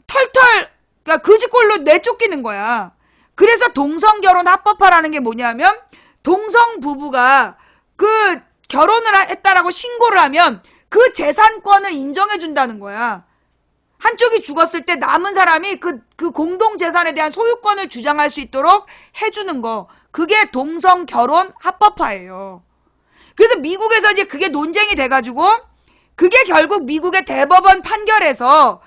털털 그러니까 그지꼴로 내쫓기는 거야. 그래서 동성결혼 합법화라는 게 뭐냐면 동성 부부가 그 결혼을 했다라고 신고를 하면 그 재산권을 인정해 준다는 거야. 한쪽이 죽었을 때 남은 사람이 그 공동 재산에 대한 소유권을 주장할 수 있도록 해주는 거. 그게 동성결혼 합법화예요. 그래서 미국에서 이제 그게 논쟁이 돼가지고 그게 결국 미국의 대법원 판결에서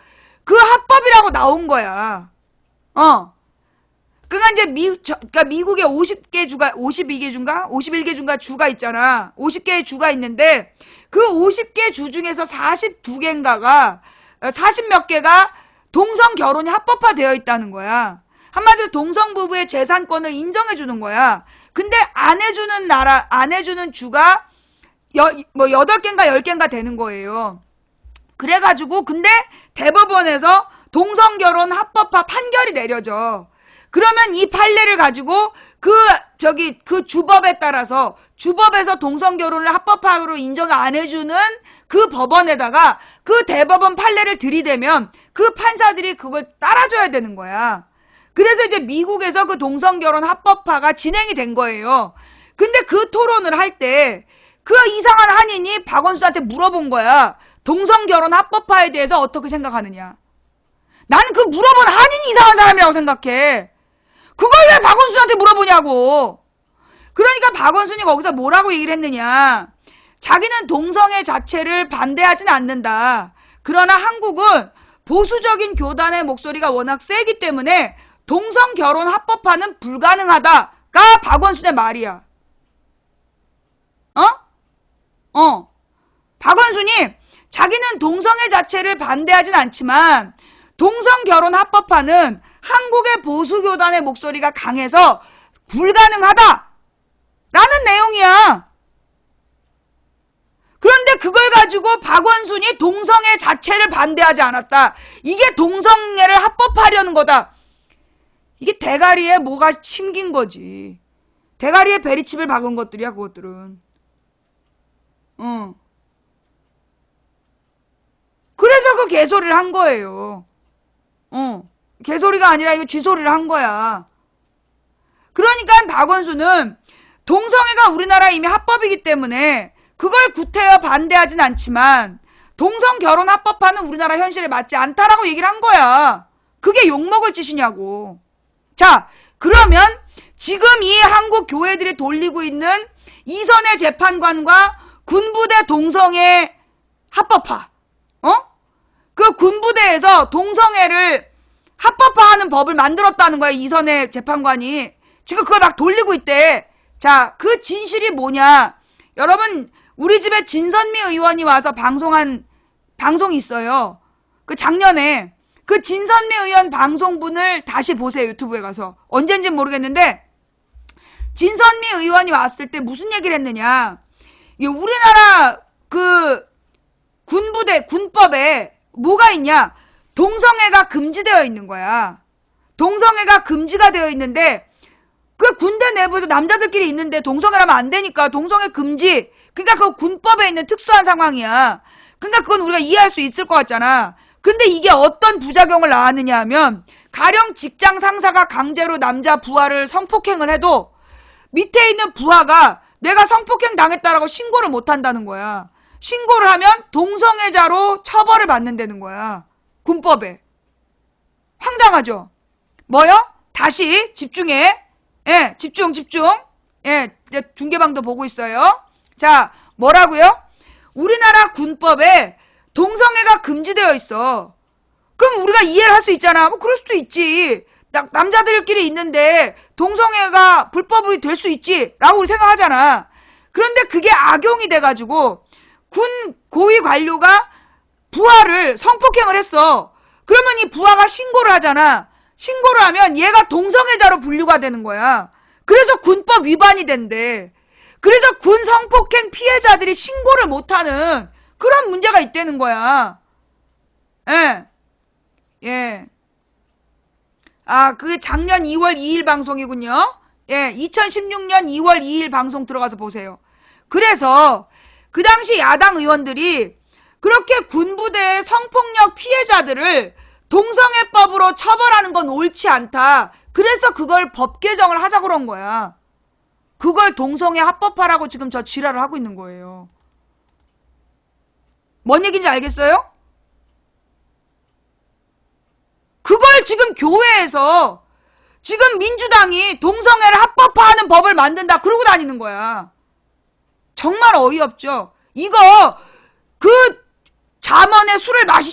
그 합법이라고 나온 거야. 그러니까 이제 그러니까 미국에 50개 주가 52개 주인가 51개 주인가 주가 있잖아. 50개의 주가 있는데 그 50개 주 중에서 42개인가가 40몇 개가 동성 결혼이 합법화되어 있다는 거야. 한마디로 동성 부부의 재산권을 인정해 주는 거야. 근데 안 해주는 주가 8개인가 10개인가 되는 거예요. 그래가지고 근데 대법원에서 동성결혼 합법화 판결이 내려져. 그러면 이 판례를 가지고 그 주법에 따라서 주법에서 동성결혼을 합법화로 인정 안 해주는 그 법원에다가 그 대법원 판례를 들이대면 그 판사들이 그걸 따라줘야 되는 거야. 그래서 이제 미국에서 그 동성결혼 합법화가 진행이 된 거예요. 근데 그 토론을 할 때 그 이상한 한인이 박원순한테 물어본 거야. 동성결혼 합법화에 대해서 어떻게 생각하느냐. 나는 그 물어본 한인이 이상한 사람이라고 생각해. 그걸 왜 박원순한테 물어보냐고. 그러니까 박원순이 거기서 뭐라고 얘기를 했느냐. 자기는 동성애 자체를 반대하진 않는다. 그러나 한국은 보수적인 교단의 목소리가 워낙 세기 때문에 동성결혼 합법화는 불가능하다가 박원순의 말이야. 박원순이 자기는 동성애 자체를 반대하진 않지만 동성결혼 합법화는 한국의 보수교단의 목소리가 강해서 불가능하다! 라는 내용이야. 그런데 그걸 가지고 박원순이 동성애 자체를 반대하지 않았다. 이게 동성애를 합법화하려는 거다. 이게 대가리에 뭐가 심긴 거지. 대가리에 베리칩을 박은 것들이야, 그것들은. 그래서 그 개소리를 한 거예요. 개소리가 아니라 이거 쥐소리를 한 거야. 그러니까 박원순은 동성애가 우리나라에 이미 합법이기 때문에 그걸 구태여 반대하진 않지만 동성결혼 합법화는 우리나라 현실에 맞지 않다라고 얘기를 한 거야. 그게 욕먹을 짓이냐고. 자, 그러면 지금 이 한국 교회들이 돌리고 있는 이선의 재판관과 군부대 동성애 합법화. 그 군부대에서 동성애를 합법화하는 법을 만들었다는 거야, 이선의 재판관이. 지금 그걸 막 돌리고 있대. 자, 그 진실이 뭐냐. 여러분, 우리 집에 진선미 의원이 와서 방송이 있어요. 그 작년에. 그 진선미 의원 방송분을 다시 보세요, 유튜브에 가서. 언젠진 모르겠는데, 진선미 의원이 왔을 때 무슨 얘기를 했느냐. 이게 우리나라 그 군법에 뭐가 있냐. 동성애가 금지되어 있는 거야. 동성애가 금지가 되어 있는데, 그 군대 내부에도 남자들끼리 있는데 동성애라면 안 되니까 동성애 금지. 그러니까 그 군법에 있는 특수한 상황이야. 그러니까 그건 우리가 이해할 수 있을 것 같잖아. 근데 이게 어떤 부작용을 낳았느냐 하면, 가령 직장 상사가 강제로 남자 부하를 성폭행을 해도 밑에 있는 부하가 내가 성폭행 당했다라고 신고를 못 한다는 거야. 신고를 하면 동성애자로 처벌을 받는다는 거야. 군법에. 황당하죠? 뭐요? 다시 집중해. 예, 집중. 예, 중계방도 보고 있어요. 자, 뭐라고요? 우리나라 군법에 동성애가 금지되어 있어. 그럼 우리가 이해를 할 수 있잖아. 뭐 그럴 수도 있지. 남자들끼리 있는데 동성애가 불법으로 될 수 있지 라고 우리 생각하잖아. 그런데 그게 악용이 돼가지고 군 고위 관료가 부하를 성폭행을 했어. 그러면 이 부하가 신고를 하잖아. 신고를 하면 얘가 동성애자로 분류가 되는 거야. 그래서 군법 위반이 된대. 그래서 군 성폭행 피해자들이 신고를 못하는 그런 문제가 있다는 거야. 예. 아, 그게 작년 2월 2일 방송이군요. 예, 2016년 2월 2일 방송 들어가서 보세요. 그래서 그 당시 야당 의원들이 그렇게 군부대의 성폭력 피해자들을 동성애법으로 처벌하는 건 옳지 않다. 그래서 그걸 법 개정을 하자 그런 거야. 그걸 동성애 합법화라고 지금 저 지랄을 하고 있는 거예요. 뭔 얘기인지 알겠어요? 그걸 지금 교회에서 지금 민주당이 동성애를 합법화하는 법을 만든다 그러고 다니는 거야. 정말 어이없죠? 이거 그 잠언에 술을 마시